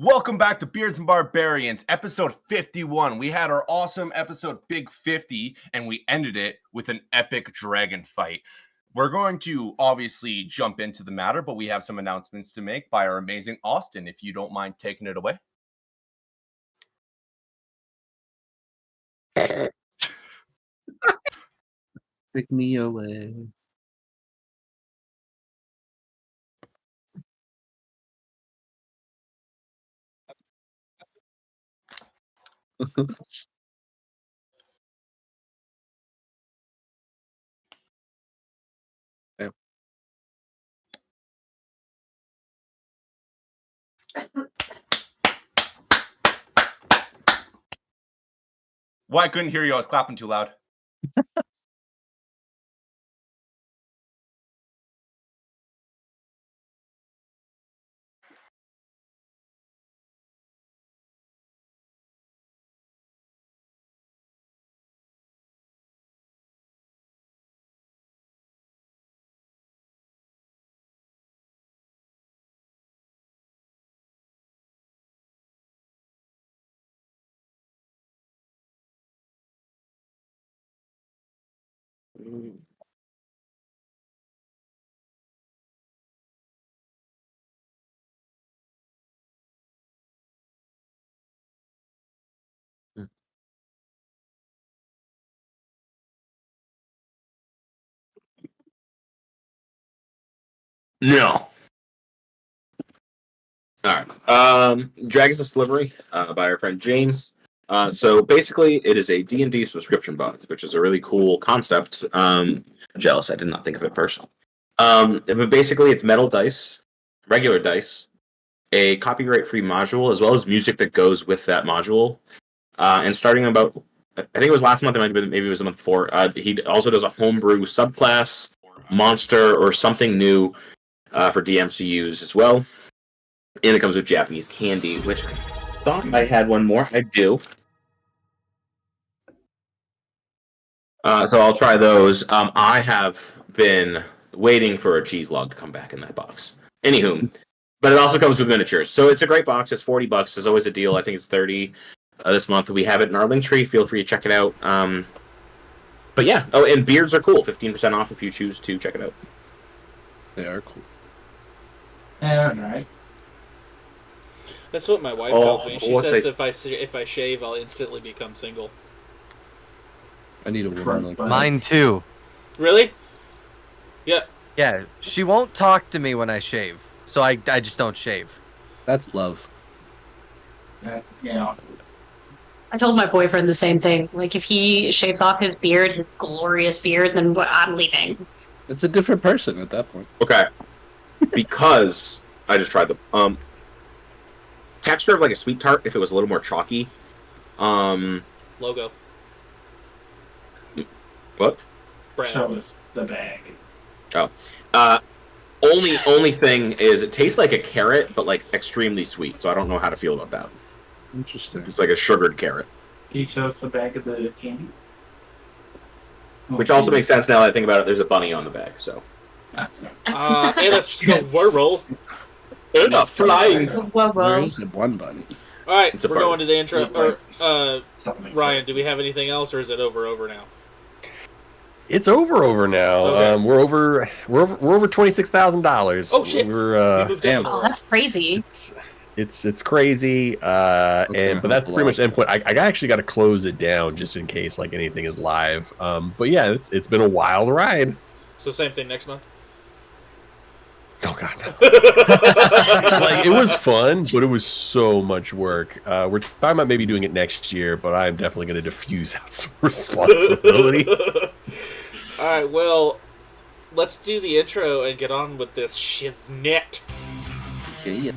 Welcome back to Beards and Barbarians, episode 51. We had our awesome episode Big 50, and we ended it with an epic dragon fight. We're going to obviously jump into the matter, but we have some announcements to make by our amazing Austin, if you don't mind taking it away. Take me away. Yeah. Well, I couldn't hear you. I was clapping too loud. No. All right. Dragons of Slivery by our friend James. So basically, it is a D&D subscription box, which is a really cool concept. Jealous, I did not think of it first. But basically, it's metal dice, regular dice, a copyright-free module, as well as music that goes with that module. And starting about, I think it was last month, maybe it was the month before, he also does a homebrew subclass, monster, or something new for DMs to use as well. And it comes with Japanese candy, which I thought I had one more. I do. So I'll try those. I have been waiting for a cheese log to come back in that box. Anywho, but it also comes with miniatures. So it's a great box. It's $40. There's always a deal. I think it's $30 this month. We have it in our link tree. Feel free to check it out. But yeah. Oh, and beards are cool. 15% off if you choose to check it out. They are cool. Yeah, right. That's what my wife tells me. She says what's if I shave, I'll instantly become single. I need a woman like that. Mine too. Really? Yeah. Yeah, she won't talk to me when I shave, so I just don't shave. That's love. Yeah. I told my boyfriend the same thing. Like, if he shaves off his beard, his glorious beard, then I'm leaving. It's a different person at that point. Okay. Because I just tried them. Texture of like a sweet tart if it was a little more chalky. Logo. What? Brand. Show us the bag. Only thing is it tastes like a carrot, but like extremely sweet. So I don't know how to feel about that. Interesting. It's like a sugared carrot, He shows the bag of the candy. which also makes sense now that I think about it. There's a bunny on the bag, so Hey, let's go. Word roll. and a flying. Whoa, There whoa. is one bunny. All right, It's a we're bird. going to the intro. Or, Something like Ryan, do we have anything else, or is it over now? It's over now. Okay. We're over $26,000. Oh, shit. We We're moved damn. up. Oh, that's crazy. it's crazy. gonna But that's help a pretty much lot. input. I actually got to close it down just in case like anything is live. But yeah, it's been a wild ride. So same thing next month. Oh god, no. Like it was fun, but it was so much work. We're talking about maybe doing it next year, but I'm definitely going to diffuse out some responsibility. All right, well, let's do the intro and get on with this shiznit. Yeah.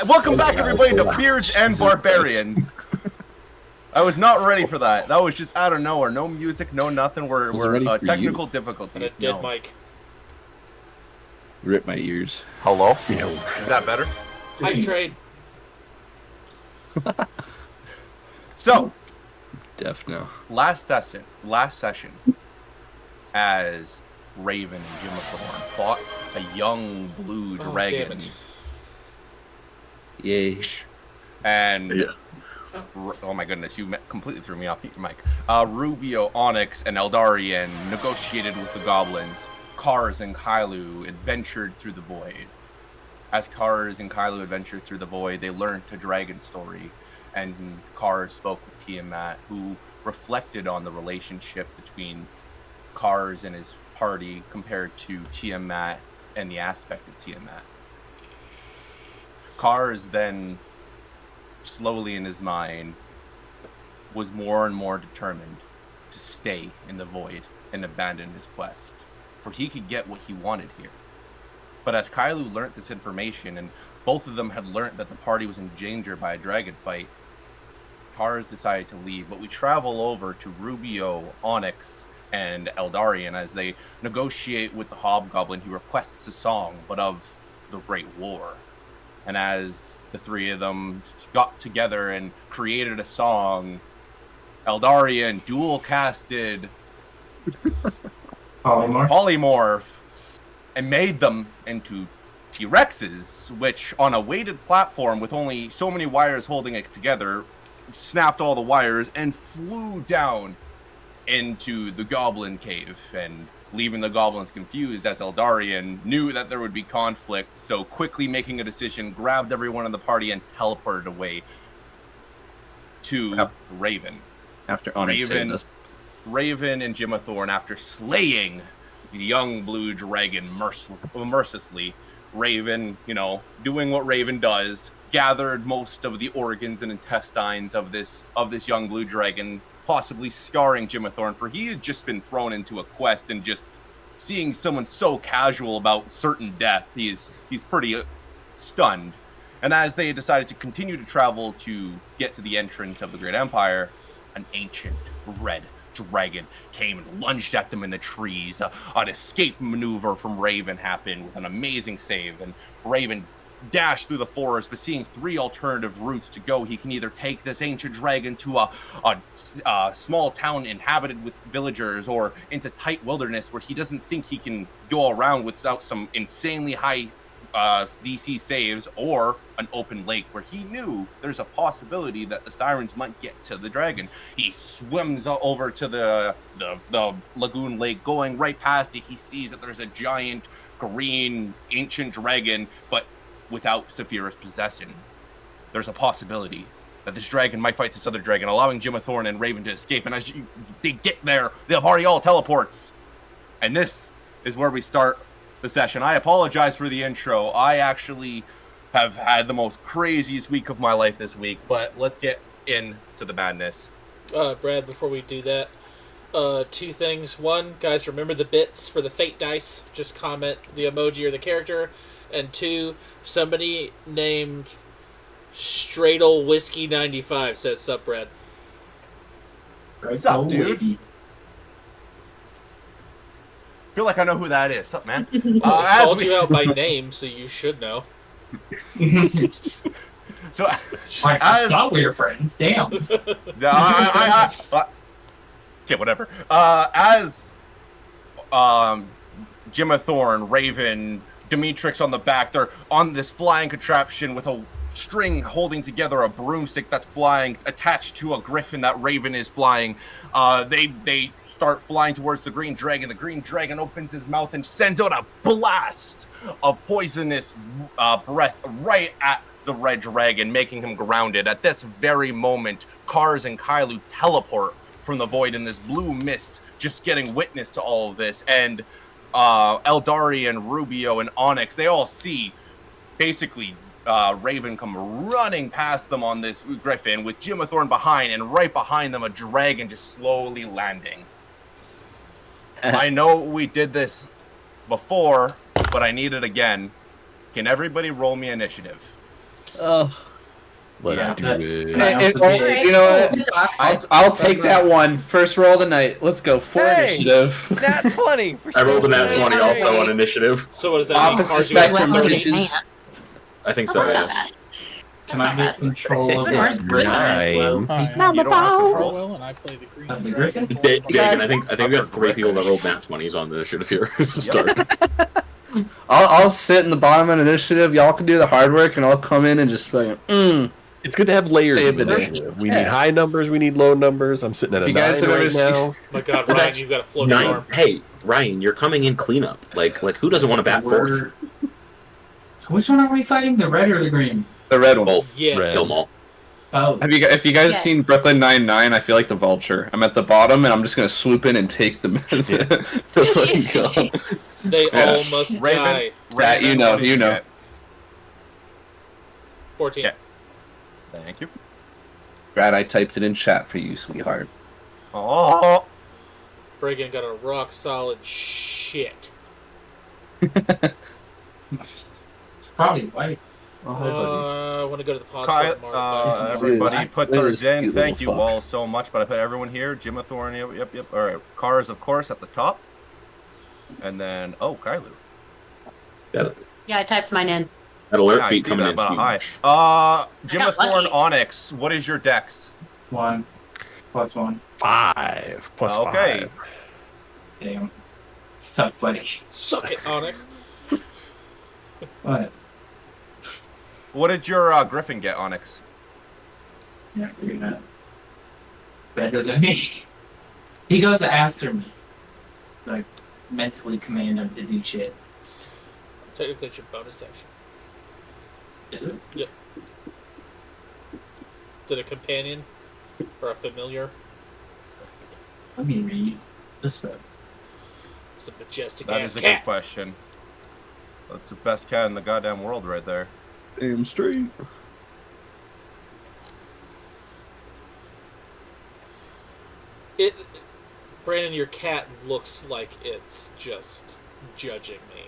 Welcome back, everybody, to Beards and Barbarians. I was not ready for that. That was just out of nowhere. No music, no nothing. We're ready for technical And difficulties. a dead No. mic. Rip my ears. Hello? Is that better? Hype trade. So, Deaf now. last session, as Raven and Jim Thorne fought a young blue Oh, damn dragon, it. Yay. and Yeah. oh my goodness, you completely threw me off your mic. Rubio, Onyx, and Eldarian negotiated with the goblins. Kars and Kailu adventured through the void. As Kars and Kailu adventured through the void, they learned a dragon story, and Kars spoke with Tiamat, who reflected on the relationship between Kars and his party compared to Tiamat and the aspect of Tiamat. Kars then, slowly in his mind, was more and more determined to stay in the void and abandon his quest, for he could get what he wanted here. But as Kailu learnt this information, and both of them had learnt that the party was in danger by a dragon fight, Kars decided to leave. But we travel over to Rubio, Onyx, and Eldarian as they negotiate with the Hobgoblin. He requests a song, but of the Great War. And as the three of them got together and created a song, Eldarian dual casted Polymorph and made them into T-Rexes, which on a weighted platform with only so many wires holding it together, snapped all the wires and flew down into the goblin cave, and leaving the goblins confused as Eldarian knew that there would be conflict, so quickly making a decision, grabbed everyone in the party and teleported away to Raven. After Onyx saved us. Raven and Jimathorn, after slaying the young blue dragon mercilessly, Raven, doing what Raven does, gathered most of the organs and intestines of this young blue dragon, possibly scarring Jimathorn, for he had just been thrown into a quest, and just seeing someone so casual about certain death, he's pretty stunned. And as they decided to continue to travel to get to the entrance of the Great Empire, an ancient red dragon came and lunged at them in the trees. An escape maneuver from Raven happened with an amazing save, and Raven dashed through the forest, but seeing three alternative routes to go, he can either take this ancient dragon to a small town inhabited with villagers, or into tight wilderness where he doesn't think he can go around without some insanely high DC saves, or an open lake where he knew there's a possibility that the sirens might get to the dragon. He swims over to the lagoon lake, going right past it. He sees that there's a giant green ancient dragon, but without Saphira's possession. There's a possibility that this dragon might fight this other dragon, allowing Jimathorn and Raven to escape. And as they get there, the party all teleports. And this is where we start the session. I apologize for the intro. I actually have had the most craziest week of my life this week, but let's get into the madness. Brad, before we do that, two things. One, guys, remember the bits for the fate dice. Just comment the emoji or the character. And two, somebody named Stradle Whiskey 95 says, "Sup, Brad." What's up, dude? Feel like I know who that is. Sup, man? I called you out by name, so you should know. So, I thought we were friends. Damn. Okay, whatever. As Jimathorn, Raven, Demetrix on the back, they're on this flying contraption with a string holding together a broomstick that's flying, attached to a griffin that Raven is flying. They start flying towards the green dragon. The green dragon opens his mouth and sends out a blast of poisonous breath right at the red dragon, making him grounded. At this very moment, Kars and Kailu teleport from the void in this blue mist, just getting witness to all of this. And Eldarian, Rubio, and Onyx, they all see basically Raven come running past them on this griffin with Jimathorn behind, and right behind them a dragon just slowly landing. I know we did this before, but I need it again. Can everybody roll me initiative? Oh, Let's Yeah. do it. You know Good talk. what? I'll take that one. First roll of the night. Let's go for Hey! initiative. Nat 20. I rolled a nat 20 also on initiative. So what does that mean? Opposite Cars you have spectrum, 30? bitches. I think Oh, so. that's not Yeah. bad. Can That's I not get bad. control of Yours the is Griffin as well? Nine. You don't have control. Well, and I play the green. Of the dragon. Griffin? Dagan, I think we got 3 people that rolled nat 20s on the initiative here. to start. I'll sit in the bottom of initiative. Y'all can do the hard work, and I'll come in and just fucking. It's good to have layers Save of the day. initiative. We Yeah. need high numbers. We need low numbers. I'm sitting at If a you guys 9 have right ever seen- now. My God, Ryan, you've got a floating arm. Hey, Ryan, you're coming in cleanup. Like who doesn't want to bat fourth? So which one are we fighting? The red or the green? The red one. Both. Yes. Red. Kill them all. Oh, If you guys Yes. seen Brooklyn Nine-Nine, I feel like the Vulture. I'm at the bottom, and I'm just gonna swoop in and take them to fucking kill 'em. They Yeah. all must Raven, die. That you know, what did you know. get? 14. Okay. Thank you. Brad, I typed it in chat for you, sweetheart. Oh, Bregan got a rock solid shit. probably white. I want to go to the pod. Kyle, sort mark, everybody Yes. put This theirs in. cute Thank little you fuck. all so much. But I put everyone here. Jim Thorne. Yep. All right. Cars, of course, at the top. And then, Kylu. Yeah, I typed mine in. That alert Yeah, I feed see coming that, in. but huge. hi. Jim got Thorne lucky. Onyx. What is your dex? 1 plus 1. 5 plus Okay. 5. Damn. It's tough, buddy. Suck it, Onyx. What? What did your Griffin get, Onyx? Yeah, figured that. Better than me. He goes after me. Like, mentally command him to do shit. Technically, it's your bonus section. Is it? Is it a companion or a familiar? Let me read this up. It's a majestic That ass is a good cat. question. That's the best cat in the goddamn world right there. Damn straight. Brandon, your cat looks like it's just judging me.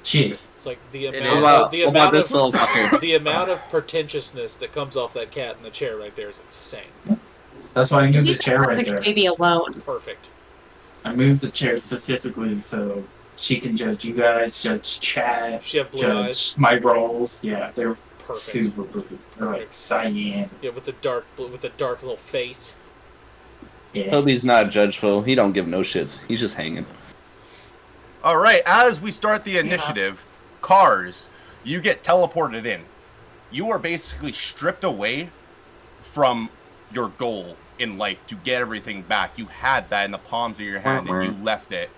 Chief. It's like the It amount, is. the What about amount this of little fucker? the amount of pretentiousness that comes off that cat in the chair right there is insane. That's why I moved the You chair leave right the there. baby alone. Perfect. I moved the chair specifically so she can judge you guys, judge chat, She have blue eyes. judge my roles. Yeah, they're Perfect. super blue. They're like cyan. Yeah, with the dark little face. Yeah. Toby's not judgeful. He don't give no shits. He's just hanging. All right, as we start the initiative, Cars, you get teleported in. You are basically stripped away from your goal in life to get everything back. You had that in the palms of your hand and you left it.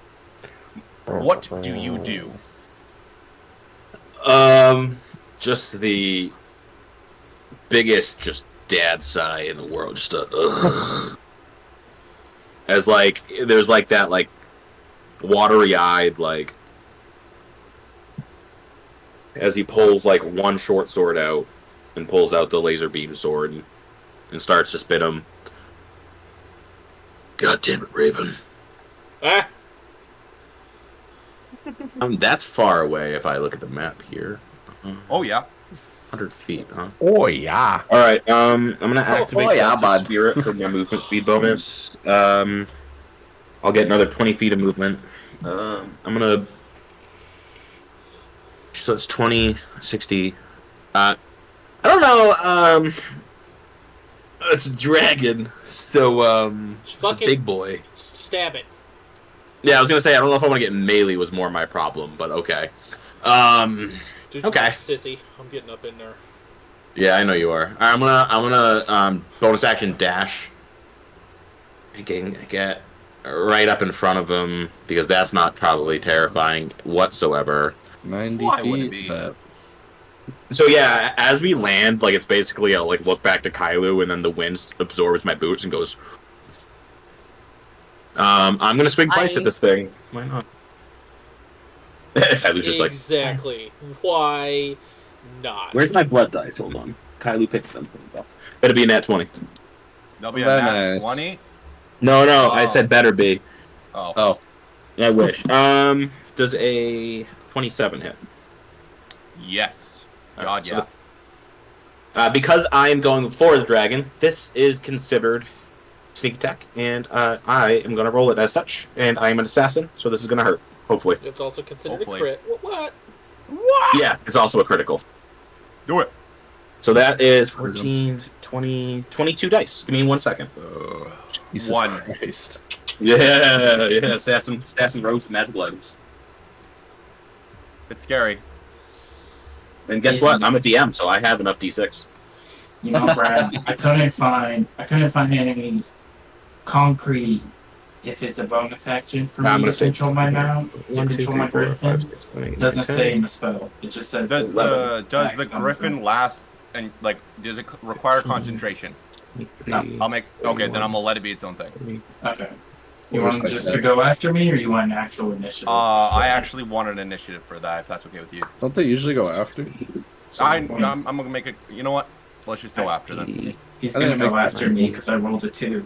What do you do? Just the biggest just dad sigh in the world. Just as like there's like that like watery eyed like as he pulls like one short sword out and pulls out the laser beam sword and starts to spit him. God damn it, Raven. Ah, That's far away if I look at the map here. Oh, yeah. 100 feet, huh? Oh, yeah. All right. I'm gonna activate yeah, Blessed bud. Spirit for my movement speed bonus. I'll get another 20 feet of movement. I'm gonna. So it's 20, 60. I don't know. It's a dragon, so just it's a fucking big boy. stab it. Yeah, I was gonna say I don't know if I want to get melee was more my problem, but okay. Dude, Okay. sissy. I'm getting up in there. Yeah, I know you are. I'm gonna bonus action dash. Get right up in front of him because that's not probably terrifying whatsoever. 90 Why would it feet. be? But So yeah, as we land, like it's basically a like look back to Kailu and then the wind absorbs my boots and goes. I'm gonna swing twice at this thing. Why not? Kailu's just like, Exactly. Why not? where's my blood dice? Hold on. Kailu picked them. Better be a nat 20. That'll be a Very nat nice. 20. No, I Oh. said better be. Oh. oh, I wish. Does a 27 hit? Yes. All God, right, so yeah. because I am going before the dragon, this is considered sneak attack, and I am going to roll it as such. And I am an assassin, so this is going to hurt. Hopefully. It's also considered Hopefully. a crit. What? What? Yeah, it's also a critical. Do it. So that is 14, 20, 22 dice. Give me 1 second. Jesus One. Christ. Yeah, assassin rogues, magical items. It's scary. And guess what? I'm a DM, so I have enough d6. You know, Brad, I couldn't find any concrete if it's a bonus action for I'm me gonna to say control my mount, to 1, 2, control 3, my 4, 5, griffin. 6, 7, 8, It doesn't 9, say 10. in the spell. It just says Does 11 the max on griffin last and like does it require concentration? No. I'll make okay. Then I'm gonna let it be its own thing. Okay. You want just to go after me, or you want an actual initiative? I actually want an initiative for that. If that's okay with you. Don't they usually go after? I'm gonna make it. You know what? Let's just go after them. He's I think gonna it makes go sense. after me because I rolled a 2.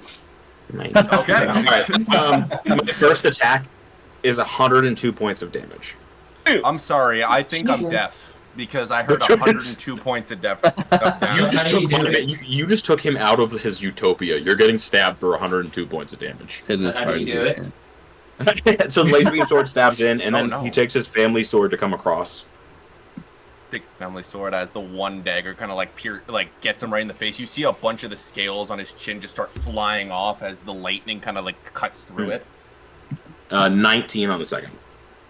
Okay. Okay. All right. My first attack is 102 points of damage. I'm sorry. I think I'm Jesus. deaf because I heard 102 points of death. Of You damage. just how do you took do him, it? you just took him out of his utopia. You're getting stabbed for 102 points of damage. Hit as How hard do as you do you it? can. So the laser beam sword stabs in, and Oh, then no. he takes his family sword to come across. Dick's family sword as the one dagger kind of like gets him right in the face. You see a bunch of the scales on his chin just start flying off as the lightning kind of like cuts through it. 19 on the second.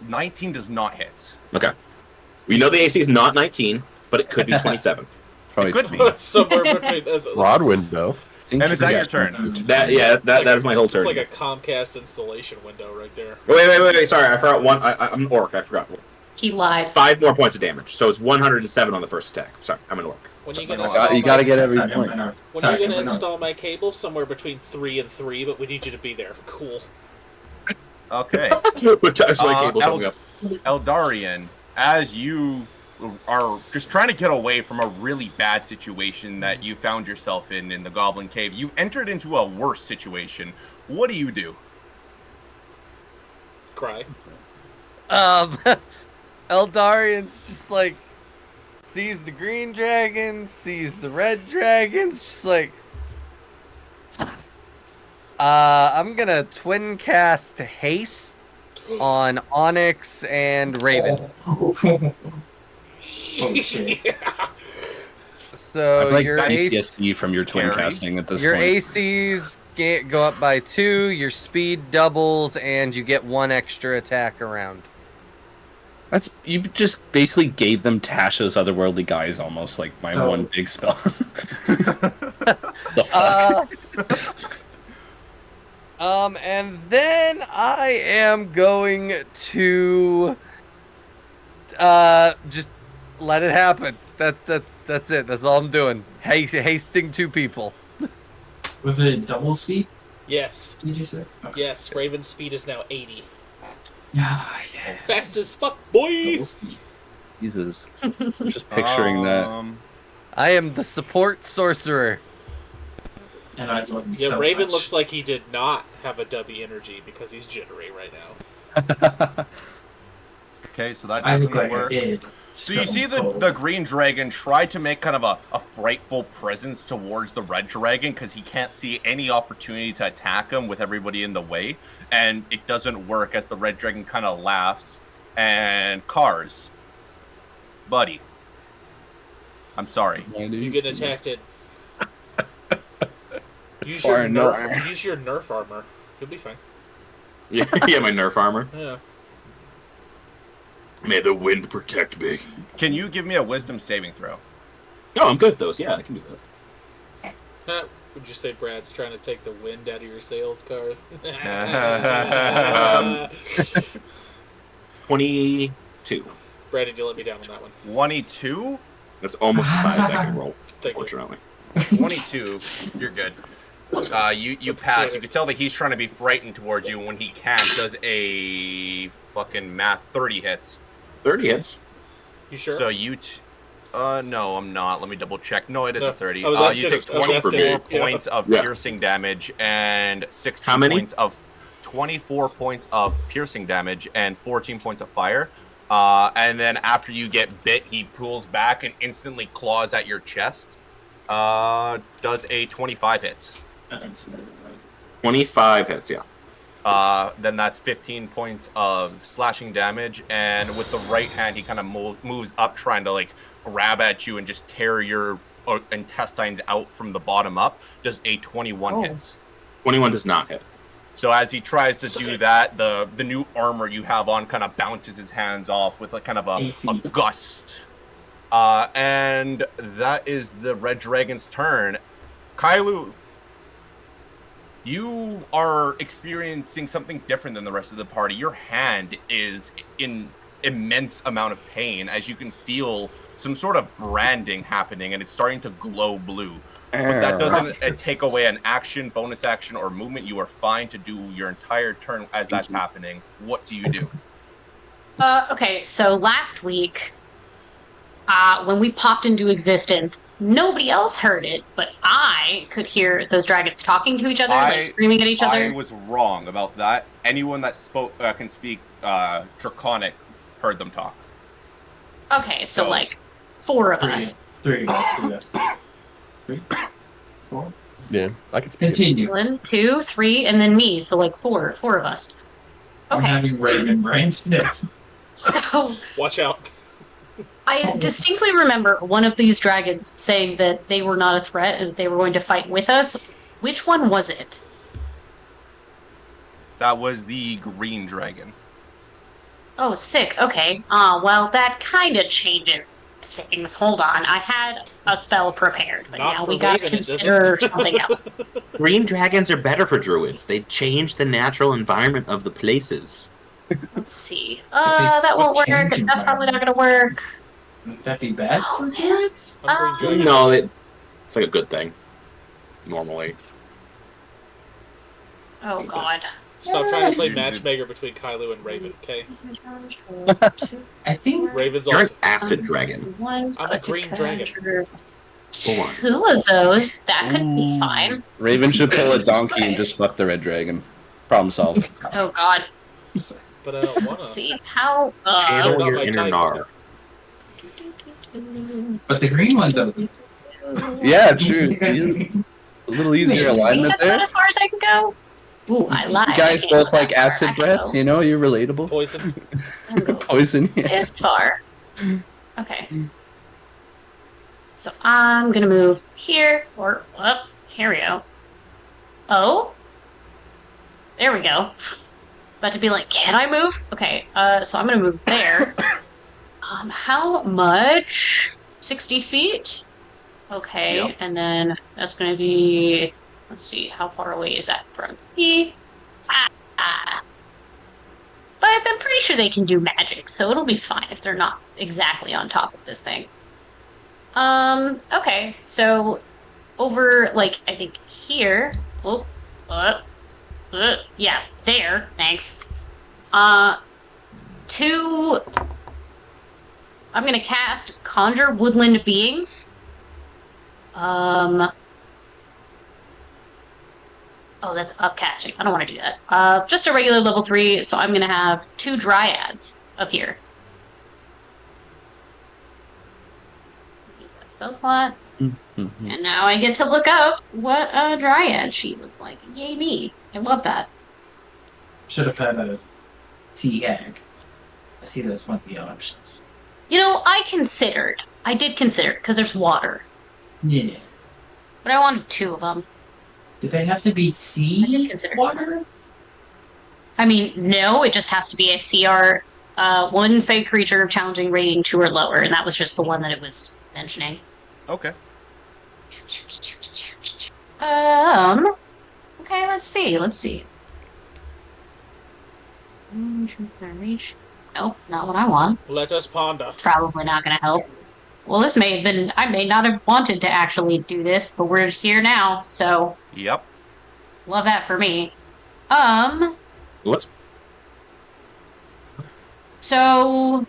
19 does not hit. Okay. We know the AC is not 19, but it could be 27. Probably It could 20. It's somewhere between. Broad window. And is that your turn? That is my whole turn. It's like a Comcast installation window right there. Wait. Sorry, I forgot one. I'm an orc. I forgot. He lied. 5 more points of damage. So it's 107 on the first attack. Sorry, I'm an orc. When you You gonna got- install You gotta my- get every Sorry, point. I'm gonna- When sorry, are you I'm gonna gonna- install my cable? Somewhere between 3 and 3, but we need you to be there. Cool. Okay. Which is my cable El- coming up. Eldarian, as you are just trying to get away from a really bad situation that you found yourself in the Goblin Cave, you've entered into a worse situation. What do you do? Cry. Eldarian's just like sees the green dragon, sees the red dragons, just like I'm gonna twin cast haste on Onyx and Raven. Holy shit. So I feel like your PTSD from your twin scary. casting at this your point. ACs go up by 2, your speed doubles, and you get 1 extra attack around. That's you just basically gave them Tasha's otherworldly guys almost like my Oh. one big spell. The fuck? And then I am going to just let it happen. That's it. That's all I'm doing. Hasting 2 people. Was it double speed? Yes. Did you say? Okay. Yes. Raven's speed is now 80. Yeah, yes. Fast as fuck, boy! Double speed. Jesus. I'm just picturing that. I am the support sorcerer. And I love you Yeah, so Raven much. looks like he did not have a W energy because he's jittery right now. Okay, so that I doesn't look like work. I did. So you see the green dragon try to make kind of a frightful presence towards the red dragon because he can't see any opportunity to attack him with everybody in the way, and it doesn't work as the red dragon kind of laughs. And Cars, buddy, I'm sorry. You get attacked at. Use Far your enough. nerf armor. You'll be fine. Yeah, my nerf armor. Yeah. May the wind protect me. Can you give me a wisdom saving throw? No, I'm good at those. Yeah, I can do that. Would you say Brad's trying to take the wind out of your sails, Cars? 22. Brandon, you let me down on that one. 22? That's almost as high as I can roll, Thank you. unfortunately. 22. You're good. You pass. You can tell that he's trying to be frightened towards you when he can't. Does a fucking math 30 hits. 30 hits. You sure? So no, I'm not. Let me double check. No, it is No, a 30. I was asking- You take I was 24 asking- points of Yeah. piercing damage and 16 How many? points of 24 points of piercing damage and 14 points of fire. And then after you get bit, he pulls back and instantly claws at your chest. Does a 25 hits. 25 hits, yeah. Then that's 15 points of slashing damage. And with the right hand, he kind of moves up, trying to like grab at you and just tear your intestines out from the bottom up. Does a 21 hits. 21 does not hit. So as he tries to do that, the new armor you have on kind of bounces his hands off with like kind of a gust. And that is the Red Dragon's turn. Kailu, you are experiencing something different than the rest of the party. Your hand is in immense amount of pain as you can feel some sort of branding happening and it's starting to glow blue. But that doesn't take away an action, bonus action, or movement. You are fine to do your entire turn as that's happening. What do you do? Okay, so last week, when we popped into existence, nobody else heard it, but I could hear those dragons talking to each other, like screaming at each other. I was wrong about that. Anyone that can speak Draconic heard them talk. Okay, so like 4 of us. 3 of us do that. 3, 4. Yeah, I can speak. Continue. 1, 2, 3, and then me. So like 4 of us. I'm Okay. having Raven brain today. So Watch out. I distinctly remember one of these dragons saying that they were not a threat and they were going to fight with us. Which one was it? That was the green dragon. Oh, sick. Okay. Well, that kind of changes things. Hold on. I had a spell prepared, but Not now for we gotta Raven, it doesn't. consider something else. Green dragons are better for druids. They change the natural environment of the places. Let's see. That won't work. changing That's probably not gonna work. Would that be bad Oh, for man. druids? I'm green dragon. No, it's like a good thing. Normally. Oh, God. Stop trying to play matchmaker between Kailu and Raven, okay? I think Raven's You're an also. acid dragon. I'm a green dragon. Hold on. 2 of those. That could be fine. Raven should pull a donkey and just fuck the red dragon. Problem solved. Oh, God. But I don't wanna. Let's see. How. Channel not your my inner type. Nar. but the green one's open. Yeah, true. A little easier I think alignment that's there. about as far as I can go. Ooh, I lied. You guys I can't both go like that far. I acid can breath, go you know? You're relatable. Poison. I can go Poison, yeah. this far. Okay. So I'm gonna move here or up. Here we go. Oh. There we go. About to be like, can I move? Okay. So I'm gonna move there. How much? 60 feet. Okay, Yep. and then that's gonna be. Let's see, how far away is that from me? But I'm pretty sure they can do magic, so it'll be fine if they're not exactly on top of this thing. Okay, so over, like, I think here. Oh, yeah, there, thanks. 2. I'm gonna cast Conjure Woodland Beings. Oh, that's upcasting. I don't want to do that. Just a regular level 3, so I'm gonna have 2 dryads up here. Use that spell slot. Mm-hmm. And now I get to look up what a dryad sheet looks like. Yay me. I love that. Should have had a sea egg. I see that's one of the options. You know, I did consider it, because there's water. Yeah. But I wanted 2 of them. Do they have to be I sea did consider it. water? I mean, no, it just has to be a CR, 1 fake creature challenging rating 2 or lower, and that was just the one that it was mentioning. Okay. Okay, let's see. Reach. Nope, not what I want. Let us ponder. Probably not gonna help. Well, this may have been, I may not have wanted to actually do this, but we're here now, so Yep. love that for me. What's So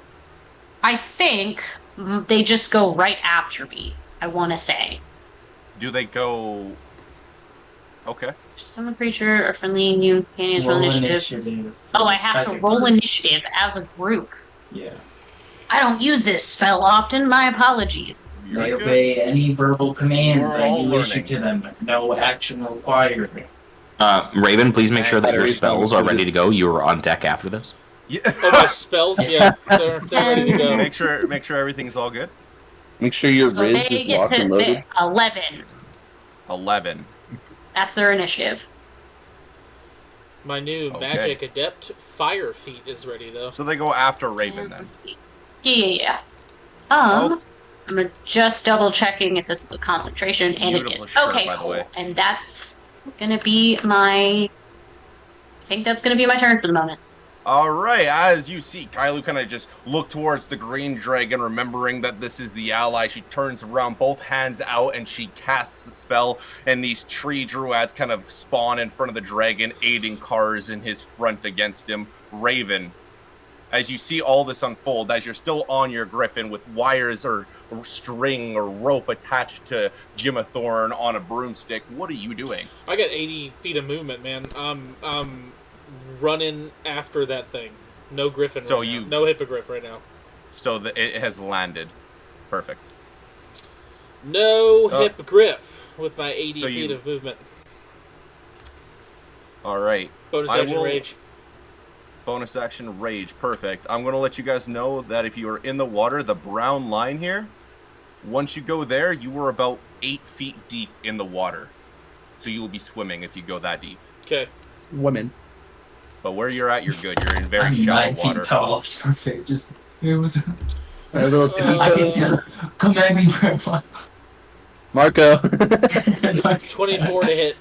I think they just go right after me, I want to say. Do they go? Okay. Summon creature or friendly new companions roll Roll initiative. initiative. Oh, I have As to a roll group. initiative as a group. Yeah. I don't use this spell often. My apologies. They You're good. obey any verbal commands We're that all you issue learning. to them. No action required. Raven, please make sure that your Batteries spells don't are ready to go. You are on deck after this. Yeah. Oh, my spells? Yeah, they're ready to go. Make sure everything's all good. Make sure your So Riz they is get locked and to loaded. 11. 11. That's their initiative. My new Okay. magic adept fire feat is ready though. So they go after Raven then. Let's see. Yeah. Oh. I'm just double checking if this is a concentration, and it Beautiful is. shirt, Okay, by the cool. way. And that's gonna be my. I think that's gonna be my turn for the moment. All right, as you see, Kailu kind of just look towards the green dragon, remembering that this is the ally. She turns around, both hands out, and she casts the spell, and these tree druids kind of spawn in front of the dragon, aiding Kars in his front against him. Raven, as you see all this unfold, as you're still on your griffin with wires or string or rope attached to Jimathorn on a broomstick, what are you doing? I got 80 feet of movement, man. I'm running after that thing. No griffin. So right you- now. No hippogriff right now. So it has landed. Perfect. No hippogriff with my 80 So feet you- of movement. All right. Bonus I action will- rage. Bonus action rage. Perfect. I'm going to let you guys know that if you are in the water, the brown line here, once you go there, you are about 8 feet deep in the water. So you will be swimming if you go that deep. Okay. Women. But where you're at, you're good. You're in very I'm shallow 9 water. feet tall. It's perfect. Just here with A little I can see come at me where I Marco. want. 24 to hit.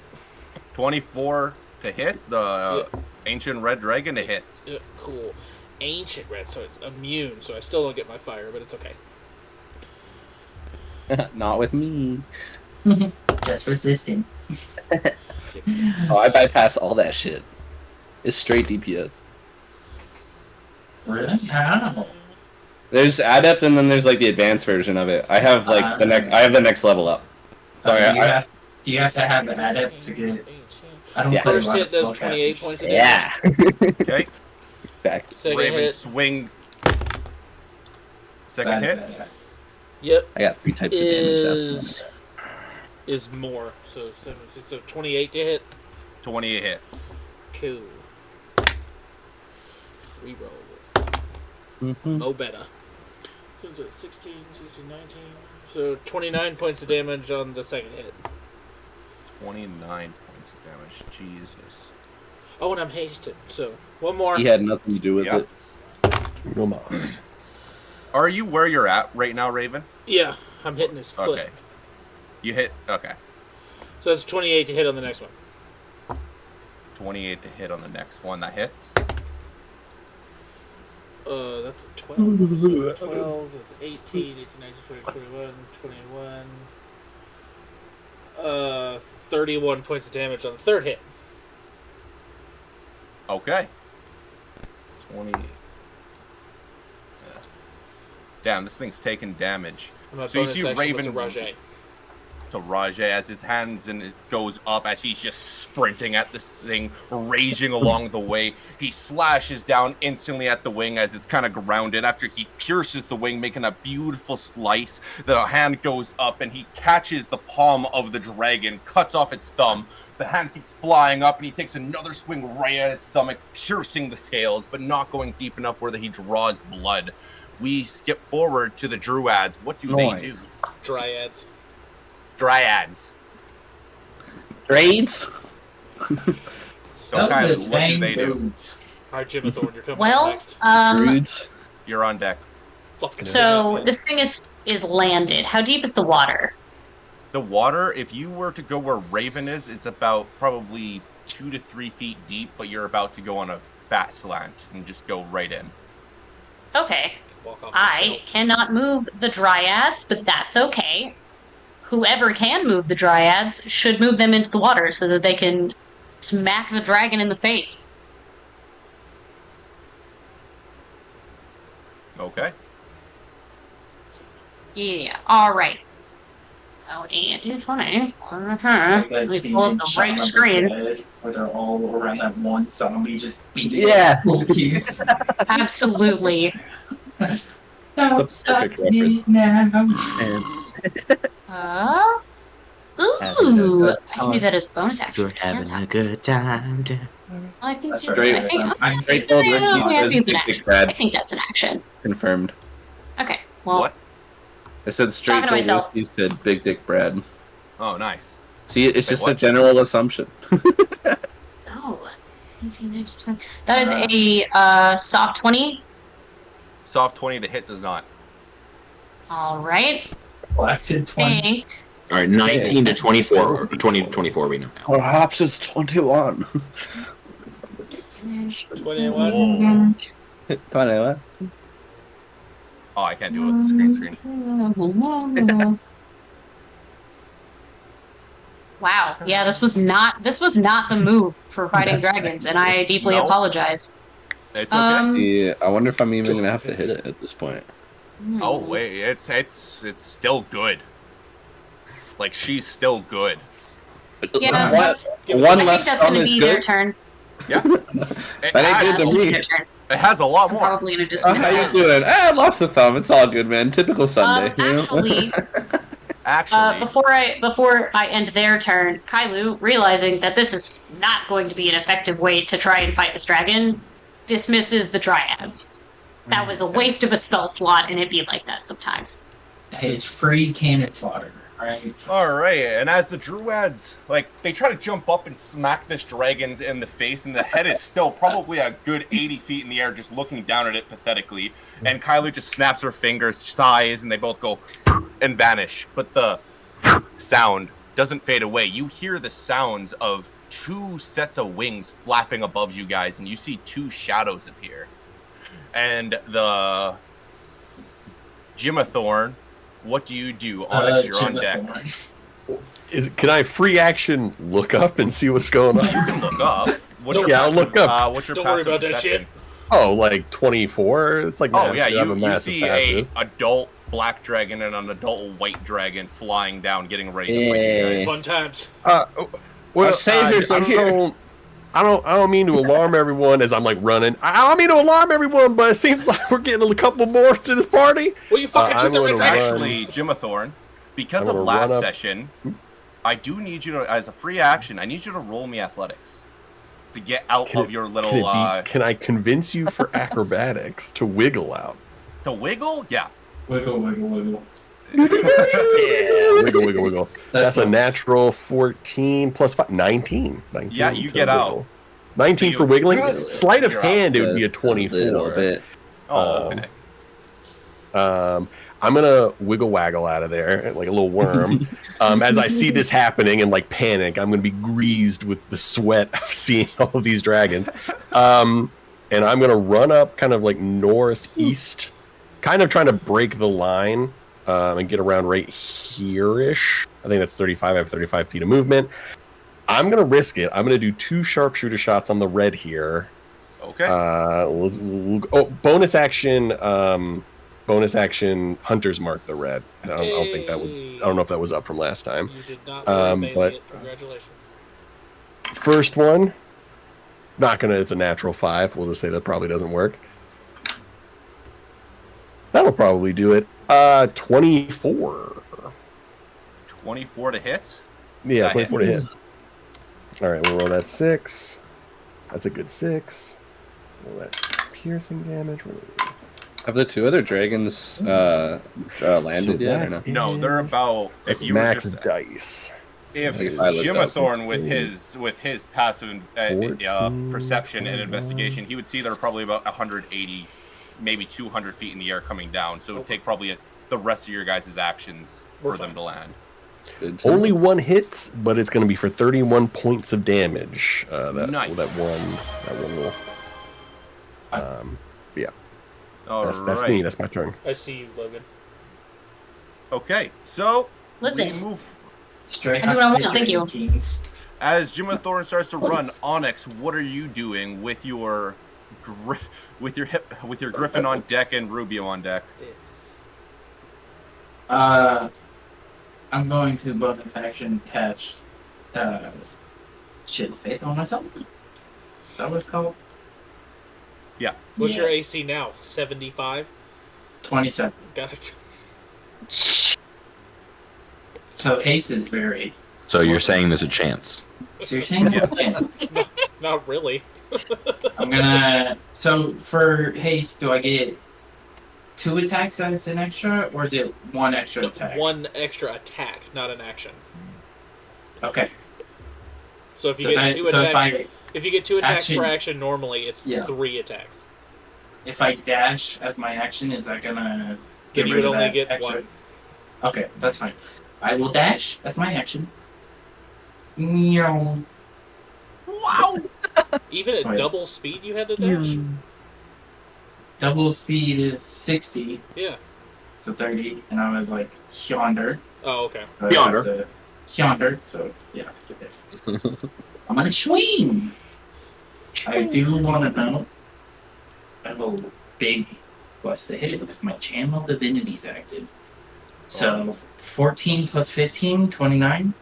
24 to hit. The ancient red dragon, it hits. Yeah, cool. Ancient red, so it's immune, so I still don't get my fire, but it's okay. Not with me. Just resisting. Oh, I bypass all that shit. It's straight DPS. Really? How? There's adept and then there's like the advanced version of it. I have like the next level up. Sorry, Do you have to have an adept to get? I don't Yeah. play a First lot hit of does 28 spellcasters. points of damage. Yeah. Okay. Back. Second Raven hit. swing. Second Bad, hit. bad, bad. Yep. I got 3 types of damage after that. Is more. So 28 to hit. 28 hits. Cool. Reroll. Mhm. Oh, better. So it's 16, 16, 19. So 29 points of damage on the second hit. 29 points of damage. Jesus. Oh, and I'm hasted. So one more. He had nothing to do with Yeah. it. No mas. Are you where you're at right now, Raven? Yeah, I'm hitting his foot. Okay. You hit. Okay. So that's 28 to hit on the next one. 28 to hit on the next one. That hits. That's a 12. So 12 is 18, 18, 19, 20, 21, 21. 31 points of damage on the third hit. Okay. 20. Damn, this thing's taking damage. And my So you bonus see action was Raven- a Rajay. To Rajay as his hands and it goes up as he's just sprinting at this thing, raging along the way. He slashes down instantly at the wing as it's kind of grounded. After he pierces the wing, making a beautiful slice, the hand goes up and he catches the palm of the dragon, cuts off its thumb. The hand keeps flying up and he takes another swing right at its stomach, piercing the scales, but not going deep enough where he draws blood. We skip forward to the Druads. What do they do? Nice. Dryads. Dryads. Raids? So Oh, kind the of, what do dang they do? dudes. Alright, Jimathorn, you're coming Well, up next. Druids? You're on deck. Fucking So Jimathorn. this thing is landed. How deep is the water? The water, if you were to go where Raven is, it's about probably 2 to 3 feet deep, but you're about to go on a fat slant and just go right in. Okay. Walk off the I shelf. cannot move the dryads, but that's okay. Whoever can move the dryads should move them into the water so that they can smack the dragon in the face. Okay. Yeah, alright. So, and 20. Like that Let me scene pull in up the Shaun right of the screen. Dead, where they're all around that one zombie just beating Yeah. cookies. Absolutely. It's a perfect reference. now. And Ooh, I can do that as bonus action. You're having can't I? a good time. I think That's it's- right. I think, I'm Straight gold yeah, whiskey I says think it's an Big Dick action. I Brad. think that's an action. Confirmed. Okay, well, What? I said straight Talking to gold myself. whiskey said Big Dick Brad. Oh, nice. See, it's Wait, just a what? general assumption. oh, 18, 19, 20. That is a soft 20. Soft 20 to hit does not. All right, Blasted 20. Pink. All right, 19 to 24, or 20 to 24. We know now. Perhaps it's 21. 21. 21. Oh, I can't do it with the screen. Wow. Yeah, this was not the move for fighting dragons, and I deeply No. apologize. It's okay. Yeah, I wonder if I'm even gonna have to hit it at this point. Oh wait, it's still good. Like she's still good. Yeah, What? that's, One I think less that's stun going to is be their good. turn. Yeah. That ain't That's good to gonna be me. their turn. It has a lot I'm more. probably going to Oh, dismiss how you that. doing? I lost the thumb. It's all good, man. Typical Sunday. you know? Actually, Actually, before I end their turn, Kailu, realizing that this is not going to be an effective way to try and fight this dragon, dismisses the dryads. That was a waste of a spell slot, and it'd be like that sometimes. Hey, it's free cannon fodder, right? all right. And as the Druids, like, they try to jump up and smack this dragon's in the face, and the head is still probably a good 80 feet in the air, just looking down at it pathetically. And Kylie just snaps her fingers, sighs, and they both go and vanish. But the sound doesn't fade away. You hear the sounds of two sets of wings flapping above you guys, and you see two shadows appear. And the Jimathorn, what do you do? Onyx, you're on deck. Can I free action look up and see what's going You on? can look up. What's your Yeah, I'll passive- look up. What's your Don't worry passive about that perception? shit. Oh, like 24? It's like Oh massive. yeah, I have a you massive see passive. a adult black dragon and an adult white dragon flying down, getting ready to fight you Yeah. guys. Fun times. Well, Our saviors are here. I don't mean to alarm everyone as I'm like running. I don't mean to alarm everyone, but it seems like we're getting a couple more to this party. Well, you fucking I'm shoot the gonna red dragon. run. Actually, Jimathorn, because I'm of gonna run last up. session, I do need you to, as a free action, I need you to roll me athletics to get out Can of your Can, little can I convince you for acrobatics to wiggle out? to wiggle. Yeah. Wiggle, wiggle, wiggle. Yeah, wiggle, wiggle, wiggle. That's a natural 14 plus 5, 19. 19 Yeah, you to get out. wiggle. 19 So for you- wiggling. Sleight of You're out. hand, it would be a Just little 24. bit. Oh, okay. I'm gonna wiggle waggle out of there like a little worm. As I see this happening and like panic, I'm gonna be greased with the sweat of seeing all of these dragons. And I'm gonna run up kind of like northeast, kind of trying to break the line and get around right here-ish. I think that's 35. I have 35 feet of movement. I'm gonna risk it. I'm gonna do 2 sharpshooter shots on the red here. Okay. Bonus action. Bonus action. Hunter's mark the red. I don't think that would. I don't know if that was up from last time. You did not But- but it. Congratulations. First one. Not gonna. It's a natural 5. We'll just say that probably doesn't work. That'll probably do it. 24. 24 to hit. Yeah, That 24 to hits. hit. All right, we'll roll that 6. That's a good 6. Roll that piercing damage. Have the 2 other dragons landed yet or no? No, they're about. It's if you were max just- dice. If Like if I looked up Jimathorn with his passive 14. perception and investigation, he would see they're probably about 180, maybe 200 feet in the air coming down. So it would take probably the rest of your guys' actions We're for fine. them to land. Good to Only know. 1 hits, but it's going to be for 31 points of damage. Nice. That one will. All That's me. That's my turn. I see you, Logan. Okay, so Listen, we move. Straight I do what I want, thank you. Kings. As Jimathorn starts to run, Onyx, what are you doing with your with your Griffin on deck and Rubio on deck? This. I'm going to bonus action catch faith on myself. Is that what it's called? Yeah. What's your Yes. AC now? 75? 27. Got it. So haste is very. So you're saying there's a chance? So you're saying there's a chance. Not really. I'm gonna. So for haste, do I get 2 attacks as an extra, or is it 1 extra attack? 1 extra attack, not an action. Okay. So if you Does get I- 2 so attacks, if you get 2 attacks action- per action, normally it's Yeah. 3 attacks. If I dash as my action, is that gonna get Then you rid would of only that get extra? 1. Okay, that's fine. I will dash as my action. Meow. Wow. Even at Wait. double speed, you had to dash. Double speed is 60, Yeah. so 30, and I was like yonder. Oh, okay. So I Yonder. have to- Yonder. So yeah, get this. I'm gonna swing. I do want to know. I have a big plus to hit it because my channel divinity is active. So 14 plus 15, 29.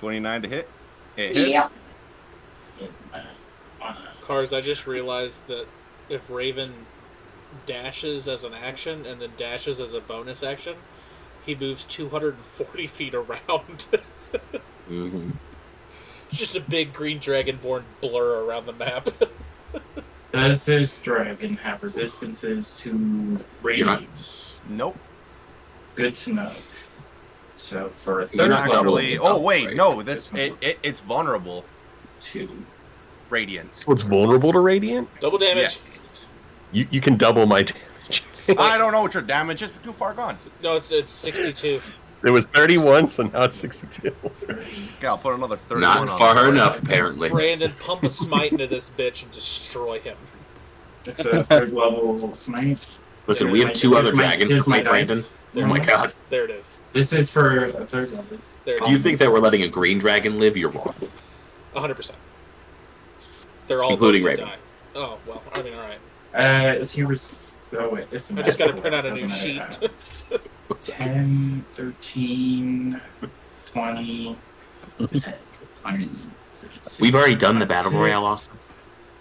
29 to hit. It hits. Yeah. Cars, I just realized that if Raven dashes as an action and then dashes as a bonus action, he moves 240 feet around. Mm-hmm. It's just a big green dragonborn blur around the map. Does this dragon have resistances to You're not- radiance? Nope. Good to know. So for a You're They're third not level, doubling actually. it Oh up, wait, right? no. This it's vulnerable. 2. Radiant. What's vulnerable to radiant? Double damage. Yes. You can double my damage. I don't know what your damage is. We're too far gone. No, it's 62. It was 31, so now it's 62. Okay, I'll put another 31 Not on far there. enough, apparently. Brandon, pump a smite into this bitch and destroy him. It's a third level smite. Listen, we have 2 other dragons to fight, Brandon. Oh my god. There it is. This is for a third level. There it If you is. think that we're letting a green dragon live, you're wrong. 100%. They're all Including going to Raven. die. Oh, well, I mean, alright. Is he oh wait, this is I just gotta print out a new doesn't sheet. matter. 10, 13, 20, 20, We've already done the Battle Royale, Austin.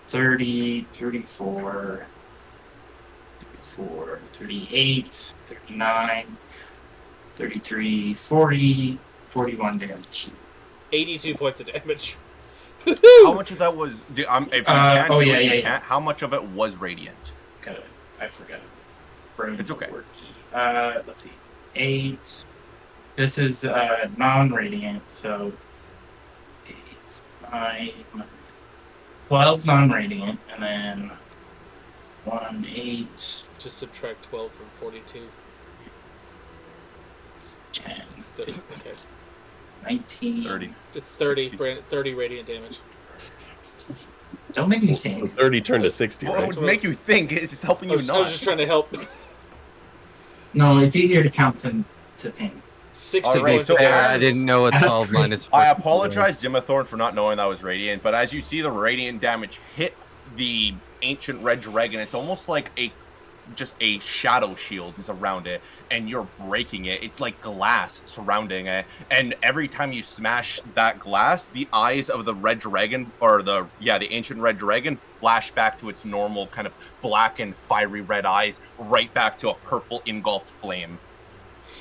30, 34, 34, 38, 39, 33, 40, 41 damage. 82 points of damage. How much of that was? If you can oh, do yeah, it, yeah, you yeah. can't. How much of it was radiant? Got it. I forgot. Brain It's okay. quirky. Let's see. 8. This is non-radiant, so 8, 9, 12 non-radiant, and then 1, 8, Just subtract 12 from 42. 10, It's 30. Okay. 19. 30. It's 30, 60. 30 radiant damage. Don't make me So think. 30 turned to 60, Well, it right? would make you think. It's helping I you was not. just trying to help. No, it's easier to count to ping. 60 All right, points so of Fair, damage. I didn't know what That's 12 crazy. minus 4. I apologize, Dimethorn, for not knowing that was radiant. But as you see the radiant damage hit the ancient red dragon, it's almost like just a shadow shield is around it, and you're breaking it. It's like glass surrounding it, and every time you smash that glass, the eyes of the red dragon, or the ancient red dragon, flash back to its normal kind of black and fiery red eyes, right back to a purple engulfed flame,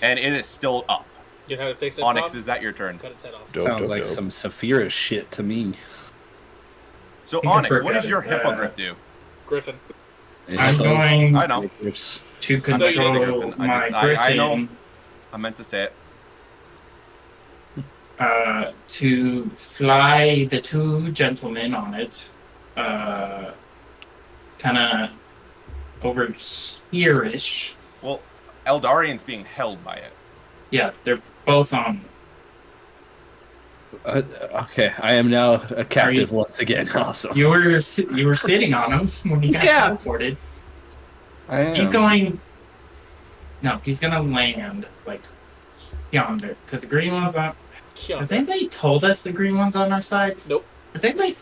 and it is still up. You know how to fix it, Onyx, Bob? is that your turn? Cut its head off. Dope, Sounds dope, like dope. some Saphira shit to me. So I think I Onyx, what forgot does your it. hippogriff do? Griffin. I'm going I know. to I'm not using control Griffin. I my just- I Griffin know. I meant to say it. to fly the 2 gentlemen on it, kind of over here-ish. Well, Eldarian's being held by it. Yeah, they're both on. Okay, I am now a captive once again. Awesome. You were sitting on him when you got Yeah. teleported. I am. He's going. No, he's gonna land like yonder because the green one's on. Has anybody told us the green one's on our side? Nope. Has anybody?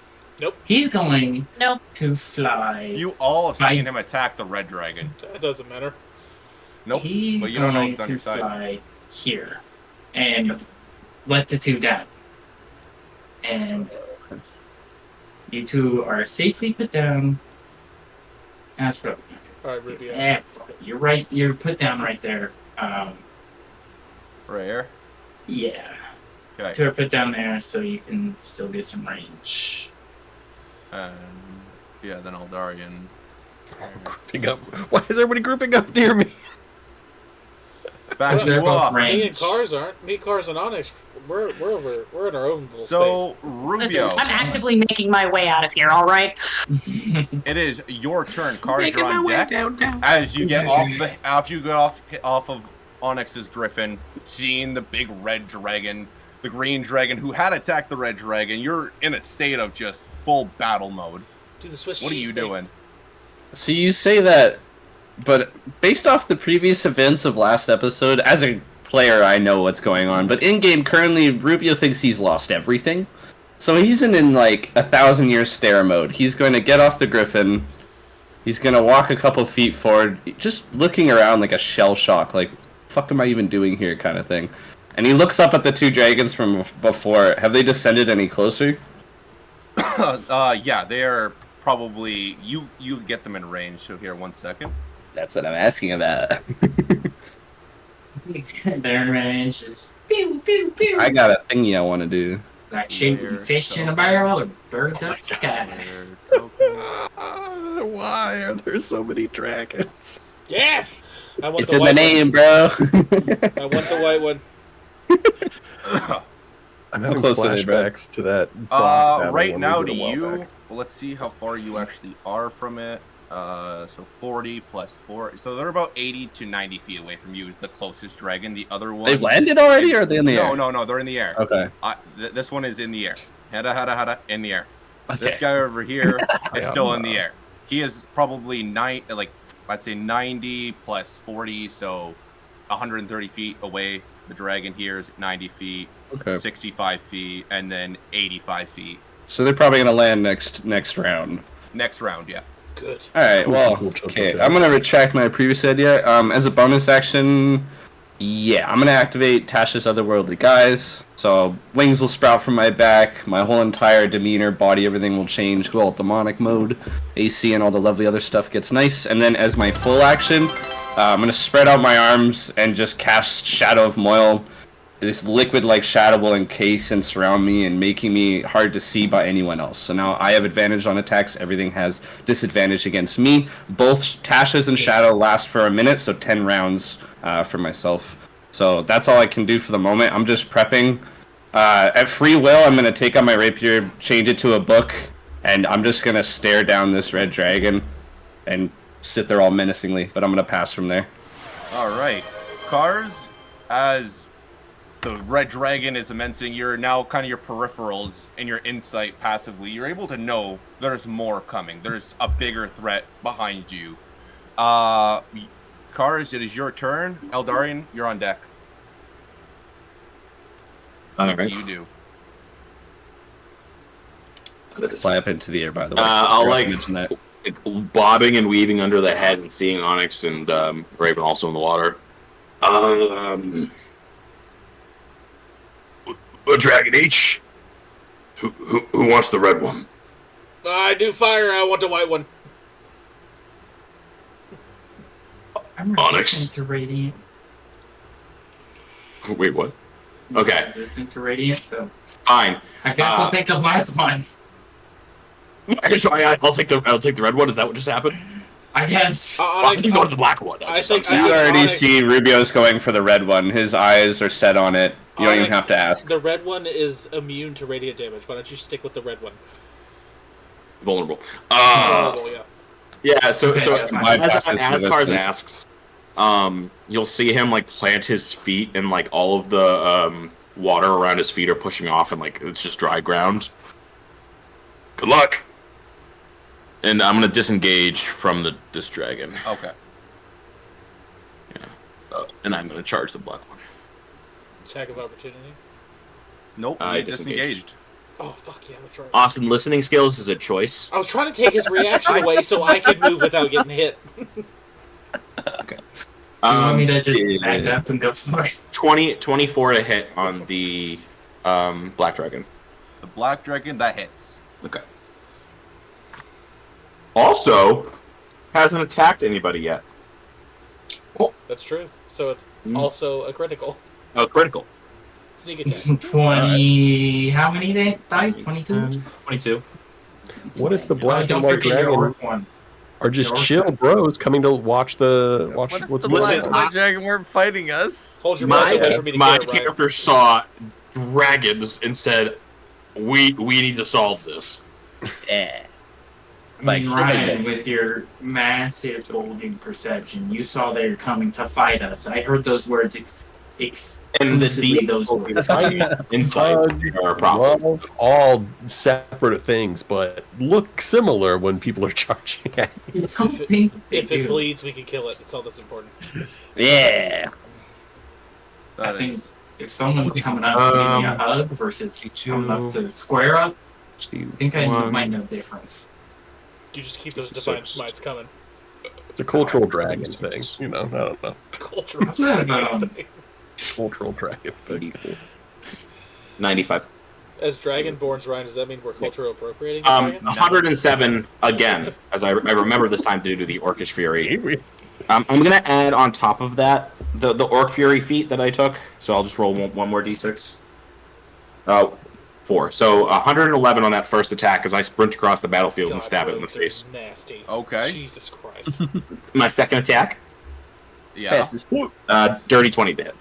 Nope. He's going Nope. to fly. You all have Fine. seen him attack the red dragon. That doesn't matter. Nope. He's But you don't know going if it's on to your side. fly here and let the 2 down. And you 2 are safely put down. As for All right, Rubio. Yeah, fuck it. You're right. You're put down right there. Right here. Yeah. Okay. Two are put down there so you can still get some range. And yeah, then Eldarian. Grouping up. Why is everybody grouping up near me? Back They're you both up. range. Me and Cars aren't. Me, Cars, and Onyx. We're in our own little So space. Rubio, Listen, I'm actively making my way out of here. All right. it is your turn. Cars, you're on deck. As you get off of Onyx's Griffin, seeing the big red dragon, the green dragon who had attacked the red dragon, you're in a state of just full battle mode. Do the Swiss What are cheese you thing. doing? So you say that, but based off the previous events of last episode, as a player, I know what's going on. But in game, currently, Rubio thinks he's lost everything. So he's in like 1,000-year stare mode. He's going to get off the Griffin. He's going to walk a couple feet forward, just looking around like a shell shock, like, fuck am I even doing here kind of thing. And he looks up at the two dragons from before. Have they descended any closer? Yeah, they are probably you get them in range. So here, 1 second. That's what I'm asking about. They're in range. Just pew, pew, pew. I got a thingy I want to do. Like shooting fish in a barrel or birds up the sky. Why are there so many dragons? Yes. I want It's the in the white name, bro. one. I want the white one. I'm having close are they, bro? flashbacks to that boss battle Right when now, we to did a while you, back. well, let's see how far you actually are from it. So 40 plus 4. So they're about 80 to 90 feet away from you is the closest dragon. The other one... They've landed already, or are they in the air? No, they're in the air. Okay. This one is in the air. Hada, in the air. Okay. This guy over here is still in the air. He is probably I'd say 90 plus 40, so 130 feet away. The dragon here is 90 feet, Okay. 65 feet, and then 85 feet. So they're probably gonna land next round. Next round, yeah. Good. All right. Well, Cool. okay. I'm gonna retract my previous idea. As a bonus action, yeah, I'm gonna activate Tasha's otherworldly guise. So wings will sprout from my back. My whole entire demeanor, body, everything will change. Go all demonic mode. AC and all the lovely other stuff gets nice. And then as my full action, I'm gonna spread out my arms and just cast Shadow of Moil. This liquid-like shadow will encase and surround me and making me hard to see by anyone else. So now I have advantage on attacks. Everything has disadvantage against me. Both Tasha's and Shadow last for a minute, so 10 rounds for myself. So that's all I can do for the moment. I'm just prepping. At free will, I'm going to take out my rapier, change it to a book, and I'm just going to stare down this red dragon and sit there all menacingly. But I'm going to pass from there. All right. Cars, as the red dragon is immencing, you're now kind of your peripherals and your insight passively. You're able to know there's more coming. There's a bigger threat behind you. Cars, it is your turn. Eldarian, you're on deck. All What right. do you do? Fly up into the air, by the way. I'll Forgot to like mention that. bobbing and weaving under the head and seeing Onyx and Raven also in the water. A dragon each. Who wants the red one? I do fire. I want the white one. I'm Onyx. resistant to radiant. Wait, what? Okay, Resistant to radiant, so fine. I guess I'll take the white one. I'll take the red one. Is that what just happened? I guess. I can go to the black one. I think You Onyx- already Onyx- see Rubio's going for the red one. His eyes are set on it. You don't even Onyx, have to ask. The red one is immune to radiant damage. Why don't you stick with the red one? Vulnerable. Vulnerable, yeah. Yeah. So Okay, yeah, fine. as Bypasses Cars resistance. asks, you'll see him like plant his feet and like all of the water around his feet are pushing off and like it's just dry ground. Good luck. And I'm gonna disengage from this dragon. Okay. And I'm gonna charge the black one. Attack of opportunity. Nope, I you disengaged. disengaged. Oh, fuck yeah, that's right. Austin, listening skills is a choice. I was trying to take his reaction away so I could move without getting hit. Okay. You want me to just yeah. back up and go for it? 24 to hit on the black dragon. The black dragon, that hits. Okay. Also, hasn't attacked anybody yet. That's true. So it's Mm. also a critical. Oh, critical. Sneak attack. 20. How many dice? 22? 22. What if the Oh, black don't and white forget your dragon orc one. are just Your orc chill one. bros coming to watch the What if what's the going black Listen, and on? white dragon weren't fighting us? Hold your breath and wait for me to My get it right. character saw dragons and said, "We need to solve this." Yeah. I mean, Like, Ryan, with your massive golden perception, you saw they were coming to fight us. I heard those words And the exclusively DM those words. inside are a problem. Love all separate things, but look similar when people are charging at you. I don't think they If it do. bleeds, we can kill it. That's all that's important. Yeah. I think if someone's coming up to give me a hug versus coming up to square up, I think I might know the difference. You just keep those divine smites coming. It's a cultural dragon thing, you know. I don't know. Cultural What's that about? thing. Cultural dragon thing. 95. As Dragonborns, Ryan, does that mean we're cultural appropriating the dragons? 107 again, as I remember this time due to the Orcish Fury. I'm gonna add on top of that the Orc Fury feat that I took, so I'll just roll one more d6. 4. So 111 on that first attack as I sprint across the battlefield and God, stab it in the rogues are face. Nasty. Okay. Jesus Christ. My second attack, Yeah. Fast as fuck. dirty 20 to hit.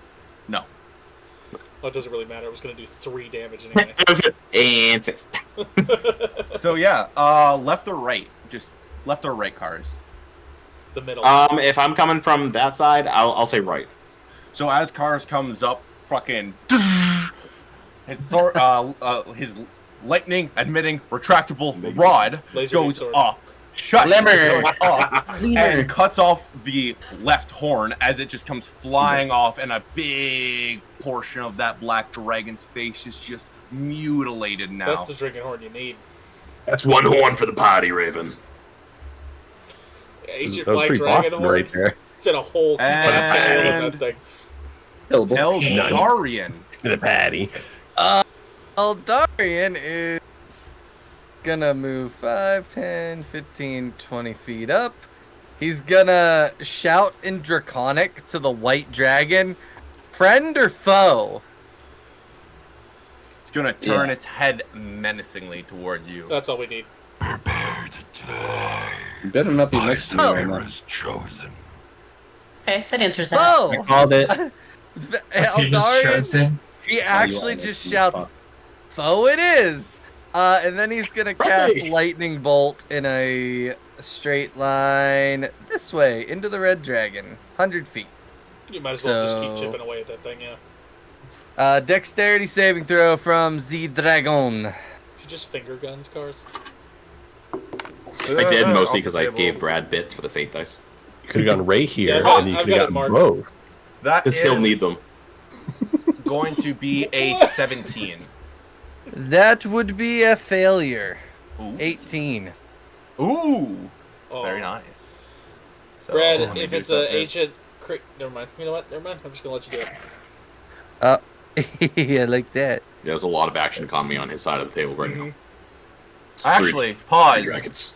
No. Oh, it doesn't really matter. I was going to do 3 damage anyway. And 6. So yeah, left or right? Just left or right cars. The middle. If I'm coming from that side, I'll say right. So as cars comes up, fucking his lightning emitting retractable rod Laser goes sword. up. Shut Lemmer. goes up and cuts off the left horn as it just comes flying off, and a big portion of that black dragon's face is just mutilated now. That's the drinking horn you need. That's one horn for the party, Raven. Ancient That was Black pretty Dragon Boston horn right there. fit a whole And- in that thing. Killable. Eldarian. The patty. Eldarian is gonna move 5, 10, 15, 20 feet up. He's gonna shout in Draconic to the white dragon, friend or foe? It's gonna turn Yeah. its head menacingly towards you. That's all we need. You better not be next to me right now. Okay, that answers that. Foe! I called it. Eldarian, chosen. he you actually are just next to me, shouts, fuck. foe it is! And then he's gonna cast Friendly. Lightning Bolt in a straight line this way, into the red dragon, 100 feet. You might as well just keep So- chipping away at that thing, yeah. Dexterity saving throw from the dragon. You just finger guns cars. I did mostly because I I'll be gave able- Brad bits for the fate dice. You could have gone right here, Yeah, and you I've could have got it gotten marked. both. That Because is he'll need them. going to be a 17. That would be a failure. Ooh. 18. Ooh. Oh. Very nice. So, Brad, let me if do it's an something. ancient... Never mind. You know what? Never mind. I'm just going to let you do it. I like that. There's a lot of action economy on his side of the table right now. It's Actually, three pause. dragons.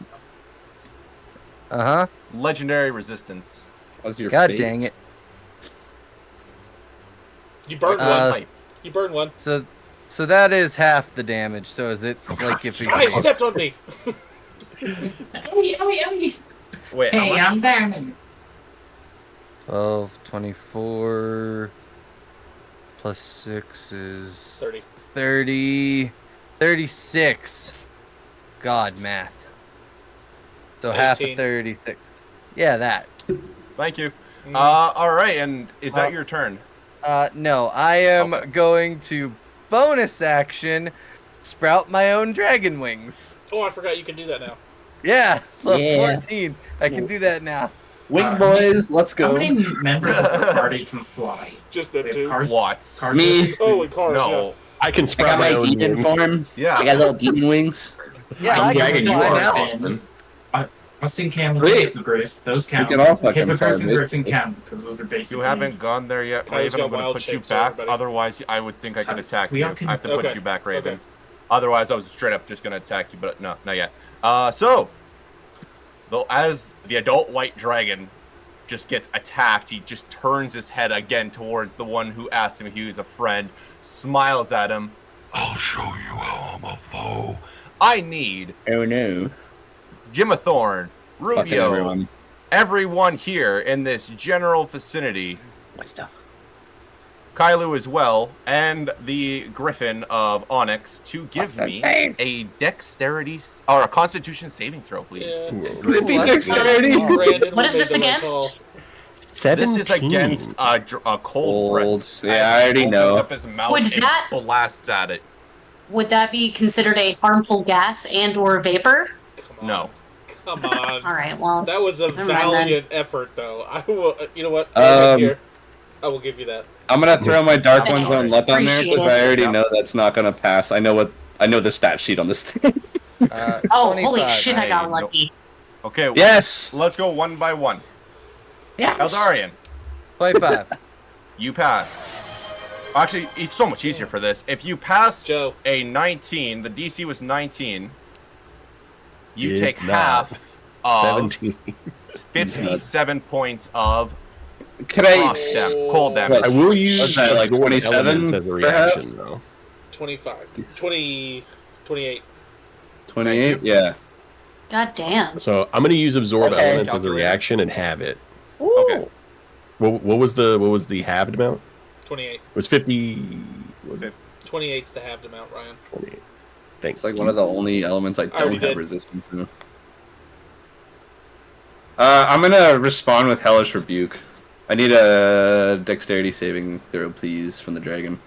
Uh-huh. Legendary resistance. How's your God fate? dang it. You burned Uh, one. You burned one. So that is half the damage. So is it like if I he's stepped on me. Owie, owie, owie. Wait, how Hey, much? I'm down. 12, 24 plus 6 is 30. 30, 36. God, math. So half of 18. 36. Yeah, that. Thank you. Mm. All right, and is that Uh, your turn? No, I am Okay. going to bonus action sprout my own dragon wings. Oh, I forgot you can do that now. Yeah, level Yeah. 14. I can do that now. Wing boys, let's How go. many members of the party can fly? Just them We have two. cars. Watts. Cars Me. Oh, and cars. No. I can I sprout got my my own demon wings. form. I Yeah. got little demon wings. Yeah, Some I dragon, can you fly are now. Austin. Us in Cam Wait. Hippogriff. Those count. can all fucking Hippogriff fly, and Griffin basically. count because those are basically. You haven't gone there yet, Kyle's Raven. got I'm going to wild put you shapes, back. everybody. Otherwise, I would think I could attack We you. all can- I have to put Okay. you back, Raven. Okay. Otherwise, I was straight up just going to attack you, but no, not yet. So, though, as the adult white dragon just gets attacked, he just turns his head again towards the one who asked him if he was a friend, smiles at him. I'll show you how I'm a foe. I need Oh no. Jimathorn, Fucking Rubio, everyone here in this general vicinity, My stuff. Kailu as well, and the Griffin of Onyx to give me a dexterity or a Constitution saving throw, please. Yeah. Would it be dexterity? Brandon What is made this the right against? call. 17. This is against a cold breath. Old. As Yeah, I he already opens know. up his mouth Would and that- blasts at it. Would that be considered a harmful gas and/or vapor? Come on. No. Come on. All right. Well, That was a Never mind then. valiant effort, though. I will. You know what? Here, I will give you that. I'm gonna throw my Dark Thanks. One's Own Luck on there because I already Yeah. know that's not gonna pass. I know the stat sheet on this thing. oh, holy 25. shit! I got I know. lucky. Okay, Yes. let's go one by one. Yeah. Eldarian, 25. you pass. Actually, it's so much easier for this. If you passed Joe. a 19, the DC was 19, you Did take not. half of 17. 57 points of Can I? frost cold damage. What? I will use Was that, like, absorb 27 elements as a for half? reaction, though. 25. These- 28. 28. Yeah. God damn. So I'm going to use absorb Okay. elements as a Calculator. reaction and have it. Okay. What was the halved amount? 28. It was 50. Was it 28's the halved amount, Ryan. 28? Thanks. It's like one of the only elements I already don't have did. resistance to. I'm gonna respond with Hellish Rebuke. I need a dexterity saving throw, please, from the dragon.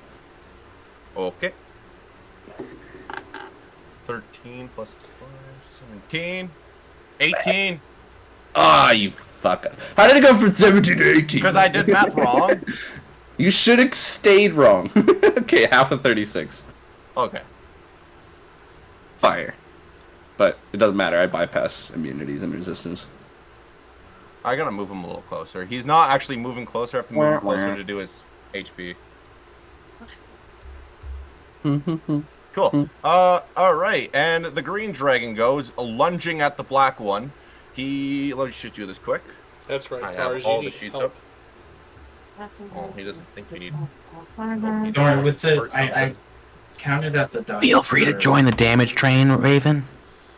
Okay. 13 plus 5, 17. 18. Ah, you fucker. How did it go from 17 to 18? Because I did math wrong. You should have stayed wrong. Okay, half of 36. Okay. Fire. But it doesn't matter, I bypass immunities and resistance. I gotta move him a little closer. He's not actually moving closer. I have to move him closer to do his HP. Cool. Alright. And the green dragon goes lunging at the black one. Let me shoot you this quick. That's right. I Tars, have all you the need sheets help. up. Oh, he doesn't think we need. Don't worry, with the I counted out the dice. Feel free to join the damage train, Raven.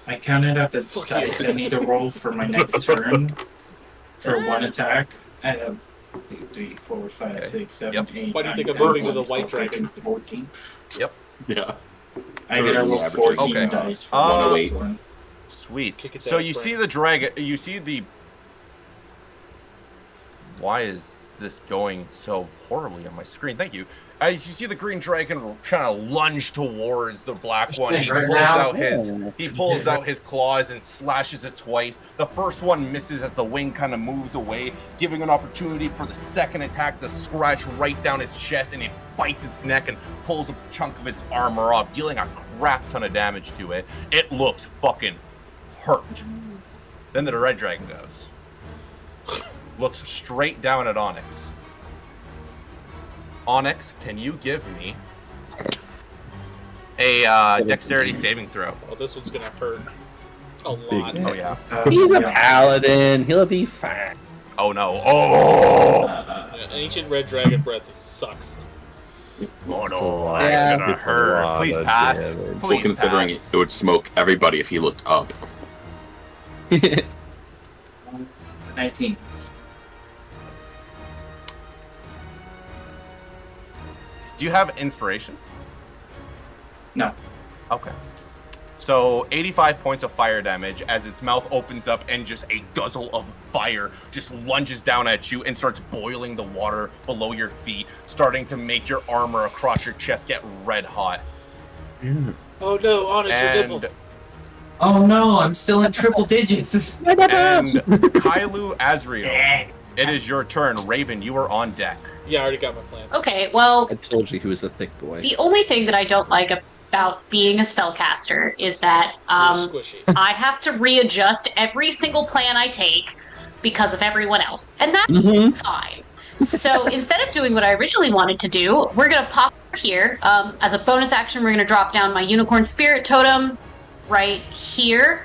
I counted out the Fuck dice you. I need to roll for my next turn for one attack. I have 3, 4, 5, Okay. 6, 7, Yep. 8. Why do you 9, think I'm 10, moving to the 11, white 12, dragon? 14. Yeah. I gotta roll 14 Okay. dice for the last 108. one. Sweet. Kick its So ass, you Brent. see the dragon. You see the. Why is this going so horribly on my screen? Thank you. As you see the green dragon trying to lunge towards the black one, he Right pulls now? out his claws and slashes it twice. The first one misses as the wing kind of moves away, giving an opportunity for the second attack to scratch right down his chest, and it bites its neck and pulls a chunk of its armor off, dealing a crap ton of damage to it. It looks fucking hurt. Then the red dragon goes. Looks straight down at Onyx. Onyx, can you give me a dexterity saving throw? Oh, this one's gonna hurt a lot. Oh yeah. He's a Yeah. paladin. He'll be fine. Oh no. Oh. An ancient red dragon breath sucks. Oh no. Yeah. It's gonna It's a hurt. lot Please of pass. damage. Please Well, considering pass. it would smoke everybody if he looked up. 19. Do you have inspiration? No. Okay. So 85 points of fire damage as its mouth opens up and just a guzzle of fire just lunges down at you and starts boiling the water below your feet, starting to make your armor across your chest get red hot. Oh no, Onyx, your And, nipples. Oh no, I'm still in triple digits. and Kailu Azriel, Eh. it is your turn. Raven, you are on deck. Yeah, I already got my plan. Okay, well, I told you he was a thick boy. the only thing that I don't like about being a spellcaster is that You're squishy. I have to readjust every single plan I take because of everyone else, and that's Mm-hmm. fine. So instead of doing what I originally wanted to do, we're gonna pop here. As a bonus action, we're gonna drop down my unicorn spirit totem right here.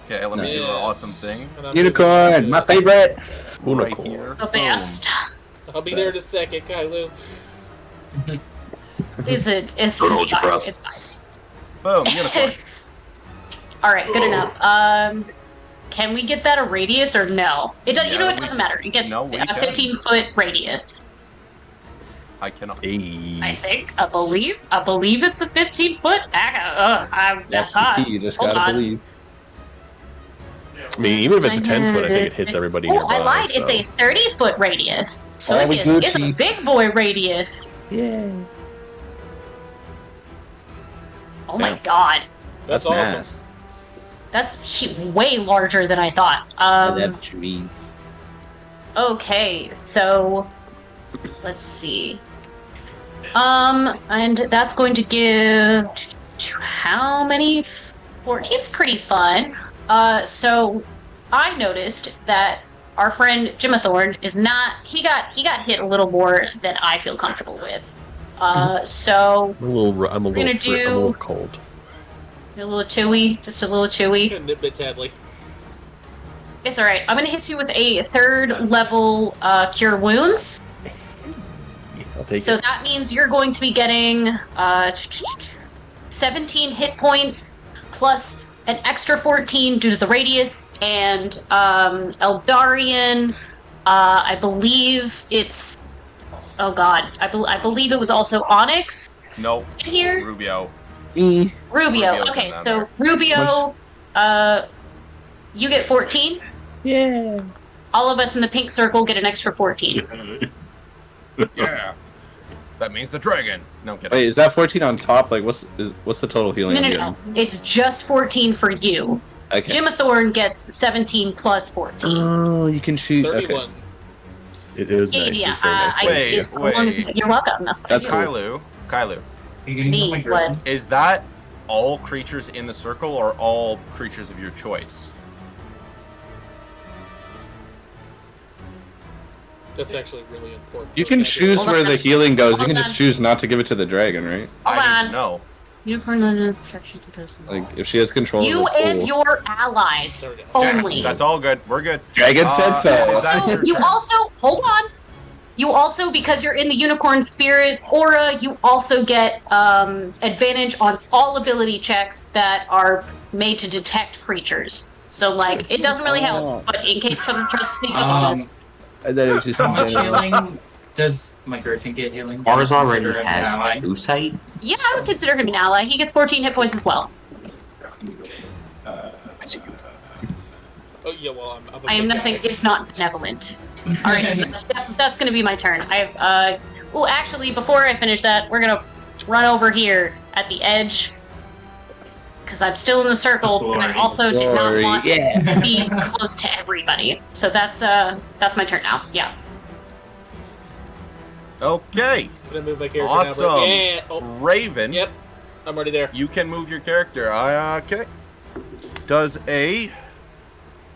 Okay, let me do an Yes. awesome thing. And I'm Unicorn, moving my to- favorite. Right Unicorn. here. The best. I'll be there in a second, Kylo. It's Don't hold your fine. breath. It's fine. Boom, unicorn. All right, good enough. Can we get that a radius or no? It does. You know, it doesn't matter. It gets No, we a can. 15-foot radius. I cannot. I Hey. think. I believe it's a 15-foot. That's the key. You just Hold gotta on. believe. I mean, even if it's a 10-foot, I think it hits everybody Oh, nearby. I lied. so. It's a 30-foot radius. So Oh, we it's a Gucci. big boy radius. Yeah. Oh my Damn. god. That's awesome. nice. That's way larger than I thought. That's what you mean. Okay, so let's see. And that's going to give how many? 14's pretty fun. So I noticed that our friend Jimathorn is not. He got hit a little more than I feel comfortable with. So I'm a little gonna I'm a do- little cold. a little chewy, just a little chewy. Nip it, Tadley. It's all right. I'm gonna hit you with a 3rd level cure wounds. I'll take So it. that means you're going to be getting 17 hit points plus an extra 14 due to the radius, and Eldarian, I believe it's. Oh god, I believe it was also Onyx Nope. in here. Rubio. Me. Rubio. Rubio's Okay, in so there. Rubio, you get 14. Yeah. All of us in the pink circle get an extra 14. Yeah. That means the dragon. No, I'm kidding. Wait, is that 14 on top? Like, what's the total healing? No, no, I'm no. It's just 14 for you. getting? Okay. Jimathorn gets 17 plus 14. Oh, you can shoot. 31. Okay. It is nice. Yeah, It's very nice. Wait, as long as wait. you're welcome. That's fine. That's cool. Kylu, You can Me, heal my what? girl. is that all creatures in the circle or all creatures of your choice? That's actually really important. You can Okay, choose Hold where on. the healing goes. You Hold can just on. choose not to give it to the dragon, right? Hold I need on. to know. Unicorn protection controls. Like, if she has control You of the and pool. your allies There we go. only. That's all good. We're good. Dragon said so. Is that Also, your you turn? also hold on. You also, because you're in the unicorn spirit aura, you also get advantage on all ability checks that are made to detect creatures. So, like, it doesn't really help, but in case someone tries to sneak up on us, And then it was just How much general. healing does my Griffin get healing? Mars already Consider him an ally? has true sight. yeah, I would consider him an ally. He gets 14 hit points as well. Oh yeah, well I'm a I am big nothing guy. if not benevolent. All right, so that's going to be my turn. I have. Well, actually, before I finish that, we're gonna run over here at the edge because I'm still in the circle, and I Glory. also did not Glory, want yeah. to be close to everybody. So that's my turn now. Yeah. Okay. I'm gonna move my character Awesome. now. But yeah. Oh, Raven. yep. I'm already there. You can move your character. Okay. Does a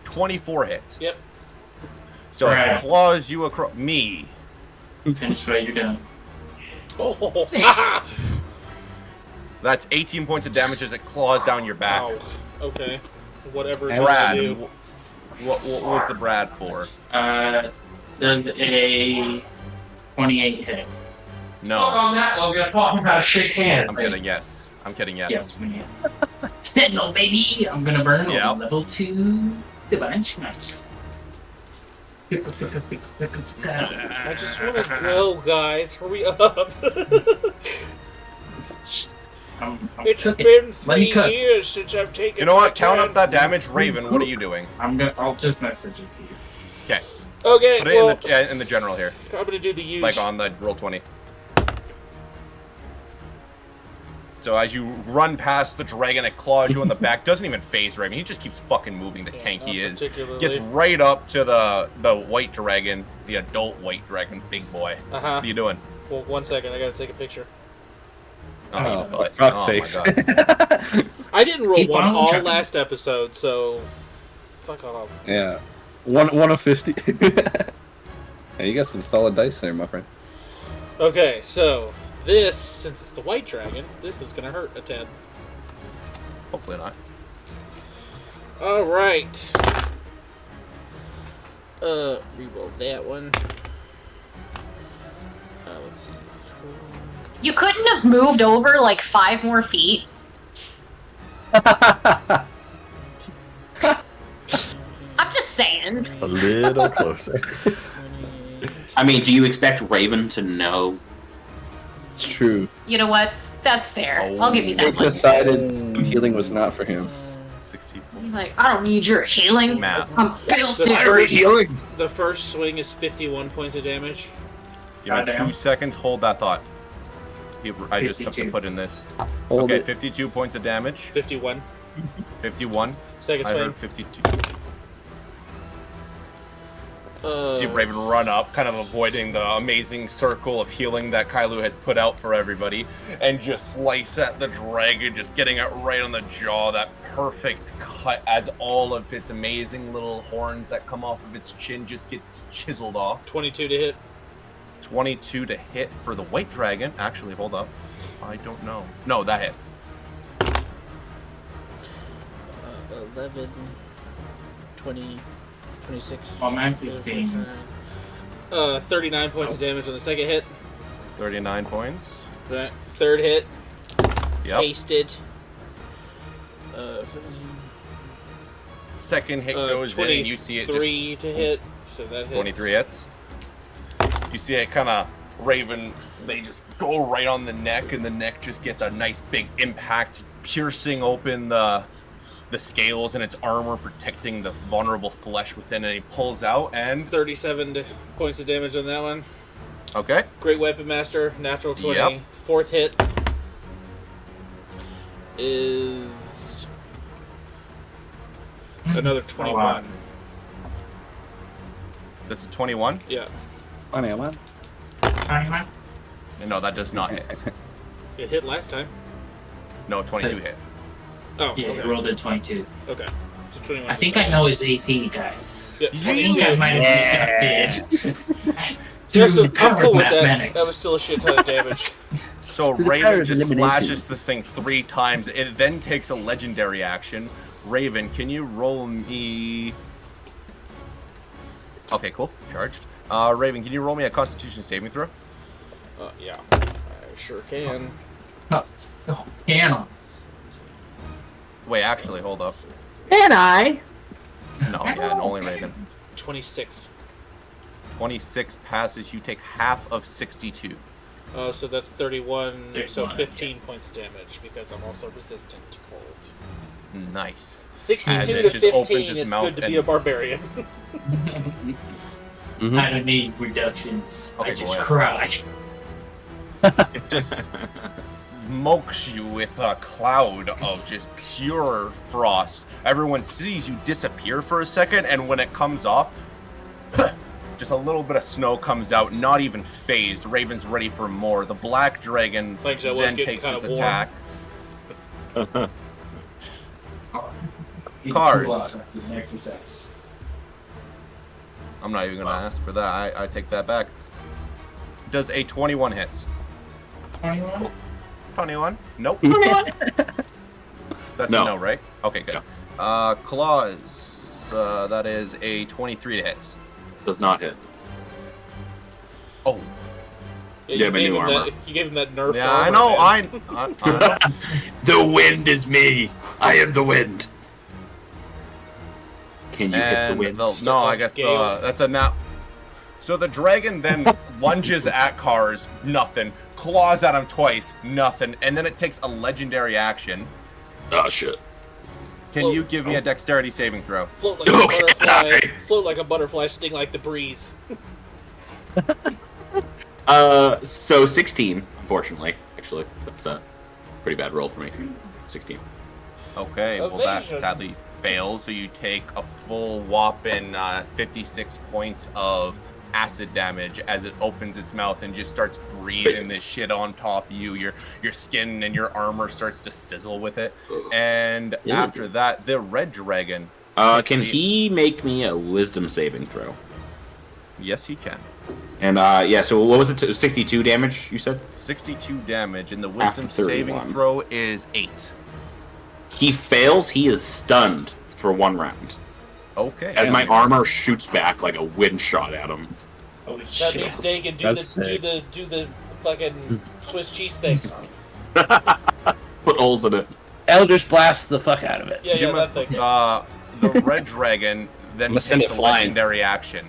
24 hit. Yep. So it Right. claws you across me. Finish what you're doing. Oh, ah! That's 18 points of damage as it claws down your back. Ow. Okay. Whatever is Brad, do. what was the Brad for? Does a 28 hit? No. on that, Logan. I'm talking about shake hands. I'm kidding. Yes. I'm kidding. Yes. Yeah, 28. Sentinel, baby! I'm gonna burn Yeah. on level 2 Divine Smite. I just want to go, guys. Hurry up. It's Cook it. been Let me 3 cook. years since I've taken. You know my what? Count up turn. that damage, Raven. What are you doing? I'll just message it to you. Okay. Okay, Put it well, in the general here, I'm gonna do the use. like on the roll 20. So as you run past the dragon, it claws you in the back. Doesn't even phase Raven. He just keeps fucking moving. The Yeah, tank he not is. particularly. Gets right up to the white dragon, the adult white dragon, big boy. What Uh-huh. are you doing? Well, 1 second. I gotta take a picture. Oh, but- for fuck's oh my sakes. God. I didn't roll Keep one on all trucking. last episode, so fuck off. Yeah. One of 50. Hey, you got some solid dice there, my friend. Okay, so this, since it's the white dragon, this is gonna hurt a tad. Hopefully not. All right. Reroll that one. Let's see. You couldn't have moved over like 5 more feet. I'm just saying. A little closer. I mean, do you expect Raven to know? It's true. You know what? That's fair. I'll give you He that one. decided healing was not for him. 64. You're like, I don't need your healing. Math. I'm built The different. The first swing is 51 points of damage. Give me Goddamn. 2 seconds. Hold that thought. I just have to 52. put in this. Hold Okay, it. 52 points of damage. 51. 51. Second I swing. heard 52. See Raven run up, kind of avoiding the amazing circle of healing that Kailu has put out for everybody, and just slice at the dragon, just getting it right on the jaw. That perfect cut as all of its amazing little horns that come off of its chin just get chiseled off. 22 to hit. 22 to hit for the white dragon. Actually, hold up. I don't know. No, that hits. 11, 20, 26. Oh, Max is being- 39 points of damage on the second hit. 39 points. Right. Third hit. Yep. Hasted. 17. Second hit goes in, and you see it just 23 to hit. So that hits. 23 hits. You see it kind of Raven, they just go right on the neck, and the neck just gets a nice big impact, piercing open the scales in its armor, protecting the vulnerable flesh within, and he pulls out and 37 points of damage on that one. okay. Great Weapon Master, natural 20. Yep. Fourth hit is another 21. That's a 21. Yeah. Funny, man. No, that does not hit. It hit last time. No, 22 hit. Oh, Yeah, okay. it rolled a 22. Okay. So 21. I think I know his AC, guys. Yeah, I think I might have deducted. Just Through a, the power I'm of cool with that. mathematics. That was still a shit ton of damage. So To the power Raven of just elimination. slashes this thing 3 times. It then takes a legendary action. Raven, can you roll me? Okay, cool. Charged. Raven, can you roll me a Constitution saving throw? Yeah. I sure can. Oh, piano. Wait, actually, hold up. Can I? No, yeah, only Raven. 26. 26 passes. You take half of 62. So that's 31, so 31, 15 points of damage because I'm also resistant to cold. Nice. 62 As to it just opens 15, its it's mouth good to and- be a barbarian. I don't need reductions. I Okay, just go ahead. cry. It just smokes you with a cloud of just pure frost. Everyone sees you disappear for a second, and when it comes off, just a little bit of snow comes out, not even phased. Raven's ready for more. The black dragon Thanks, I was then getting takes kinda its warm. attack. Get Cars. cool out after the exercise. I'm not even going to ask for that. I take that back. Does a 21 hits? 21? 21? Nope. That's No. a no, right? Okay, good. Claws. That is a 23 to hits. Does not hit. Oh, Yeah, Yeah, my gave new him armor. That, you gave him that nerf. yeah, I know. I know. The wind is me. I am the wind. Can you hit the And wind? no, I guess Gale. that's a nap. So the dragon then lunges at Cars, nothing. Claws at him twice, nothing. And then it takes a legendary action. Oh shit. Can you give me a dexterity saving throw? Float like a Okay. butterfly. Float like a butterfly, sting like the breeze. So 16, unfortunately. Actually, that's a pretty bad roll for me. 16. Okay, well that Evasion. sadly fails. So you take a full whopping 56 points of acid damage as it opens its mouth and just starts breathing this shit on top of you. Your skin and your armor starts to sizzle with it. And Yeah. after that, the red dragon. Can he make me a wisdom saving throw? Yes, he can. And yeah, so what was it? 62 damage, you said? 62 damage, and the wisdom After saving 31. throw is 8. He fails, he is stunned for 1 round. Okay. As my armor shoots back like a wind shot at him. Holy That shit. means they can do That's the sick. do the fucking Swiss cheese thing. Put holes in it. Eldritch blast the fuck out of it. Yeah, that thing. The red dragon then I'ma send takes it a flying. legendary action.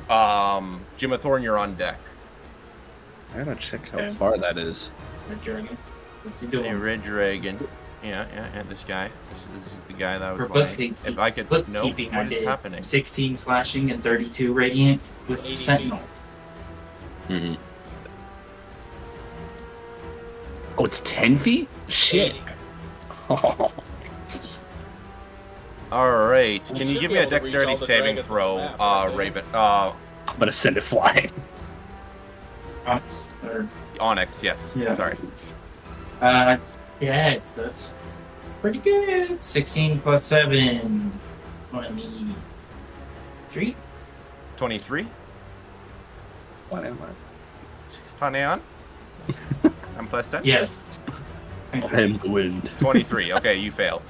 Jimathorn, you're on deck. I gotta check how Okay. far that is. Red Dragon. What's he A doing? red dragon. Yeah, this guy. This is the guy that was For flying. If I could know bookkeeping, I what is did happening. 16 slashing and 32 radiant with 80 Sentinel. Mhm. Oh, it's 10 feet? Shit. All right. We Can you should give be me a able to reach dexterity all the saving dragons on throw, the map, right? Raven? I'm gonna send it flying. Ox, or, Onyx. Yes. Yeah. Sorry. yeah, that's pretty good. 16 plus 7. 23? 23. What am Taneon. I'm plus 10. Yes. I am the wind. 23. Okay, you fail.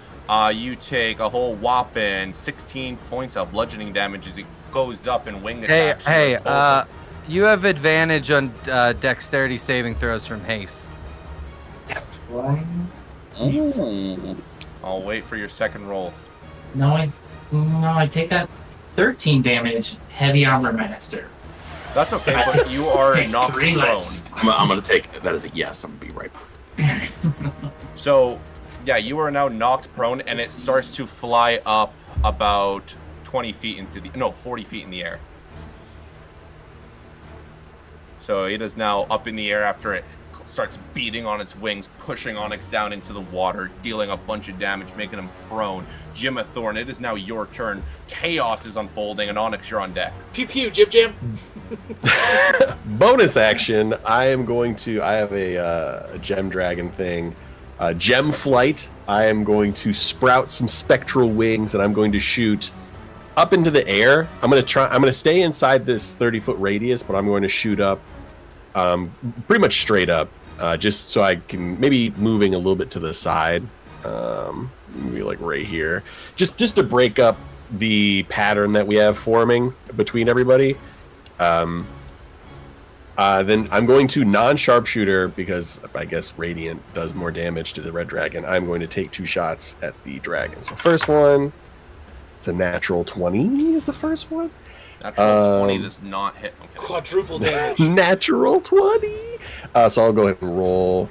You take a whole whopping 16 points of bludgeoning damage as it goes up and wing Hey, attacks. hey, you have advantage on dexterity saving throws from haste. Oh. I'll wait for your second roll. No, I take that 13 damage. Heavy armor master. That's okay, but you are Okay, knocked 3 prone. less. I'm gonna take that as a yes. I'm gonna be right back. So, yeah, you are now knocked prone, and it starts to fly up about 20 feet into the 40 feet in the air. So it is now up in the air after it starts beating on its wings, pushing Onyx down into the water, dealing a bunch of damage, making him prone. Jimathorn, it is now your turn. Chaos is unfolding, and Onyx, you're on deck. Pew pew, Jib Jam. Bonus action. I have a gem dragon thing. Gem flight. I am going to sprout some spectral wings, and I'm going to shoot up into the air. I'm going to stay inside this 30-foot radius, but I'm going to shoot up, pretty much straight up, just so I can maybe moving a little bit to the side, maybe like right here, just to break up the pattern that we have forming between everybody. Then I'm going to non-sharpshooter, because I guess Radiant does more damage to the red dragon. I'm going to take 2 shots at the dragon. So first one, it's a natural 20 is the first one. Natural 20 does not hit. Okay. Quadruple damage. Natural 20. So I'll go ahead and roll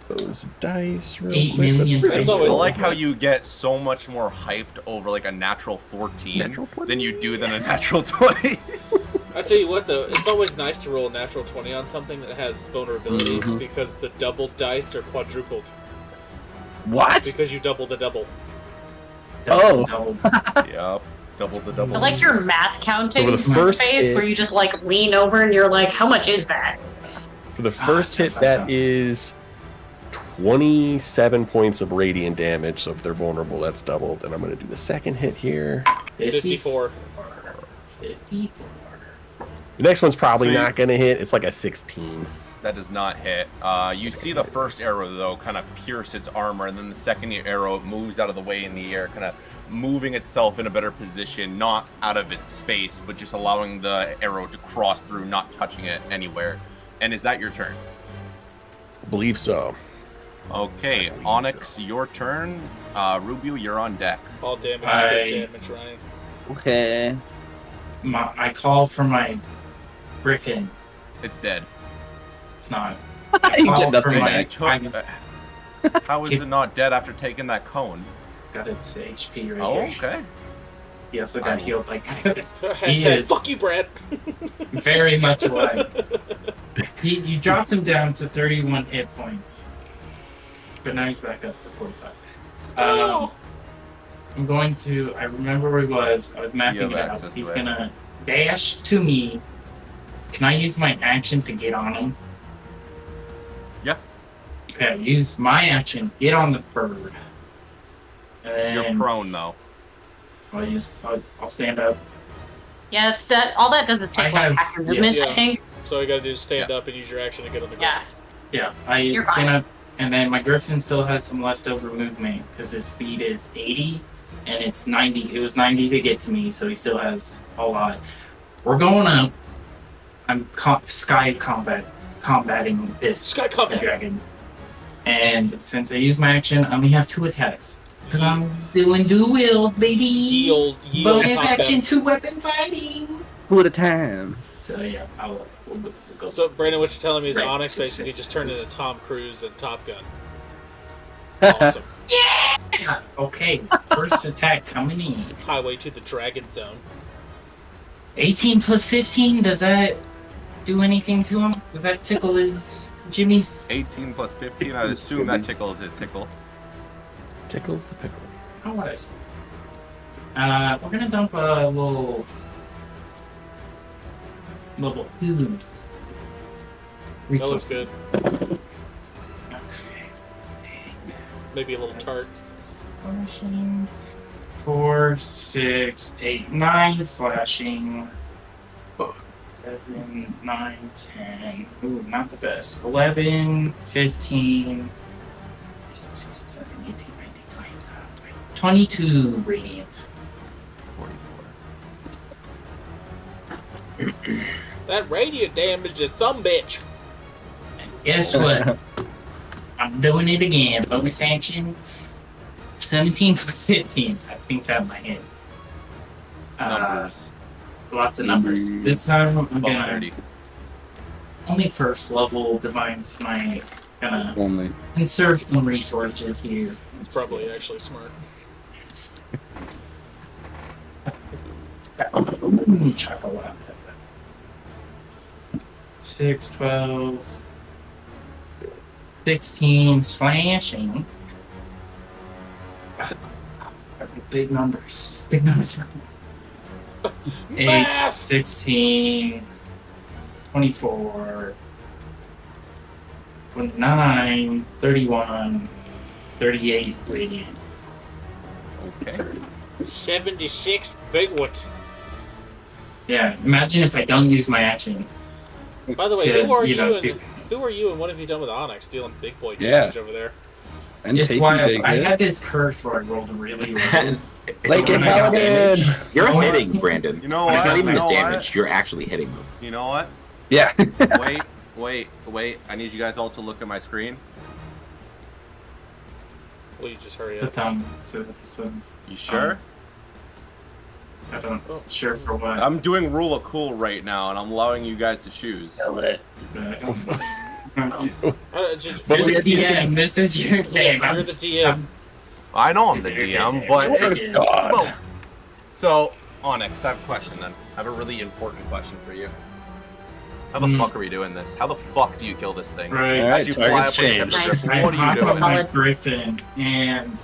those dice real 8 quick. million That's I It's pretty always cool. like how you get so much more hyped over like a natural 14 Natural 20. than you do than a natural 20. I tell you what, though, it's always nice to roll a natural 20 on something that has vulnerabilities because the double dice are quadrupled. What? Because you double the double. Oh. Yep. Double the double. I like your math counting So for the first phase hit- where you just like lean over and you're like, how much is that? For the first hit, that's that tough. is 27 points of radiant damage. So if they're vulnerable, that's doubled. And I'm going to do the second hit here. 54. 54. The next one's probably So you- not going to hit. It's like a 16. That does not hit. You see the first arrow, though, kind of pierce its armor, and then the second arrow moves out of the way in the air, kind of moving itself in a better position, not out of its space, but just allowing the arrow to cross through, not touching it anywhere. And is that your turn? I believe so. Okay, Onyx, your turn. Rubio, you're on deck. All damage, I- good damage, Ryan. Okay. I call for my griffin. It's dead. It's not. You call get for nothing my- back. How is it not dead after taking that cone? Got its HP right Oh, here. okay. He also got healed like Hashtag is- fuck you, Brad. very much alive. You dropped him down to 31 hit points, but now he's back up to 45. Oh. I'm going to. I remember where he was. I was You mapping have it out. access to He's it. gonna dash to me. Can I use my action to get on him? Yeah. Okay, use my action. Get on the bird. And You're then prone, though. I'll stand up. Yeah, it's that. All that does is take I like have- half your movement, yeah. I think. So all you gotta do is stand up and use your action to get on the ground. Yeah. Yeah, I You're stand fine. up, and then my griffin still has some leftover movement because his speed is 80. and it's 90. It was 90 to get to me, so he still has a lot. We're going up. I'm combating this Sky combat. dragon, and since I use my action, I only have 2 attacks because I'm doing dual, baby. Ye old Bonus top action, gun. 2 weapon fighting. Two at a time. So yeah, we'll go. So Brandon, what you're telling me is Right, Onyx just basically six. just turned into Tom Cruise and Top Gun. Awesome. Yeah. Okay. First attack coming in. Highway to the Dragon Zone. 18 plus 15. Does that do anything to him? Does that tickle his Jimmy's? 18 plus 15. I'd assume that tickles his tickle. Tickles the pickle. How would I say? We're gonna dump a little level 2. That was good. Okay. Maybe a little tart. Slashing. 4, 6, 8, 9 slashing. 7, 9, 10. Ooh, not the best. 11, 15, 16, 17, 18, 19, 20, 22 radiant. 44. That radiant damage is some bitch. And guess what? I'm doing it again. Bonus action. 17 plus 15. I think that might hit. Numbers. Lots of numbers. This time I'm Above gonna 30. only first level divine smite. Gonna Only. conserve some resources here. It's probably actually smart. Chocolate. 6, 12, 16 slashing. Big numbers. Big numbers. 8, Math! 16, 24, 29, 31, 38 radiant. Okay. 76 big ones. Yeah, imagine if I don't use my action. By the way, To, who are you you? know, And, do- who are you? And what have you done with Onyx dealing big boy Yeah. damage over there? And It's taking why big I hit. had this curse where I rolled really low. Like When in I got Paladin. You're Oh. hitting, Brandon. You know It's what? not even You the know damage. what? You're actually hitting them. You know what? Yeah. Wait. I need you guys all to look at my screen. Will you just hurry The up? thumb. You sure? I don't sure for what. I'm doing rule of cool right now, and I'm allowing you guys to choose. Just, You're you're, the DM. This is your game. you're the DM. I know I'm the DM, but it's God. both. So, Onyx, I have a question then. I have a really important question for you. How the fuck are we doing this? How the fuck do you kill this thing? Right. Alright, As you target's fly up with changed. the Nice. ship, I what are hop you on doing? my griffin and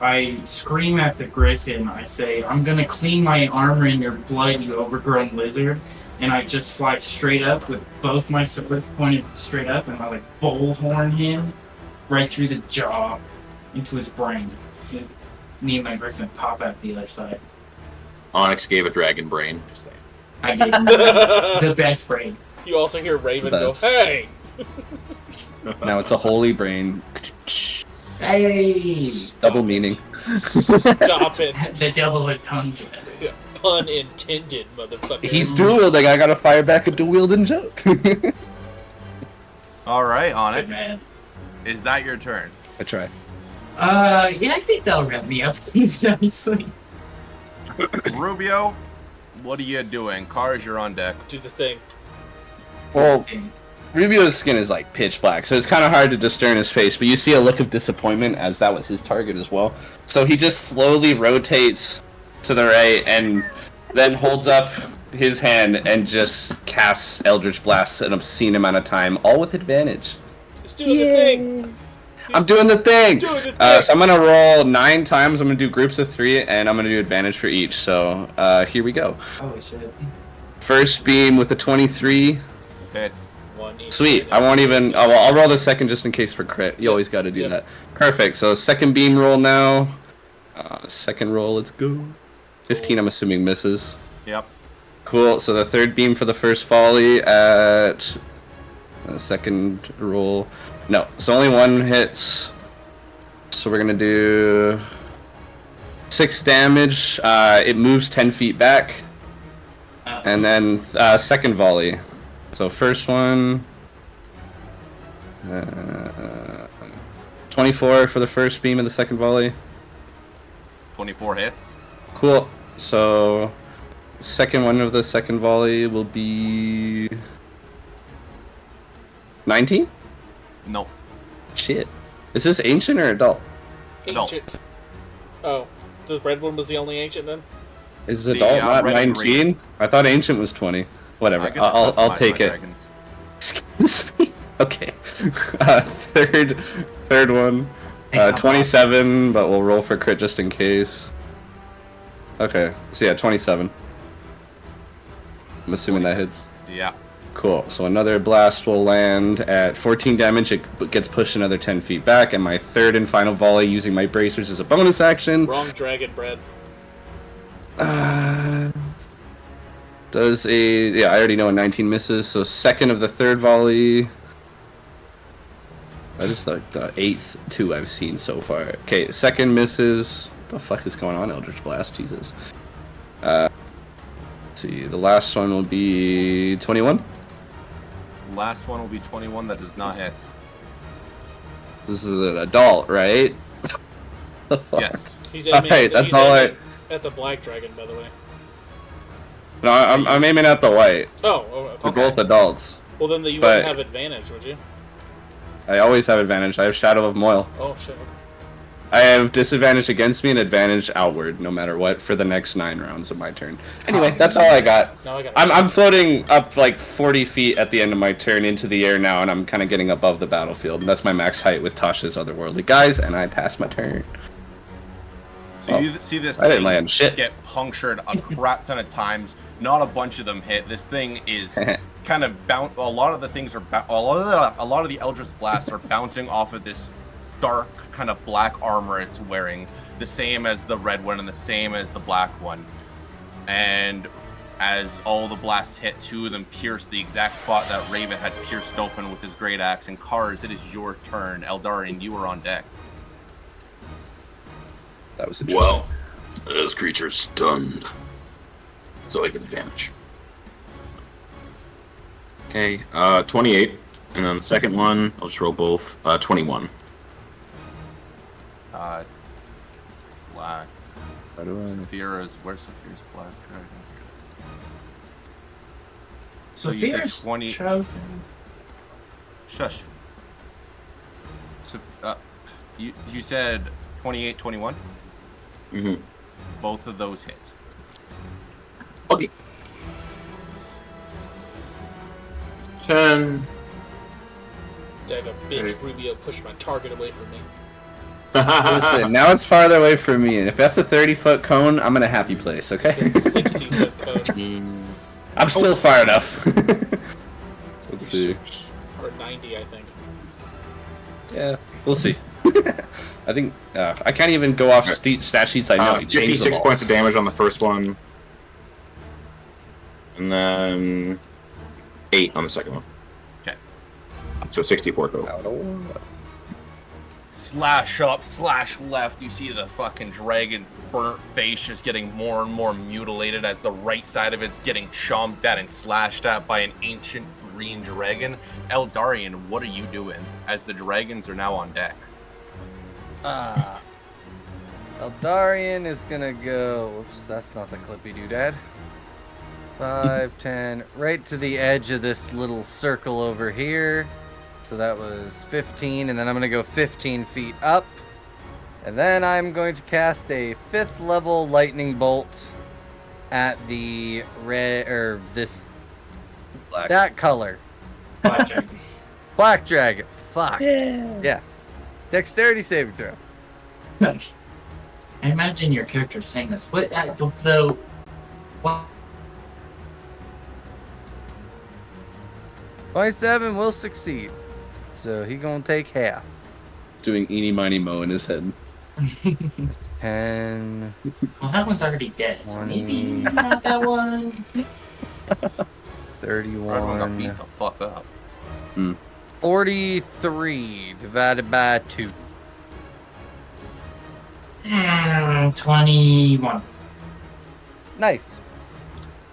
I scream at the griffin. I say, "I'm gonna clean my armor in your blood, you overgrown lizard." And I just fly straight up with both my swords pointed straight up, and I like bullhorn him right through the jaw into his brain. And me and my griffin pop out the other side. Onyx gave a dragon brain. Just saying. I gave him the best brain. You also hear Raven go, That's- "Hey!" Now it's a holy brain. Hey, Double meaning. Stop it. the double entendre. Pun intended, motherfucker. He's dual wielding. I gotta fire back a dual wielding joke. All right, Good Onyx. man. Is that your turn? I try. Yeah, I think they'll rev me up nicely. Rubio, what are you doing? Cars, you're on deck. Do the thing. Well, Rubio's skin is like pitch black, so it's kind of hard to discern his face, but you see a look of disappointment as that was his target as well. So he just slowly rotates to the right and then holds up his hand and just casts Eldritch Blast an obscene amount of time, all with advantage. He's doing the thing. I'm doing the thing! Doing the thing. So I'm gonna roll 9 times, I'm gonna do groups of 3, and I'm gonna do advantage for each, so here we go. Holy shit. First beam with a 23. Hits. One each. Sweet. I won't even. Oh, well, I'll roll the second just in case for crit. You always got to do Yep. that. Perfect. So second beam roll now. Second roll. Let's go. 15. I'm assuming misses. Yep. Cool. So the third beam for the first volley at the second roll. No. So only one hits. So we're gonna do 6 damage. It moves 10 feet back. And then second volley. So first one. 24 for the first beam of the second volley. 24 hits. Cool. So second one of the second volley will be 19? No. Shit. Is this ancient or adult? Ancient. Oh, the red one was the only ancient then? Is adult not red and 19? I thought ancient was 20. Whatever. I'll take it. Dragons. Excuse me. Okay. Third one. 27, but we'll roll for crit just in case. Okay. So yeah, 27. I'm assuming that hits. Yeah. Cool. So another blast will land at 14 damage. It gets pushed another 10 feet back, and my third and final volley using my bracers as a bonus action. Wrong dragon bread. Does a... Yeah, I already know a 19 misses, so second of the third volley... That is the 8th 2 I've seen so far. Okay, second misses... What the fuck is going on, Eldritch Blast? Jesus. Let's see, the last one will be 21. Last one will be 21. That does not hit. This is an adult, right? Yes. He's aiming Alright, that's all at the black dragon, by the way. No, I'm aiming at the white. Oh, They're okay. both adults. Well, then you But- wouldn't have advantage, would you? I always have advantage. I have Shadow of Moil. Oh, shit. Okay. I have disadvantage against me and advantage outward, no matter what, for the next 9 rounds of my turn. Anyway, that's all I got. No, I got it. I'm floating up like 40 feet at the end of my turn into the air now, and I'm kind of getting above the battlefield. That's my max height with Tasha's Otherworldly Guys, and I pass my turn. So you see this I didn't thing land shit. get punctured a crap ton of times. Not a bunch of them hit. This thing is kind of bounce. A lot of the things are a lot of the Eldritch Blasts are bouncing off of this dark kind of black armor it's wearing, the same as the red one and the same as the black one. And as all the blasts hit, 2 of them pierce the exact spot that Raven had pierced open with his great axe. And Cars, it is your turn. Eldarian, you are on deck. That was interesting. Well, this creature's stunned, so I get advantage. Okay, 28, and then the second one, I'll just roll both. 21. Black. How do I... Saphira's, where's Saphira's black dragon? So you said Sophia's 20 chosen. Shush. So, you said 28, 21? Mm-hmm. Both of those hit. Okay. 10. Dag a bitch, Rubio pushed my target away from me. Listen, now it's farther away from me, and if that's a 30-foot cone, I'm in a happy place, okay? It's a 60-foot cone. I'm still far enough. Let's see. Or 90, I think. Yeah, we'll see. I think I can't even go off stat sheets I know. He changed them 56 all. points of damage on the first one. And then 8 on the second one. Okay. So 64 total. Slash up, slash left. You see the fucking dragon's burnt face just getting more and more mutilated as the right side of it's getting chomped at and slashed at by an ancient green dragon. Eldarian, what are you doing as the dragons are now on deck? Eldarian is gonna go. Whoops, that's not the clippy doodad. 5, 10, right to the edge of this little circle over here. So that was 15, and then I'm gonna go 15 feet up. And then I'm going to cast a 5th level lightning bolt at the red, or this, Black. that color. Black dragon. Black dragon. Fuck. Yeah. Dexterity saving throw. I imagine your character saying this. What? What? 27 will succeed. So he gonna take half. Doing eeny miny mo in his head. 10, Well, that one's already dead. So 20. maybe not that one. Everyone got 31, beat the fuck up. 43 divided by 2. 21. Nice.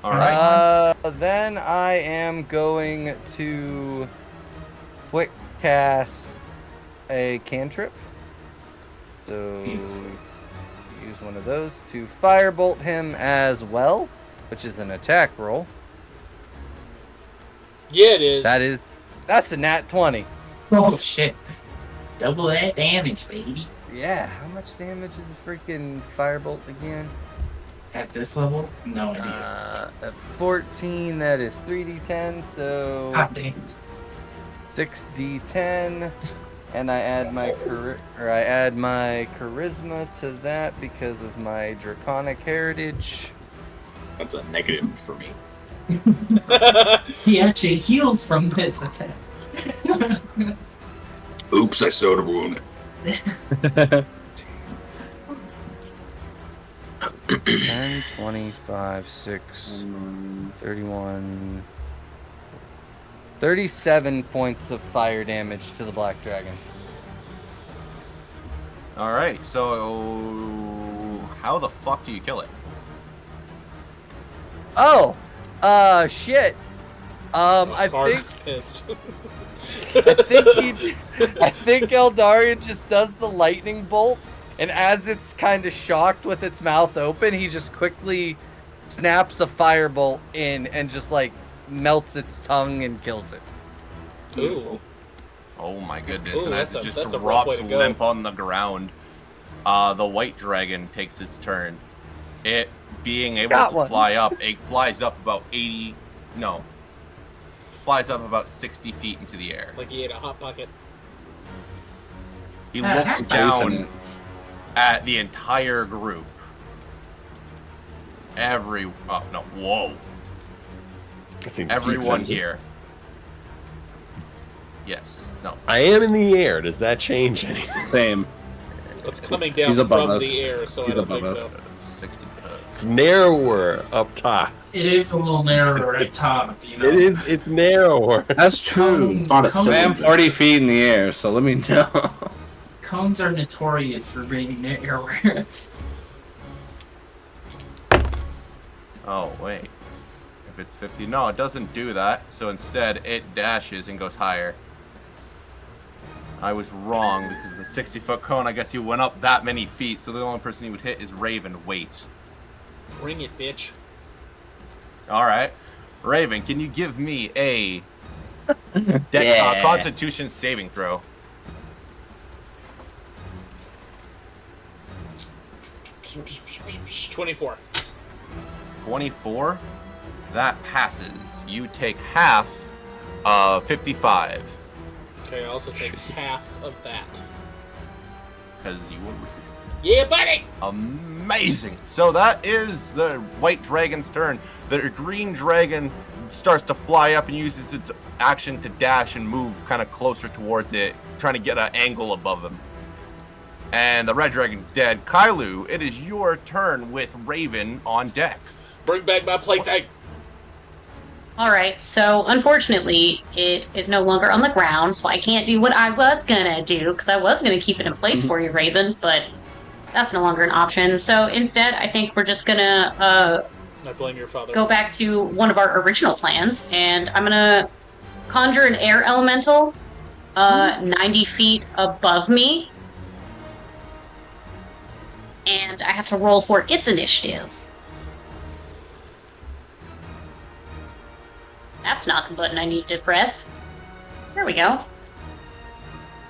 All right. Then I am going to quick cast a cantrip. So use one of those to firebolt him as well, which is an attack roll. Yeah, it is. That's a nat 20. Oh shit. Double that damage, baby. Yeah, how much damage is a freaking firebolt again? At this level? No idea. At 14, that is 3d10, so God damn. 6d10, and I add my charisma to that because of my draconic heritage. That's a negative for me. He actually heals from this attack. Oops, I sewed a wound. 10, 25, 6, 31, 37 points of fire damage to the black dragon. All right. So, how the fuck do you kill it? Oh, shit. I Bard's think pissed. I think Eldarion just does the lightning bolt, and as it's kind of shocked with its mouth open, he just quickly snaps a firebolt in and just like melts its tongue and kills it. Ooh. Oh my goodness! Ooh, and as that's it a just rough way drops to go. limp on the ground, the white dragon takes its turn. It being able Got to one. fly up, it flies up about 60 feet into the air. Like he ate a hot pocket. He looks Jason. down at the entire group. Whoa. I think Everyone here. Yes. No. I am in the air. Does that change anything? Same. It's coming down He's above from us. the air, so He's I don't think above so. 60. It's narrower up top. It is a little narrower at top, you know. It's narrower. That's true. Thought it I am 40 feet in the air, so let me know. Cones are notorious for being narrower. Oh, wait. If it's 50, no, it doesn't do that. So instead, it dashes and goes higher. I was wrong because the 60-foot cone, I guess he went up that many feet, so the only person he would hit is Raven. Wait. Bring it, bitch. All right. Raven, can you give me a Yeah. Constitution saving throw? 24. 24. That passes. You take half of 55 Okay, I also take half of that. because you will resist. Yeah, buddy! Amazing. So that is the white dragon's turn. The green dragon starts to fly up and uses its action to dash and move kind of closer towards it, trying to get an angle above him. And the red dragon's dead. Kailu, it is your turn with Raven on deck. Bring back my plaything. Alright, so unfortunately, it is no longer on the ground, so I can't do what I was gonna do, because I was gonna keep it in place for you, Raven, but that's no longer an option. So instead, I think we're just gonna I blame your father. go back to one of our original plans, and I'm gonna conjure an air elemental 90 feet above me. And I have to roll for its initiative. That's not the button I need to press. There we go.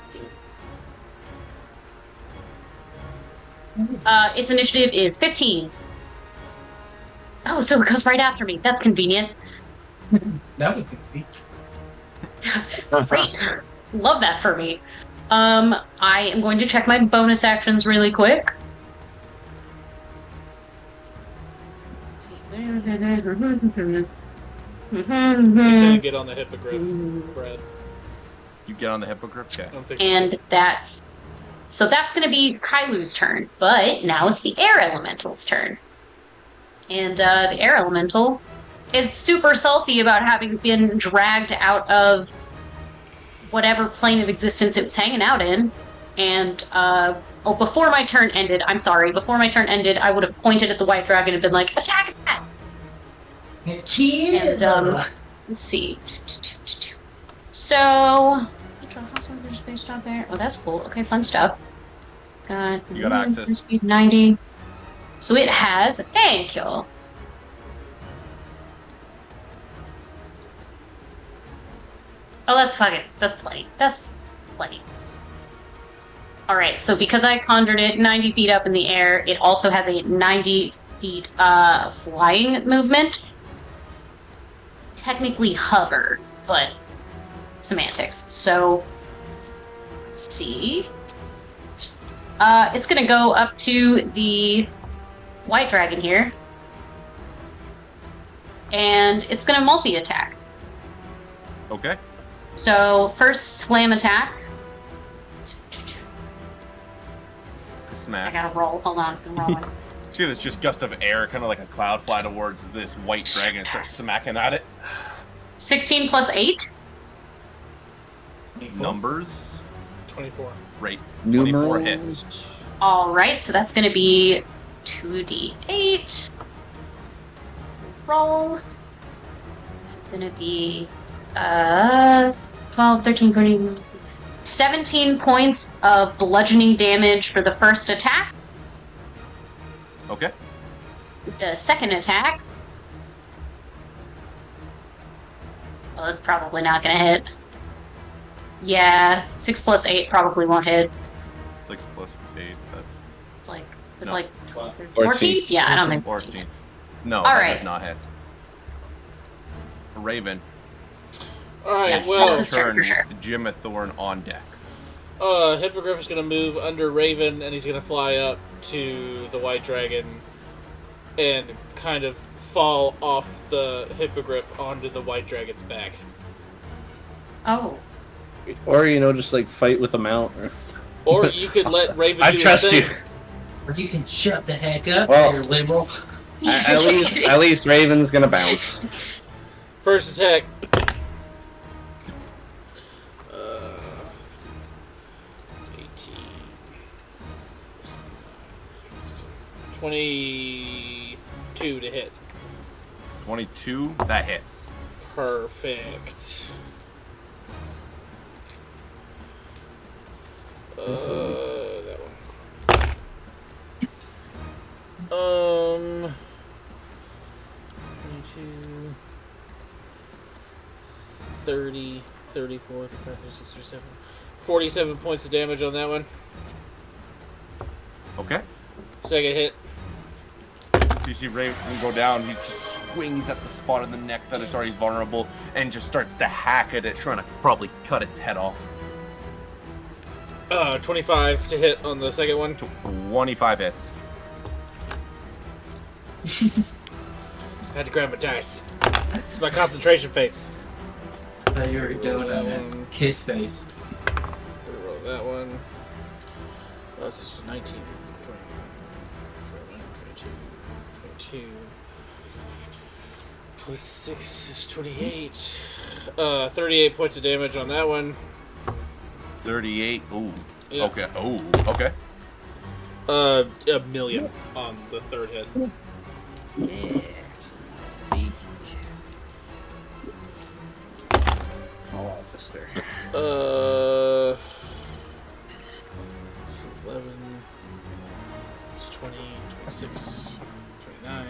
Let's see. Its initiative is 15. Oh, so it goes right after me. That's convenient. That was easy. That's great. Love that for me. I am going to check my bonus actions really quick. You're saying get on the hippogriff, Brad. You get on the hippogriff? Okay. I'm fixing And that's going to be Kailu's turn, but now it's the air elemental's turn. And the air elemental is super salty about having been dragged out of whatever plane of existence it was hanging out in, And before my turn ended, I'm sorry. Before my turn ended, I would have pointed at the white dragon and been like, "Attack that!" And let's see. So, based out there. Oh, that's cool. Okay, fun stuff. You got access. Speed 90. So it has. Thank you. Oh, that's plenty. That's plenty. Alright, so because I conjured it 90 feet up in the air, it also has a 90 feet flying movement. Technically hover, but semantics. So, let's see. It's gonna go up to the white dragon here. And it's gonna multi-attack. Okay. So, first slam attack. I Smack. gotta roll. Hold on. I'm rolling. See this just gust of air, kind of like a cloud fly towards this white dragon and start smacking at it. 16 plus 8. Numbers. 24. Right. 24 hits. Alright, so that's gonna be 2d8. Roll. That's gonna be 12, 13, 14, 17 points of bludgeoning damage for the first attack. Okay. The second attack. Well, that's probably not gonna hit. Yeah, 6 plus 8 probably won't hit. 6 plus 8. That's It's No. like 14. 14? Yeah, I don't think 14. No, All that right. does not hit. Raven. Alright, Yes, well, that's a start for sure. Jim Thorn on deck. Hippogriff is going to move under Raven, and he's going to fly up to the White Dragon and kind of fall off the Hippogriff onto the White Dragon's back. Oh. Or, just like fight with a mount. Or you could let Raven I do trust his you. thing. Or you can shut the heck up, Well- you're liberal. At least Raven's gonna bounce. First attack. 18. 22 to hit. 22. That hits. Perfect. That one. 22, 30, 34, 35, 36, 37. 47 points of damage on that one. Okay. Second hit. You see Raven go down. He just swings at the spot in the neck that is already vulnerable and just starts to hack at it, trying to probably cut its head off. 25 to hit on the second one. 25 hits. Had to grab my dice. It's my concentration phase. I thought you were doing That a one. kiss face. Roll that one. That's 19, 20, 22. Plus 6 is 28. 38 points of damage on that one. 38. Ooh. Yeah. Okay. Oh. Okay. A million on the third hit. Oh, mister. 11, it's 20, 26, 29.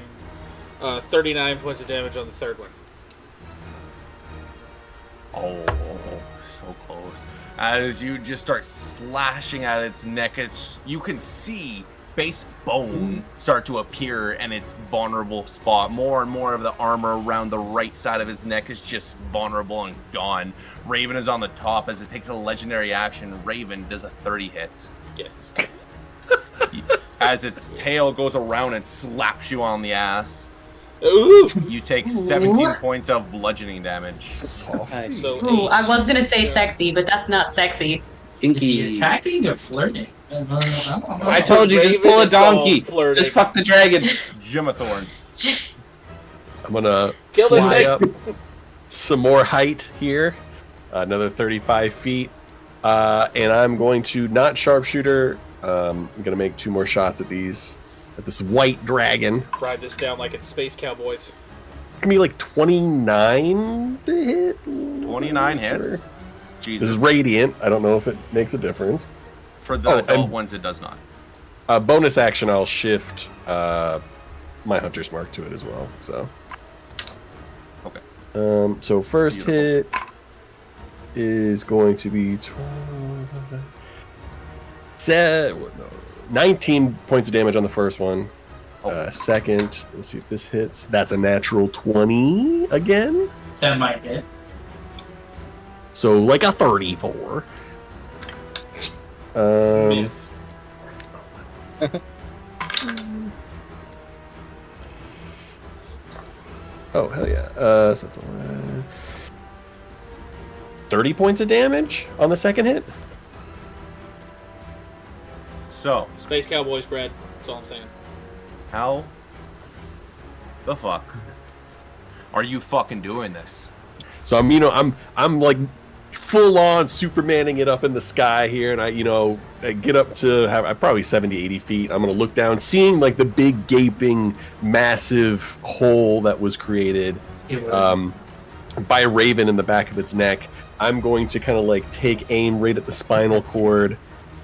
39 points of damage on the third one. Oh, so close. As you just start slashing at its neck, you can see base bone start to appear in its vulnerable spot. More and more of the armor around the right side of his neck is just vulnerable and gone. Raven is on the top as it takes a legendary action. Raven does a 30 hit. Yes. As its tail goes around and slaps you on the ass. Ooh! You take 17 points of bludgeoning damage. So Ooh, I 8. was gonna say sexy, but that's not sexy. Is he attacking or flirting? I don't know. I told you, just Raven pull a is all donkey. flirting. Just fuck the dragon. Jimathorn. I'm gonna Kill this fly thing. up some more height here. Another 35 feet. And I'm going to not sharpshooter. I'm going to make 2 more shots at this white dragon. Ride this down like it's Space Cowboys. It's going to be like 29 to hit. 29 hits. Jesus. This is radiant. I don't know if it makes a difference. For the adult ones, it does not. Bonus action, I'll shift my Hunter's Mark to it as well. So, okay. So first hit is going to be 19 points of damage on the first one. Second, let's see if this hits. That's a natural 20 again. That might hit. So like a 34. Miss. Oh, hell yeah. So that's 30 points of damage on the second hit. So, Space Cowboys, Brad. That's all I'm saying. how the fuck are you fucking doing this? So I'm like full on Supermaning it up in the sky here, and I get up to probably 70, 80 feet. I'm gonna look down, seeing like the big gaping, massive hole that was created by a raven in the back of its neck. I'm going to kind of like take aim right at the spinal cord,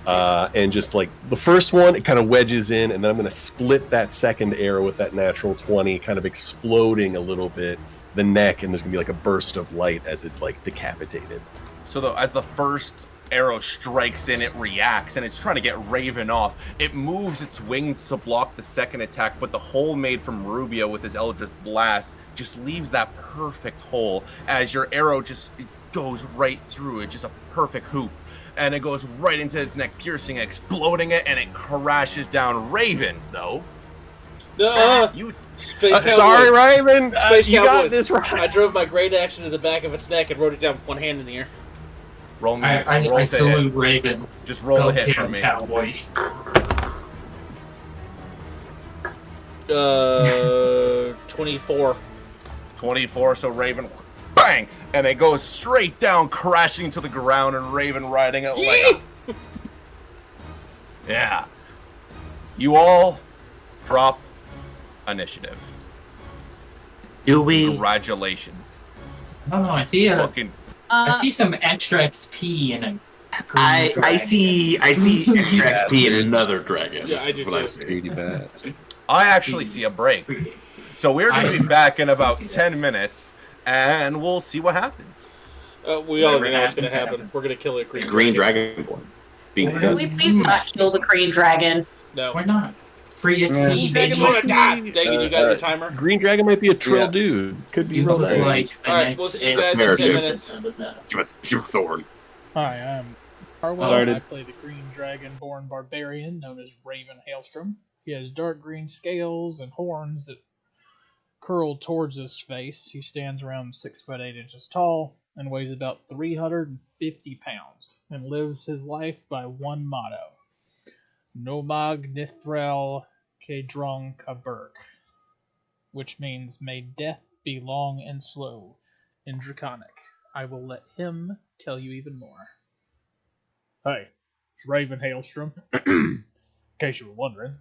and just like the first one, it kind of wedges in, and then I'm gonna split that second arrow with that natural 20, kind of exploding a little bit the neck, and there's gonna be like a burst of light as it like decapitated. So as the first arrow strikes in, it reacts, and it's trying to get Raven off. It moves its wings to block the second attack, but the hole made from Rubio with his Eldritch Blast just leaves that perfect hole as your arrow just goes right through it, just a perfect hoop. And it goes right into its neck, piercing it, exploding it, and it crashes down. Raven, though. You Space Cowboys. Sorry, Raven. Space You Cowboys. got this right. I drove my great action to the back of its neck and wrote it down with one hand in the air. Roll me. I roll to salute hit. Raven. Just roll Go a hit get for him, me. Cowboy. 24. 24, so Raven, bang! And it goes straight down, crashing to the ground, and Raven riding it like a... Yeah. You all drop initiative. Do we? Congratulations. No, I see Fucking... I see some extra XP in a I see extra XP in Another dragon. Yeah, I do But too. Pretty bad. I actually see a break. So we're going to be back in about 10 minutes, and we'll see what happens. We already know what's going to happen. We're going to kill a Green Dragonborn. Being Can we please not kill the green dragon? No. Why not? Free XP, Dragon baby. wanna die. Dagan, you got your timer? Green Dragon might be a trill Yeah. dude. Could be You real look nice. like the Alright, next we'll see you guys in Marriage. 10 minutes. Thorn. Hi, I'm Harwell. Started. I play the green dragon-born barbarian known as Raven Hailstrom. He has dark green scales and horns that curl towards his face. He stands around 6 foot 8 inches tall and weighs about 350 pounds and lives his life by one motto: Nomag Nithrel Kedrong Kaburk, which means may death be long and slow in Draconic. I will let him tell you even more. Hey, it's Raven Hailstrom. In case you were wondering.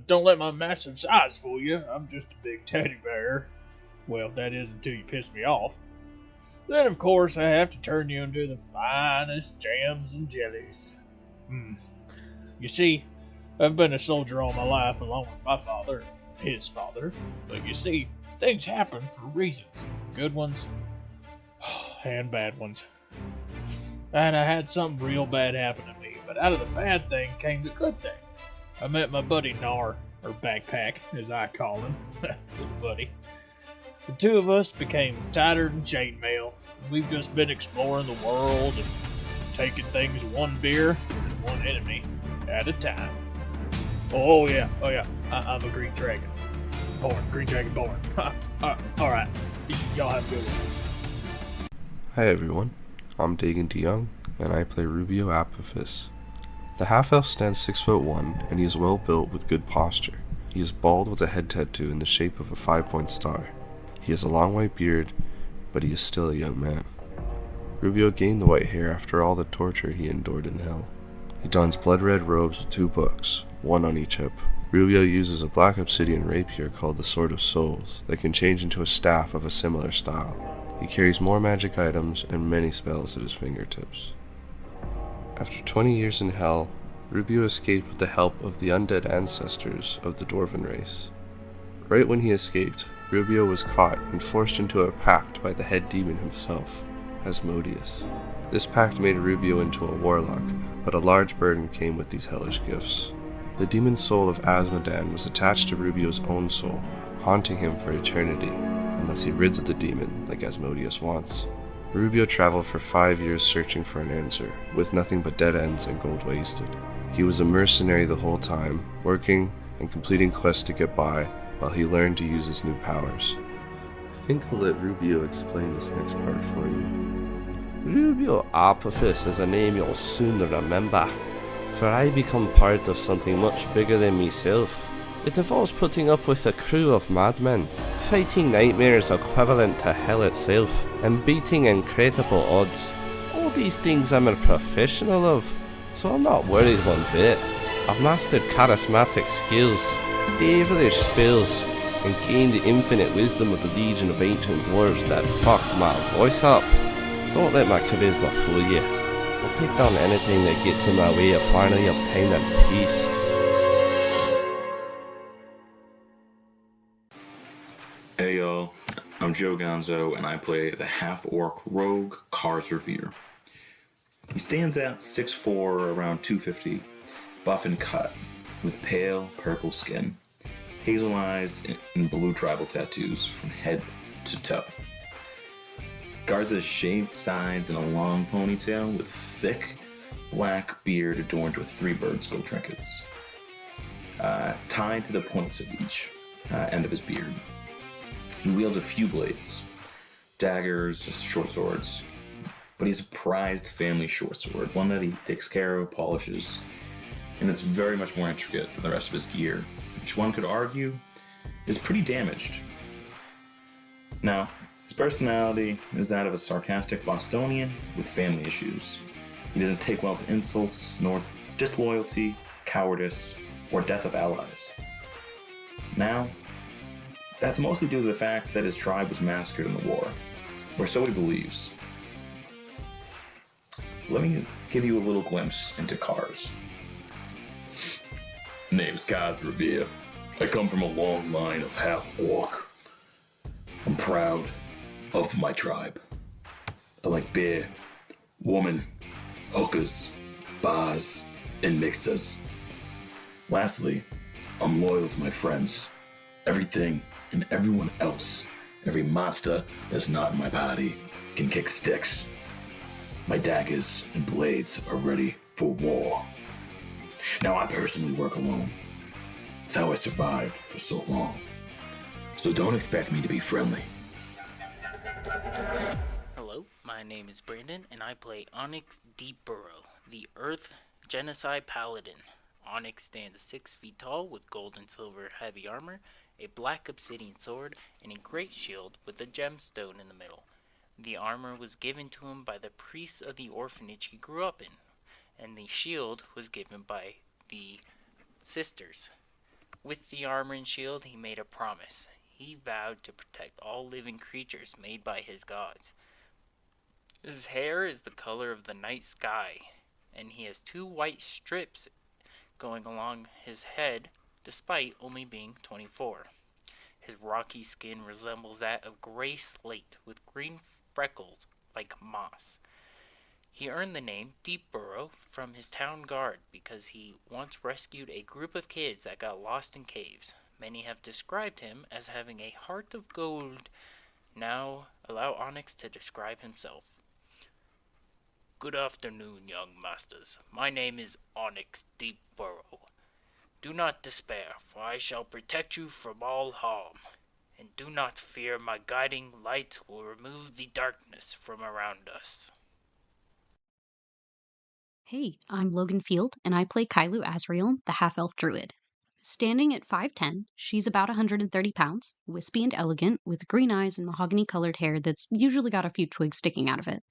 Don't let my massive size fool you. I'm just a big teddy bear. Well, that is until you piss me off. Then, of course, I have to turn you into the finest jams and jellies. You see, I've been a soldier all my life along with my father, his father. But you see, things happen for reasons. Good ones and bad ones. And I had something real bad happen to me, but out of the bad thing came the good thing. I met my buddy Nar, or Backpack, as I call him. Little buddy. The two of us became tighter than chainmail. We've just been exploring the world and taking things one beer and one enemy at a time. Oh yeah. I'm a green dragon. Green dragon born. Alright. Y'all have a good one. Hi everyone, I'm Dagan DeYoung, and I play Rubio Apophis. The half-elf stands 6'1", and he is well built with good posture. He is bald with a head tattoo in the shape of a 5-point star. He has a long white beard, but he is still a young man. Rubio gained the white hair after all the torture he endured in hell. He dons blood-red robes with 2 books, one on each hip. Rubio uses a black obsidian rapier called the Sword of Souls that can change into a staff of a similar style. He carries more magic items and many spells at his fingertips. After 20 years in hell, Rubio escaped with the help of the undead ancestors of the Dwarven race. Right when he escaped, Rubio was caught and forced into a pact by the head demon himself, Asmodeus. This pact made Rubio into a warlock, but a large burden came with these hellish gifts. The demon soul of Asmodan was attached to Rubio's own soul, haunting him for eternity, unless he rids of the demon like Asmodeus wants. Rubio traveled for 5 years searching for an answer, with nothing but dead ends and gold wasted. He was a mercenary the whole time, working and completing quests to get by, while he learned to use his new powers. I think I'll let Rubio explain this next part for you. Rubio Apophis is a name you'll soon remember, for I become part of something much bigger than myself. It involves putting up with a crew of madmen, fighting nightmares equivalent to hell itself, and beating incredible odds. All these things I'm a professional of, so I'm not worried one bit. I've mastered charismatic skills, devilish spells, and gained the infinite wisdom of the legion of ancient dwarves that fucked my voice up. Don't let my charisma fool you. I'll take down anything that gets in my way of finally obtaining peace. Hey y'all, I'm Joe Gonzo and I play the half-orc rogue Kars Revere. He stands out 6'4", around 250, buff and cut, with pale purple skin, hazel eyes, and blue tribal tattoos from head to toe. Garza shaved sides and a long ponytail with thick black beard adorned with 3 bird skull trinkets, tied to the points of each end of his beard. He wields a few blades, daggers, short swords, but he's a prized family short sword, one that he takes care of, polishes, and it's very much more intricate than the rest of his gear, which one could argue is pretty damaged. Now, his personality is that of a sarcastic Bostonian with family issues. He doesn't take well to insults, nor disloyalty, cowardice, or death of allies. Now, that's mostly due to the fact that his tribe was massacred in the war, or so he believes. Let me give you a little glimpse into Kars. Name's Kars Revere. I come from a long line of half-orc. I'm proud of my tribe. I like beer, woman, hookers, bars, and mixers. Lastly, I'm loyal to my friends. Everything and everyone else, every monster that's not in my party, can kick sticks. My daggers and blades are ready for war. Now I personally work alone. It's how I survived for so long. So don't expect me to be friendly. Hello, my name is Brandon, and I play Onyx Deepburrow, the Earth Genocide Paladin. Onyx stands 6 feet tall with gold and silver heavy armor, a black obsidian sword, and a great shield with a gemstone in the middle. The armor was given to him by the priests of the orphanage he grew up in, and the shield was given by the sisters. With the armor and shield, he made a promise. He vowed to protect all living creatures made by his gods. His hair is the color of the night sky, and he has 2 white strips going along his head, despite only being 24. His rocky skin resembles that of gray slate with green freckles like moss. He earned the name Deepburrow from his town guard because he once rescued a group of kids that got lost in caves. Many have described him as having a heart of gold. Now, allow Onyx to describe himself. Good afternoon, young masters. My name is Onyx Deepburrow. Do not despair, for I shall protect you from all harm. And do not fear, my guiding light will remove the darkness from around us. Hey, I'm Logan Field, and I play Kailu Azrael, the half-elf druid. Standing at 5'10", she's about 130 pounds, wispy and elegant, with green eyes and mahogany-colored hair that's usually got a few twigs sticking out of it.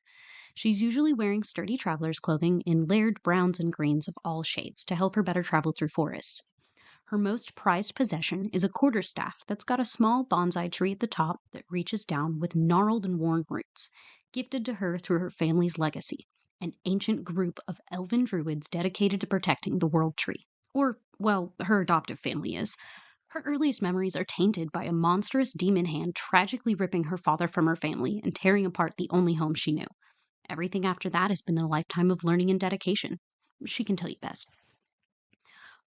She's usually wearing sturdy traveler's clothing in layered browns and greens of all shades to help her better travel through forests. Her most prized possession is a quarterstaff that's got a small bonsai tree at the top that reaches down with gnarled and worn roots, gifted to her through her family's legacy, an ancient group of elven druids dedicated to protecting the world tree. Or, well, her adoptive family is. Her earliest memories are tainted by a monstrous demon hand tragically ripping her father from her family and tearing apart the only home she knew. Everything after that has been a lifetime of learning and dedication. She can tell you best.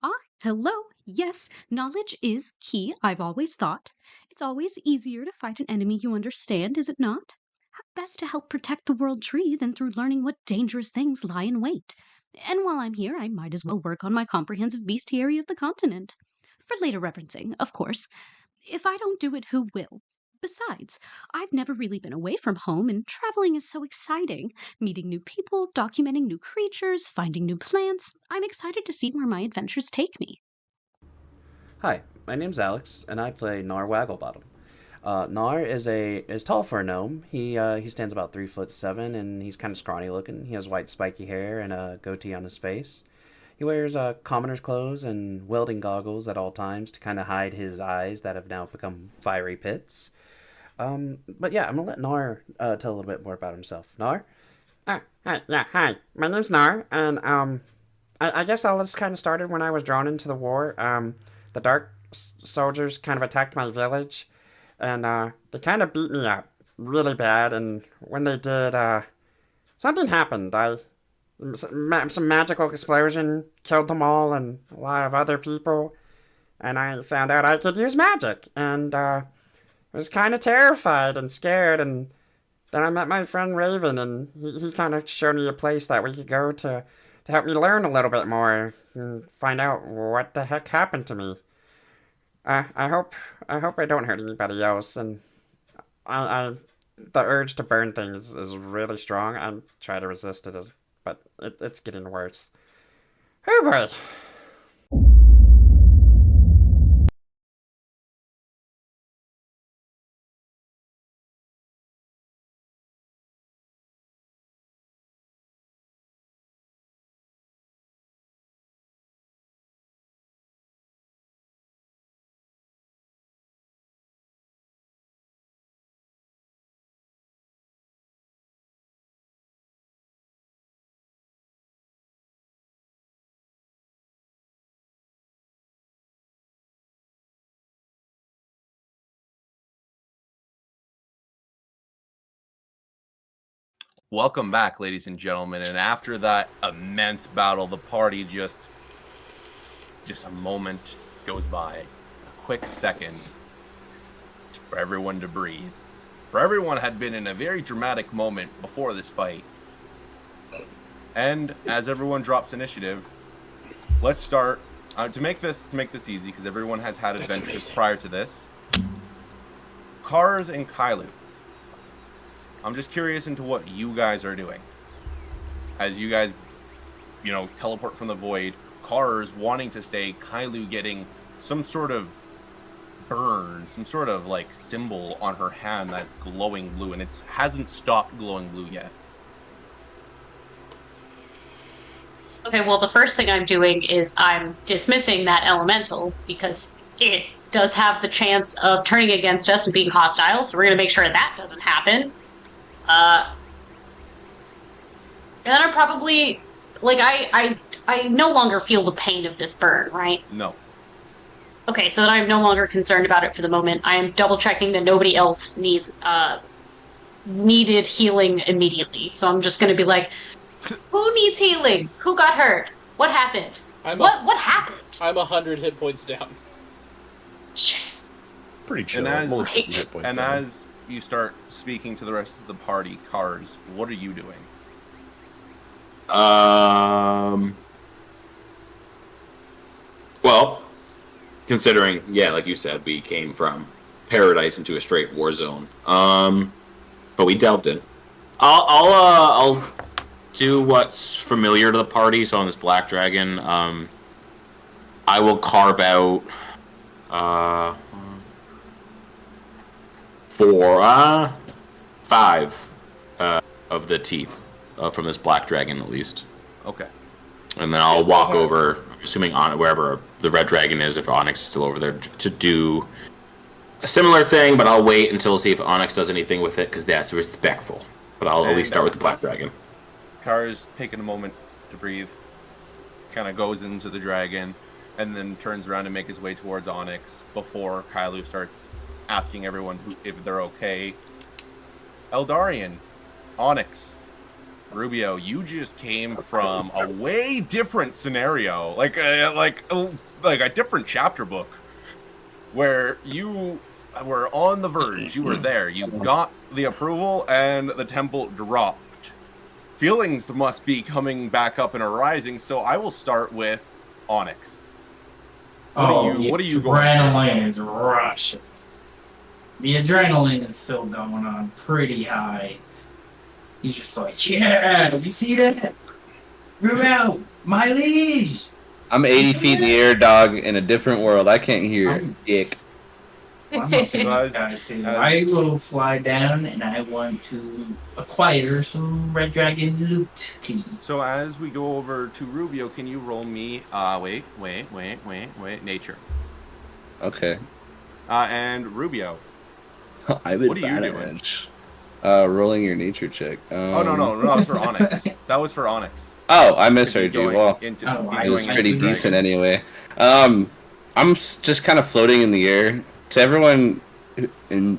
Ah, hello. Yes, knowledge is key, I've always thought. It's always easier to fight an enemy you understand, is it not? How best to help protect the world tree than through learning what dangerous things lie in wait? And while I'm here, I might as well work on my comprehensive bestiary of the continent. For later referencing, of course. If I don't do it, who will? Besides, I've never really been away from home, and traveling is so exciting. Meeting new people, documenting new creatures, finding new plants. I'm excited to see where my adventures take me. Hi, my name's Alex, and I play Nar Wagglebottom. Nar is tall for a gnome. He stands about 3'7", and he's kind of scrawny looking. He has white spiky hair and a goatee on his face. He wears commoner's clothes and welding goggles at all times to kind of hide his eyes that have now become fiery pits. But yeah, I'm gonna let Nar tell a little bit more about himself. Nar? Hi. My name's Nar, and I guess all this kind of started when I was drawn into the war. The Dark Soldiers kind of attacked my village, and they kind of beat me up really bad. And when they did, something happened. Some magical explosion killed them all and a lot of other people, and I found out I could use magic, and I was kind of terrified and scared. And then I met my friend Raven, and he kind of showed me a place that we could go to help me learn a little bit more and find out what the heck happened to me. I hope I don't hurt anybody else, and the urge to burn things is really strong. I try to resist it, but it's getting worse. Oh boy. Welcome back, ladies and gentlemen. And after that immense battle, the party just a moment goes by, a quick second for everyone to breathe. For everyone had been in a very dramatic moment before this fight. And as everyone drops initiative, let's start to make this easy, because everyone has had adventures prior to this. Kars and Kailu. I'm just curious into what you guys are doing. As you guys, teleport from the void, Kars wanting to stay, Kailu getting some sort of burn, some sort of symbol on her hand that's glowing blue, and it hasn't stopped glowing blue yet. Okay, well, the first thing I'm doing is I'm dismissing that elemental because it does have the chance of turning against us and being hostile, so we're going to make sure that doesn't happen. And then I'm probably, I no longer feel the pain of this burn, right? No. Okay, so then I'm no longer concerned about it for the moment. I am double checking that nobody else needed healing immediately. So I'm just gonna be like, who needs healing? Who got hurt? What happened? What happened? I'm 100 hit points down. Pretty chill. And as you start speaking to the rest of the party, Kars, what are you doing? Well, considering, like you said, we came from paradise into a straight war zone. But we delved in. I'll do what's familiar to the party. So on this black dragon, I will carve out 5 of the teeth from this black dragon at least. Okay. And then I'll walk over, assuming on wherever the red dragon is, if Onyx is still over there, to do a similar thing. But I'll wait until see if Onyx does anything with it, because that's respectful. But I'll at least start with the black dragon. Kara's taking a moment to breathe, kind of goes into the dragon, and then turns around and makes his way towards Onyx before Kailu starts asking everyone if they're okay. Eldarian, Onyx, Rubio, you just came from a way different scenario, like a different chapter book, where you were on the verge. You were there. You got the approval, and the temple dropped. Feelings must be coming back up and arising, so I will start with Onyx. What are you going? Adrenaline is rushing. The adrenaline is still going on pretty high. He's just like, yeah, you see that? Rubio, my liege. I'm 80 feet in the air, dog, in a different world. I can't hear dick. I'm a famous guy too. I will fly down and I want to acquire some red dragon loot. So as we go over to Rubio, can you roll me? Wait. Nature. Okay. And Rubio. I would What are you doing? Rolling your nature check. No, that was for Onyx. That was for Onyx. Oh, I misheard you. Well, it it was pretty decent anyway. I'm just kind of floating in the air. To everyone in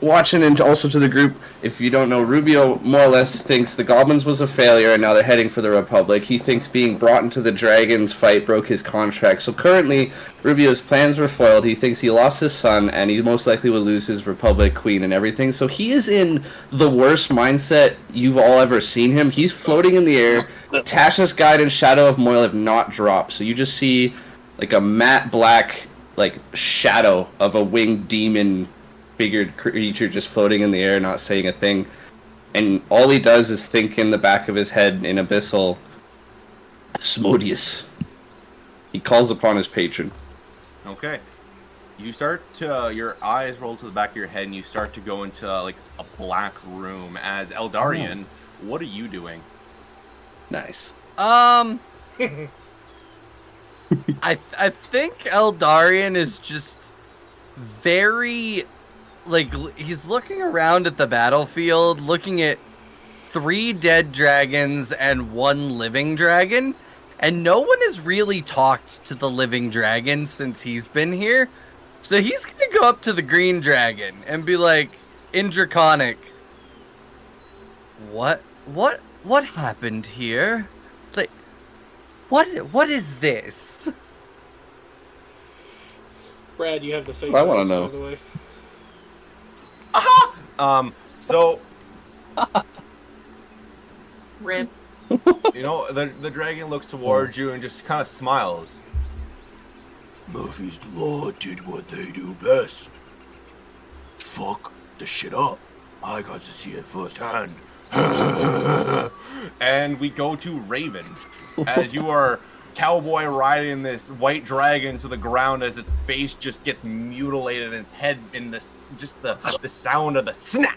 watching and also to the group, if you don't know, Rubio more or less thinks the Goblins was a failure and now they're heading for the Republic. He thinks being brought into the Dragons fight broke his contract. So currently, Rubio's plans were foiled. He thinks he lost his son and he most likely will lose his Republic Queen and everything. So he is in the worst mindset you've all ever seen him. He's floating in the air. Tasha's Guide and Shadow of Moyle have not dropped. So you just see like a matte black shadow of a winged demon figured creature just floating in the air, not saying a thing. And all he does is think in the back of his head in Abyssal, Asmodeus. He calls upon his patron. Okay. You start to, your eyes roll to the back of your head and you start to go into a black room. As Eldarian, what are you doing? Nice. I think Eldarian is just very, he's looking around at the battlefield, looking at 3 dead dragons and 1 living dragon, and no one has really talked to the living dragon since he's been here. So he's gonna go up to the green dragon and be like, in Draconic, what happened here? What is this? Brad, you have the fake. I want to dice, by the know. way. So Rip. the dragon looks towards you and just kind of smiles. Murphy's Law did what they do best. Fuck the shit up. I got to see it firsthand. And we go to Raven. As you are cowboy riding this white dragon to the ground as its face just gets mutilated and its head in this just the sound of the snap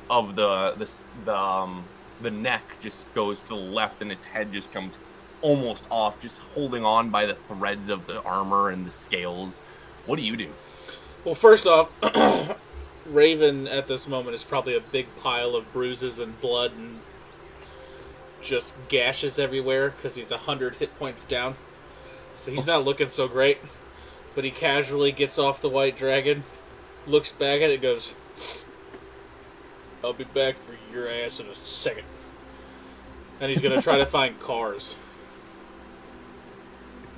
of the neck just goes to the left and its head just comes almost off, just holding on by the threads of the armor and the scales. What do you do? Well, first off, Raven at this moment is probably a big pile of bruises and blood and just gashes everywhere because he's 100 hit points down. So he's not looking so great. But he casually gets off the white dragon, looks back at it, and goes, I'll be back for your ass in a second. And he's going to try to find cars.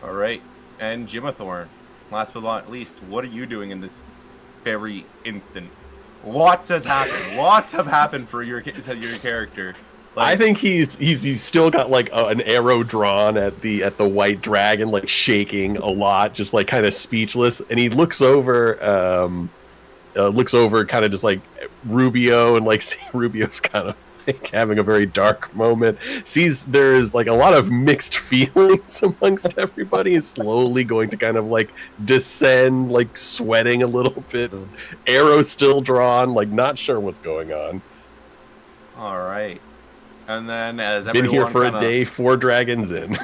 All right. And Jimathorn, last but not least, what are you doing in this very instant? Lots has happened. Lots have happened for your character. I think he's still got an arrow drawn at the white dragon, shaking a lot, just kind of speechless. And he looks over kind of just Rubio, and Rubio's kind of having a very dark moment. Sees there is a lot of mixed feelings amongst everybody. Is slowly going to kind of descend, sweating a little bit. Arrow still drawn, not sure what's going on. All right. And then as Been everyone here for kinda, a day, 4 dragons in.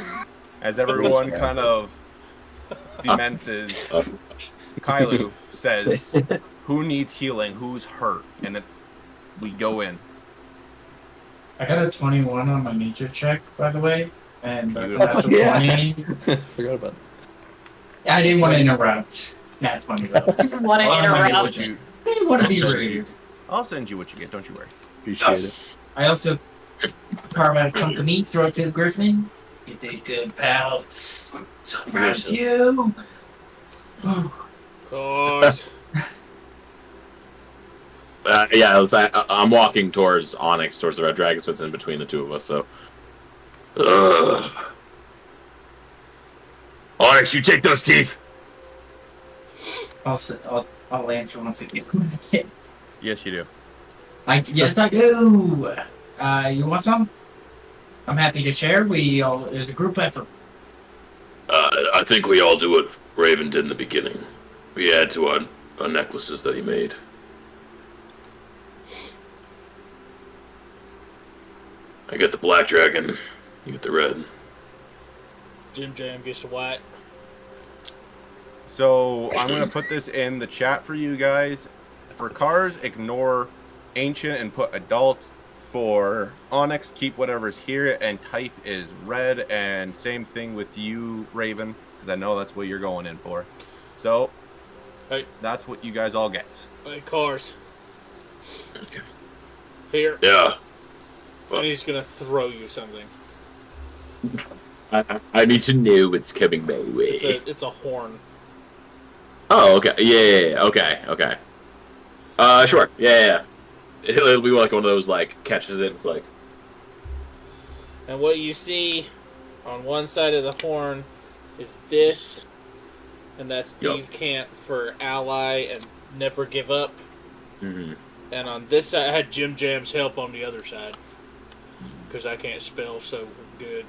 As everyone kind of demences, Kailu says, "Who needs healing? Who's hurt?" And we go in. I got a 21 on my nature check, by the way, and that's a Beautiful. natural 20. Forgot about I didn't want to interrupt. Nat 20 though. Want to Well, I might be able interrupt? to- I didn't want to be I'll send rude. you- I'll send you what you get. Don't you worry. Appreciate it. I also carve out a chunk of meat, throw it to the griffin. You did good, pal. So proud of you. Cars. I'm walking towards Onyx, towards the Red Dragon, so it's in between the two of us. So, Onyx, you take those teeth. I'll answer once again. Yes, you do. Yes, I do. You want some? I'm happy to share. It was a group effort. I think we all do what Raven did in the beginning. We add to our necklaces that he made. I get the black dragon. You get the red. Jim Jam gets the white. So I'm going to put this in the chat for you guys. For cars, ignore ancient and put adult. For Onyx, keep whatever's here, and type is red. And same thing with you, Raven, because I know that's what you're going in for. So that's what you guys all get. Hey, cars. Here. Yeah. And he's gonna throw you something. I need to know what's coming my way. It's a horn. Oh, okay. Yeah. Okay. Sure. Yeah. It'll be like one of those, like, catches it. It's like. And what you see on one side of the horn is this, and that's Steve Cant for ally and never give up. Mm-hmm. And on this side, I had Jim Jam's help on the other side, because I can't spell so good.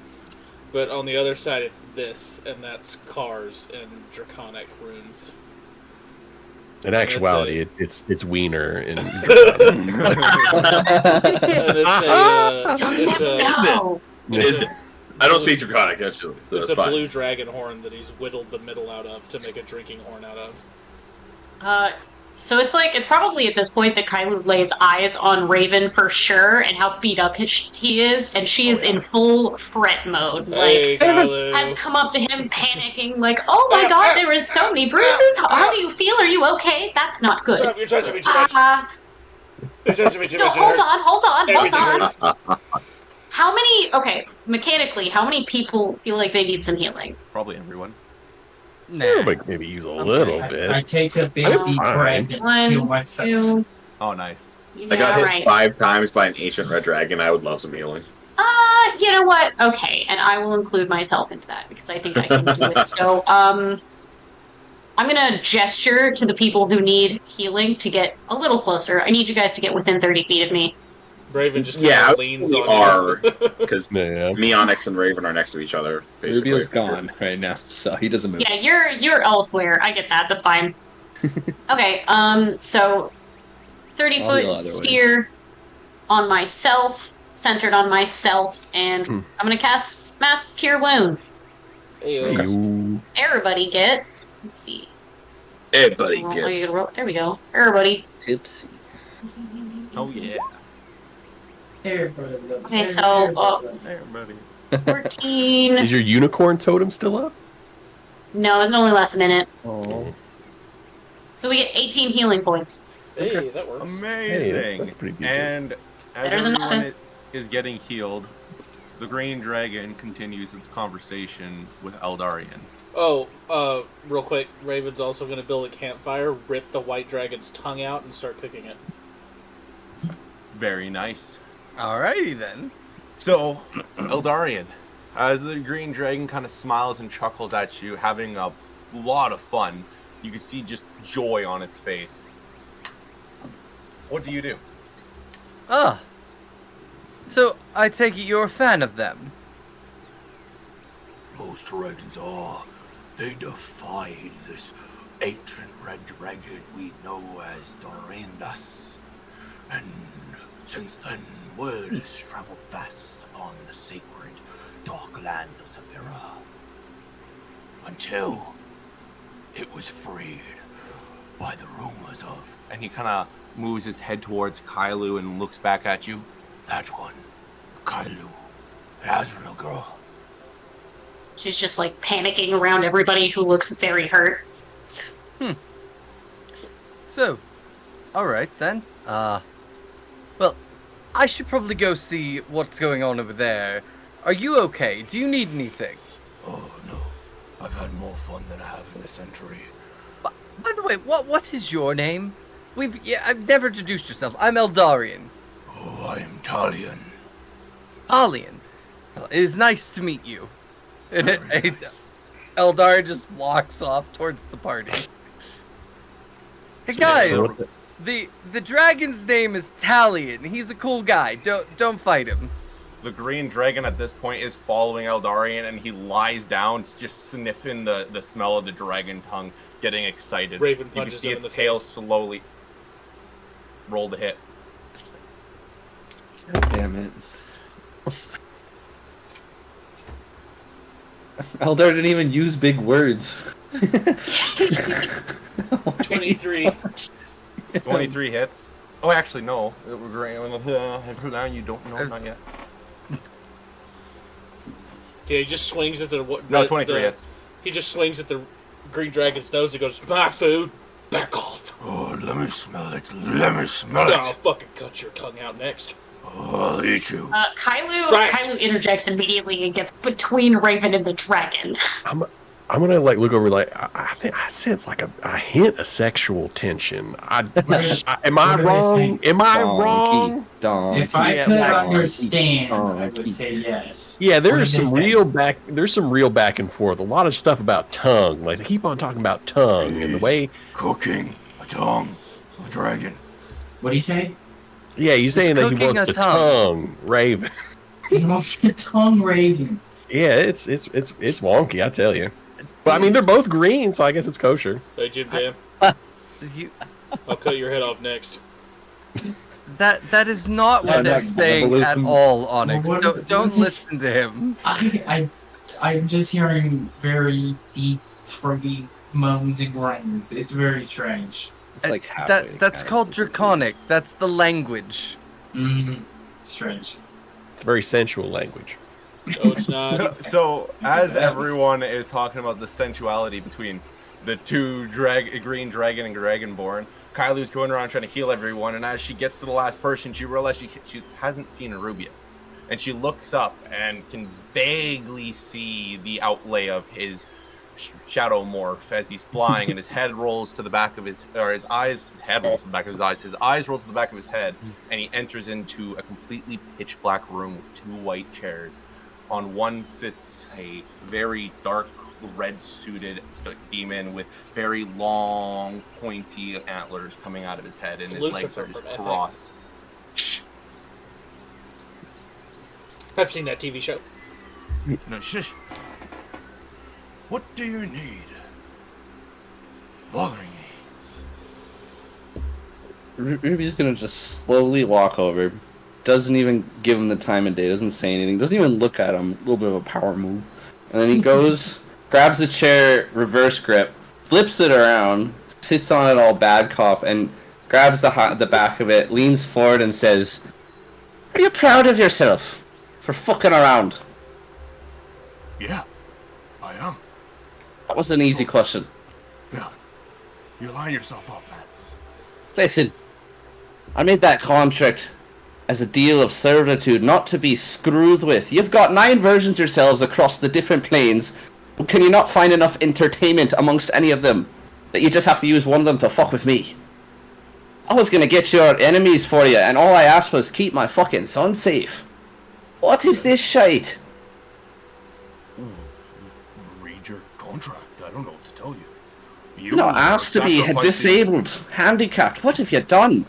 But on the other side, it's this, and that's cars and draconic runes. In actuality, it's Wiener in. And it's I don't speak Draconic, actually. So it's that's a fine. blue dragon horn that he's whittled the middle out of to make a drinking horn out of. So it's probably at this point that Kailu lays eyes on Raven for sure and how beat up he is, and she is in full fret mode. Hey, Kailu. Has come up to him panicking, like, "Oh my God, there is so many bruises. How do you feel? Are you okay? That's not good." You're touching me too much. You're touching me too So much. hold on. Everything hurts. How many? Okay, mechanically, how many people feel like they need some healing? Probably everyone. Maybe use a little bit. I take a big I'm deep fine. breath and One, heal myself. two. Oh, nice. I got hit right. 5 times by an ancient red dragon. I would love some healing. You know what? Okay, and I will include myself into that because I think I can do it. So, I'm gonna gesture to the people who need healing to get a little closer. I need you guys to get within 30 feet of me. Raven just leans we on are you. because me, Onyx, and Raven are next to each other. Basically. Rubio's gone right now, so he doesn't move. Yeah, you're elsewhere. I get that. That's fine. Okay, so 30 I'll go foot either way. steer on myself, centered on myself, and I'm gonna cast Mass Cure Wounds. Everybody gets. Let's see. Everybody There we go. Everybody. Tipsy. Oh yeah. Okay, so Everybody. 14. Is your unicorn totem still up? No, it only lasts a minute. Oh. So we get 18 healing points. Hey, that works. Amazing. that's pretty decent. And as Better than everyone nothing. is getting healed, the green dragon continues its conversation with Eldarian. Oh, real quick, Raven's also going to build a campfire, rip the white dragon's tongue out, and start cooking it. Very nice. Alrighty then. So, Eldarian, as the green dragon kind of smiles and chuckles at you, having a lot of fun, you can see just joy on its face. What do you do? So I take it you're a fan of them. Most dragons are. They defied this ancient red dragon we know as Dorindas. And since then, word has traveled fast upon the sacred dark lands of Saphira. Until it was freed by the rumors of... And he kind of moves his head towards Kailu and looks back at you. That one. Kailu. Azrael girl. She's just like panicking around everybody who looks very hurt. So, alright then. Well, I should probably go see what's going on over there. Are you okay? Do you need anything? Oh, no. I've had more fun than I have in a century. By the way, what is your name? I've never introduced yourself. I'm Eldarian. Oh, I am Talion. Talion. Well, it is nice to meet you. Eldar just walks off towards the party. Hey guys, the dragon's name is Talion. He's a cool guy. Don't fight him. The green dragon at this point is following Eldarian, and he lies down, just sniffing the smell of the dragon tongue, getting excited. Raven you can punches see him in its the tail face. slowly roll to hit. Damn it. Eldar didn't even use big words. 23. 23 hits. Oh, actually, no. Now you don't know, not yet. Okay, he just swings at the... No, 23 hits. He just swings at the green dragon's nose and goes, "My food, back off." Oh, let me smell it. Let me smell it. I'll fucking cut your tongue out next. Oh, I'll eat you. Kailu interjects immediately and gets between Raven and the dragon. I'm gonna look over I think I sense a hint of sexual tension. Am I wrong? Am I wrong? If I could understand, I would say yes. Yeah, What there's did some they say? real back and forth. A lot of stuff about tongue. Like they keep on talking about tongue and the way cooking a tongue of a dragon. What do you say? Yeah, he's saying that he cooking wants a the tongue Raven. He wants the tongue Raven. Yeah, it's wonky, I tell you. But I mean, they're both green, so I guess it's kosher. Hey, Jim Jam. I'll cut your head off next. That is not what they're saying at all, Onyx. Don't listen to him. I'm just hearing very deep, throaty moans and groans. It's very strange. It's like that's called draconic. That's the language. Strange. It's a very sensual language. No, it's not. So, as everyone is talking about the sensuality between the two green dragon and dragonborn, Kailu's going around trying to heal everyone, and as she gets to the last person, she realizes she hasn't seen Arubia. And she looks up and can vaguely see the outlay of his shadow morph as he's flying, and his head rolls to the back of his eyes rolls to the back of his eyes, his eyes roll to the back of his head, and he enters into a completely pitch black room with two white chairs. On one sits a very dark red suited demon with very long pointy antlers coming out of his head, and his legs are just crossed. Shh. I've seen that TV show. No, shush. What do you need? Bothering me. Ruby's gonna just slowly walk over. Doesn't even give him the time of day. Doesn't say anything. Doesn't even look at him. A little bit of a power move. And then he goes, grabs the chair, reverse grip, flips it around, sits on it all bad cop, and grabs the back of it, leans forward and says, "Are you proud of yourself for fucking around?" Yeah, I am. That was an easy question. Yeah. You line yourself up, man. Listen, I made that contract as a deal of servitude, not to be screwed with. You've got 9 versions yourselves across the different planes. Can you not find enough entertainment amongst any of them that you just have to use one of them to fuck with me? I was gonna get your enemies for you, and all I asked was keep my fucking son safe. What is this shite? Read your contract. I don't know what to tell you. You're not asked to be disabled, handicapped. What have you done?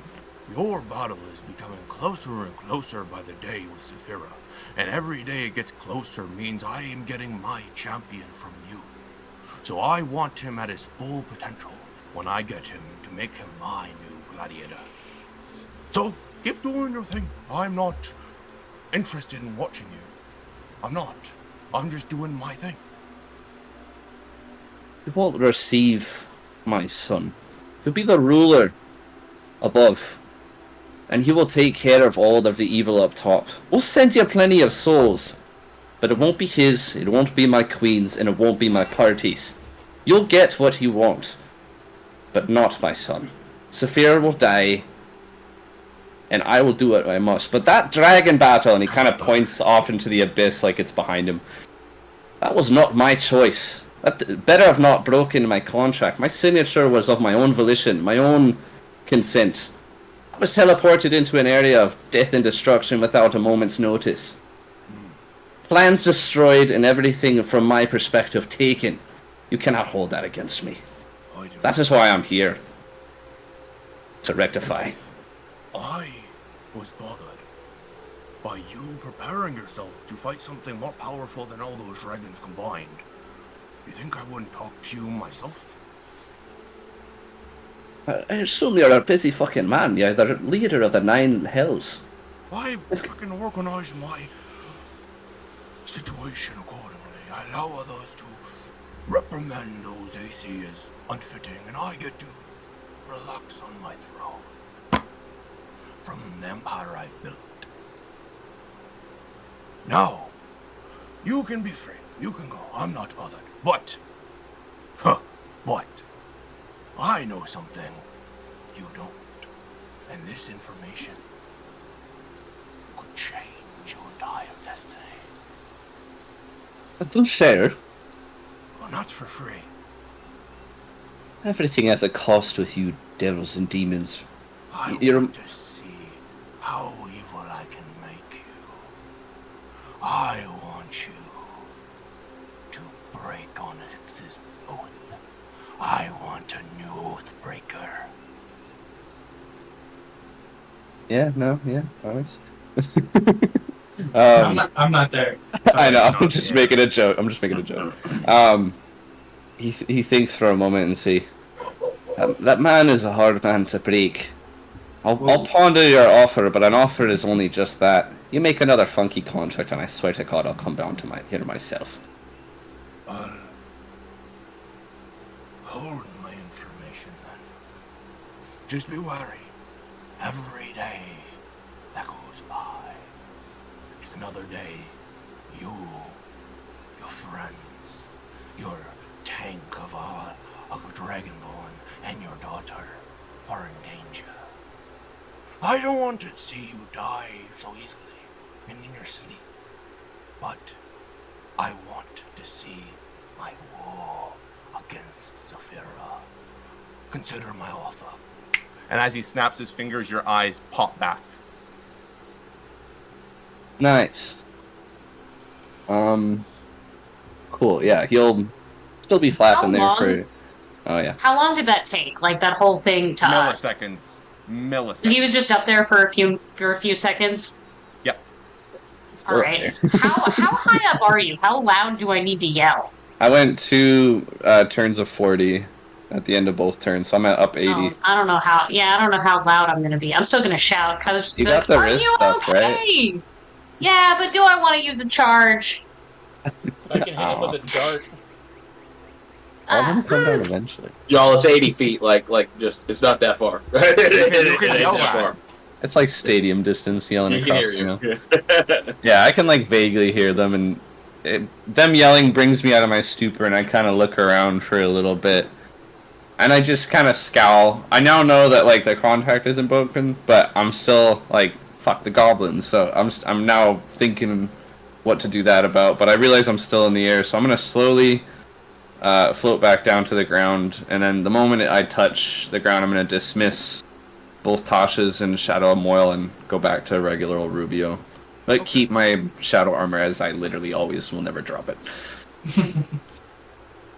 Your battle is becoming closer and closer by the day with Saphira, and every day it gets closer means I am getting my champion from you. So I want him at his full potential when I get him to make him my new gladiator. So Keep doing your thing. I'm not interested in watching you. I'm not. I'm just doing my thing. You won't receive my son. He'll be the ruler above, and he will take care of all of the evil up top. We'll send you plenty of souls, but it won't be his, it won't be my queen's, and it won't be my party's. You'll get what you want, but not my son. Saphira will die, and I will do what I must. But that dragon battle, and he kind of points off into the abyss like it's behind him, that was not my choice. That better have not broken my contract. My signature was of my own volition, my own consent. I was teleported into an area of death and destruction without a moment's notice. Plans destroyed and everything from my perspective taken. You cannot hold that against me. That is why I'm here. To rectify. I was bothered by you preparing yourself to fight something more powerful than all those dragons combined. You think I wouldn't talk to you myself? I assume you're a busy fucking man. You're the leader of the 9 hells. I fucking organize my situation accordingly. I allow others to reprimand those they see as unfitting, and I get to relax on my throne from the empire I've built. Now, you can be free. You can go. I'm not bothered. But, what? I know something you don't. And this information could change your entire destiny. But don't share. Well, not for free. Everything has a cost with you devils and demons. I You're... want to see how evil I can make you. I want you to break Onyx's oath. I want a new oath breaker. Yeah, no, yeah, always. I'm not there. I know, I'm just making a joke. He thinks for a moment and see. That man is a hard man to break. I'll ponder your offer, but an offer is only just that. You make another funky contract, and I swear to God, I'll come down to here myself. I'll hold my information then. Just be wary. Every day that goes by is another day you, your friends, your tank of Dragonborn, and your daughter are in danger. I don't want to see you die so easily and in your sleep, but I want to see my war against Saphira. Consider my offer. And as he snaps his fingers, your eyes pop back. Nice. Cool. Yeah, he'll still be flapping there long? for. Oh yeah. How long did that take? Like that whole thing to us? Milliseconds. He was just up there for a few seconds. Yep. All right. How high up are you? How loud do I need to yell? I went 2 turns of 40 at the end of both turns, so I'm at up 80. Oh, I don't know how. Yeah, I don't know how loud I'm gonna be. I'm still gonna shout because You got the are wrist you stuff, okay? right? Yeah, but do I want to use a charge? I can hit him with a dart. I'm gonna come down eventually. Y'all, it's 80 feet. Like, just it's not that far. You can yell that. It's like stadium distance yelling You can across. hear you. Yeah, I can like vaguely hear them, and them yelling brings me out of my stupor, and I kind of look around for a little bit, and I just kind of scowl. I now know that like the contract isn't broken, but I'm still like fuck the goblins. So I'm now thinking what to do that about. But I realize I'm still in the air, so I'm gonna slowly float back down to the ground, and then the moment I touch the ground, I'm gonna dismiss both Tasha's and Shadow Moyle and go back to regular old Rubio. But keep my shadow armor as I literally always will never drop it.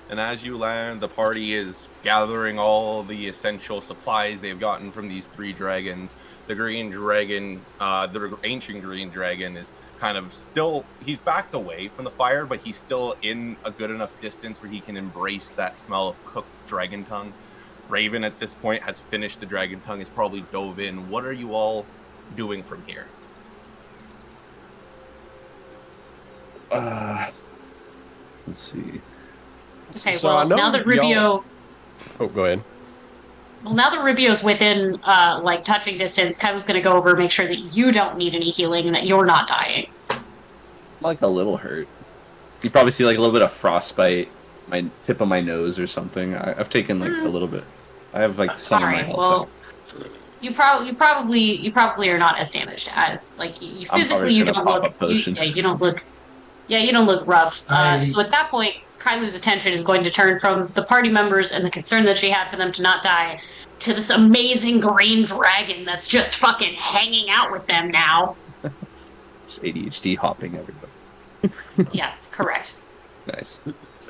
And as you land, the party is gathering all the essential supplies they've gotten from these 3 dragons. The green dragon, the ancient green dragon, is kind of still, he's backed away from the fire, but he's still in a good enough distance where he can embrace that smell of cooked dragon tongue. Raven at this point has finished the dragon tongue, is probably dove in. What are you all doing from here? Let's see. Okay, So I well, know now that Rubio... y'all- Oh, go ahead. Well, now that Rubio's within, like, touching distance, Kylo's gonna go over and make sure that you don't need any healing and that you're not dying. Like a little hurt. You probably see like a little bit of frostbite, my tip of my nose or something. I've taken like a little bit. I have like some of my Alright, health. well, you probably are not as damaged as, like, you I'm physically, probably you gonna don't pop look, a potion. you don't look rough. So at that point, Kylo's attention is going to turn from the party members and the concern that she had for them to not die to this amazing green dragon that's just fucking hanging out with them now. Just ADHD hopping everybody. Yeah, correct. Nice.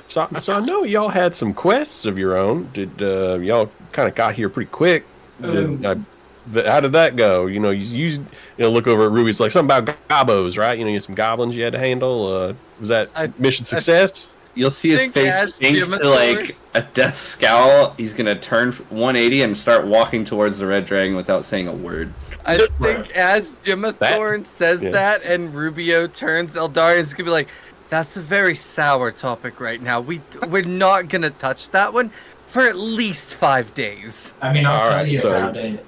So I know y'all had some quests of your own. Did y'all kind of got here pretty quick? How did that go? You know, you look over at Ruby's like something about gobos, right? You know, you had some goblins you had to handle. Was that mission success? You'll see his think face as sink Jim to like a death scowl. He's gonna turn 180 and start walking towards the red dragon without saying a word. I think as Jimathorn says yeah. that and Rubio turns, Eldarian's gonna be like, that's a very sour topic right now. We're not gonna touch that one for at least 5 days. I mean, I'll All tell right, you so- about it.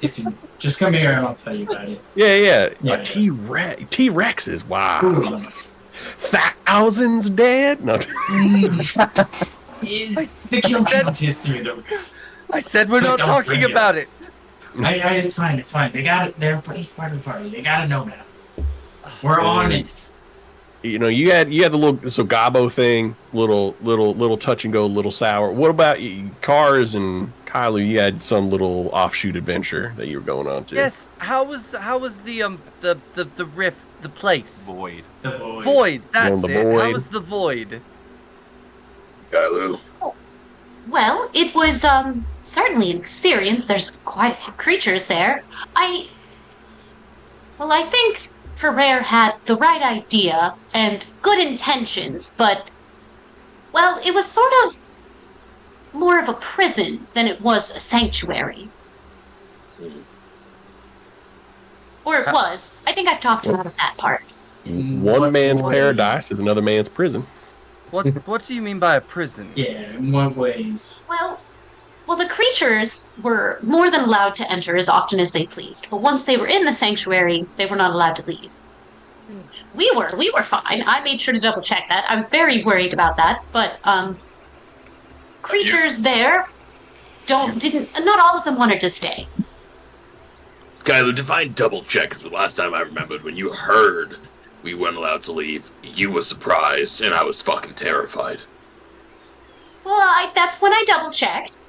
If you just come here and I'll tell you about it. Yeah. T-Rexes. Wow. Thousands dead? No. The kill count is through them. I said we're not talking about it. It's fine. They got it. They're pretty smart of the party. They gotta know now. We're on it. You know, you had the little Gabo thing, little touch and go, little sour. What about Cars and Kylo? You had some little offshoot adventure that you were going on to. Yes. How was the rift, the place? Void. The void. Void. That's the it. How void. was the void? Kylo. Well, it was certainly an experience. There's quite a few creatures there. I think Ferrer had the right idea and good intentions, but, well, it was sort of more of a prison than it was a sanctuary. Or it was. I think I've talked about that part. One man's paradise is another man's prison. What do you mean by a prison? Yeah, in what ways? Well, the creatures were more than allowed to enter as often as they pleased, but once they were in the sanctuary, they were not allowed to leave. We were fine. I made sure to double check that. I was very worried about that, but creatures there not all of them wanted to stay. Kylo, define double check, because the last time I remembered when you heard we weren't allowed to leave, you were surprised, and I was fucking terrified. Well, that's when I double checked.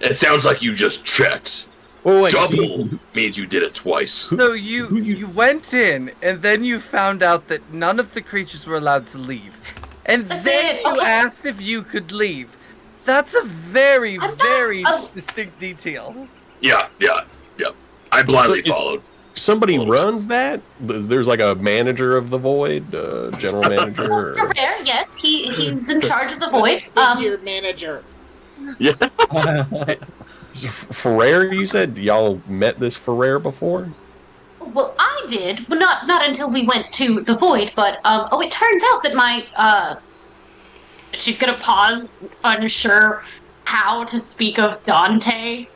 It sounds like you just checked. Oh, wait, double means you did it twice. No, you went in, and then you found out that none of the creatures were allowed to leave. And then you asked if you could leave. That's a very distinct detail. Yeah. I blindly followed. Somebody runs that? There's like a manager of the void, general manager. Well, Ferrer, yes, he's in charge of the void. Your manager. Yeah. Ferrer, you said y'all met this Ferrer before? Well, I did, but not until we went to the void. But it turns out that my she's gonna pause, unsure how to speak of Dante.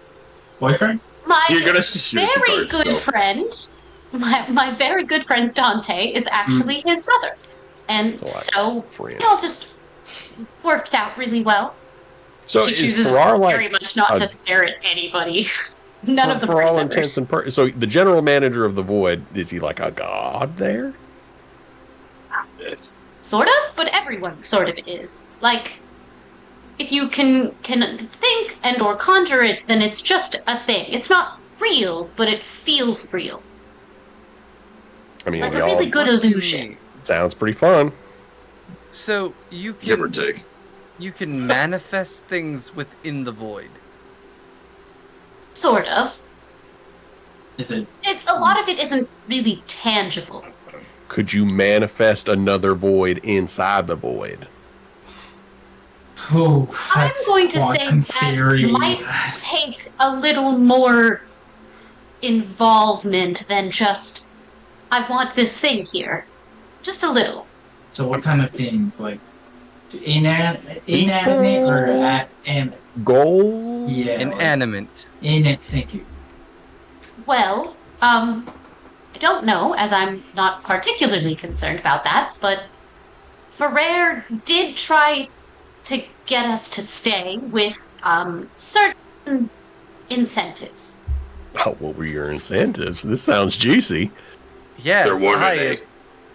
Boyfriend? My You're gonna see very good friend, my very good friend Dante is actually his brother, and so it all just worked out really well. So she is chooses Ferrer very much not to stare at anybody. None of the for all members. intents and purposes. So the general manager of the void, is he like a god there? Sort of, but everyone sort of is. Like, if you can think and or conjure it, then it's just a thing. It's not real, but it feels real. I mean, Like a really good illusion. Sounds pretty fun. So you can Give or take. You can manifest things within the void. Sort of. Is it? A lot of it isn't really tangible. Could you manifest another void inside the void? Oh, I'm going to say that might take a little more involvement than just, I want this thing here. Just a little. So what kind of things? Like inanimate or animate? Goal? Yeah. Inanimate. Thank you. Well, I don't know, as I'm not particularly concerned about that, but Ferrer did try to get us to stay with certain incentives. Oh, what were your incentives? This sounds juicy. Yes, There weren't any.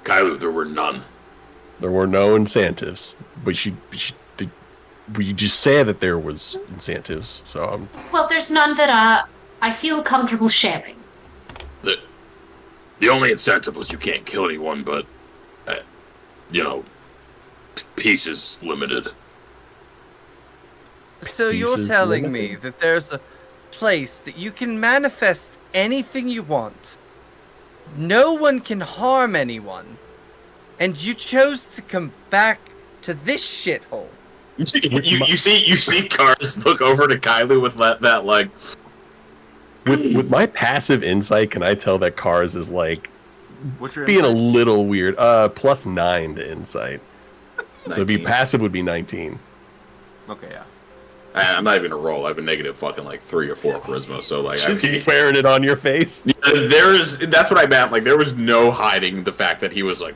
Kylo, there were none. There were no incentives, but you just said that there was incentives. So Well, there's none that I feel comfortable sharing. The only incentive was you can't kill anyone, but peace is limited. So you're Pieces telling limited? me that there's a place that you can manifest anything you want. No one can harm anyone. And you chose to come back to this shithole. You see Cars look over to Kylo with that like. with my passive insight, can I tell that Cars is like What's your being a insight? little weird? +9 to insight. So it'd be 19. passive would be 19. Okay, yeah. I'm not even gonna roll. I have a negative fucking like 3 or 4 charisma. So like, Just keep wearing it on your face. That's what I meant. Like there was no hiding the fact that he was like.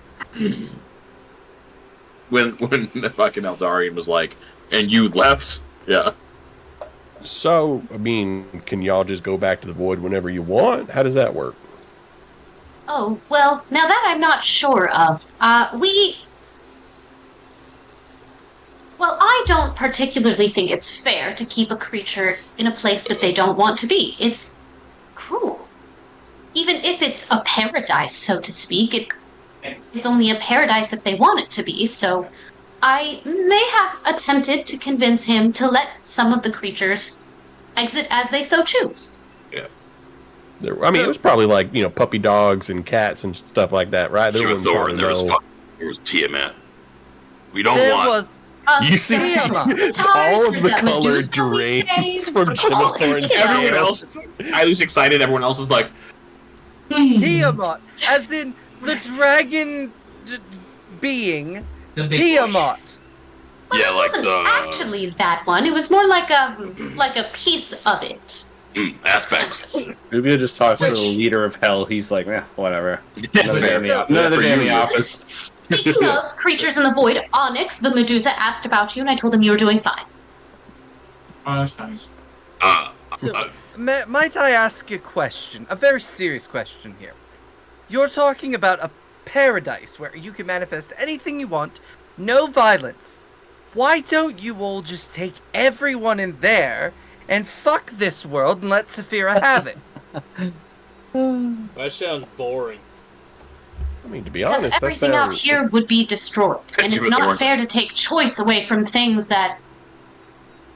when the fucking Eldarian was like, and you left, yeah. So, I mean, can y'all just go back to the void whenever you want? How does that work? Oh, well, now that I'm not sure of, Well, I don't particularly think it's fair to keep a creature in a place that they don't want to be. It's cruel. Even if it's a paradise, so to speak, it's only a paradise if they want it to be, so I may have attempted to convince him to let some of the creatures exit as they so choose. Yeah. It was probably like, puppy dogs and cats and stuff like that, right? There was wouldn't Thorin, probably know. there was Tiamat. We don't There want. was You see all of the color drains from Jimithorn. Everyone else, I was excited. Everyone else was like, Tiamat, as in the dragon being Tiamat. yeah, like It wasn't the actually that one. It was more like a piece of it. aspect. Rubio just talks to the leader of hell. He's like, whatever. Another day in the office. Speaking of creatures in the void, Onyx, the Medusa, asked about you, and I told him you were doing fine. Oh, that's nice. Might I ask a question? A very serious question here. You're talking about a paradise where you can manifest anything you want, no violence. Why don't you all just take everyone in there and fuck this world and let Saphira have it? That sounds boring. I mean, to be Because honest, everything out here would be destroyed, and it's not fair to take choice away from things that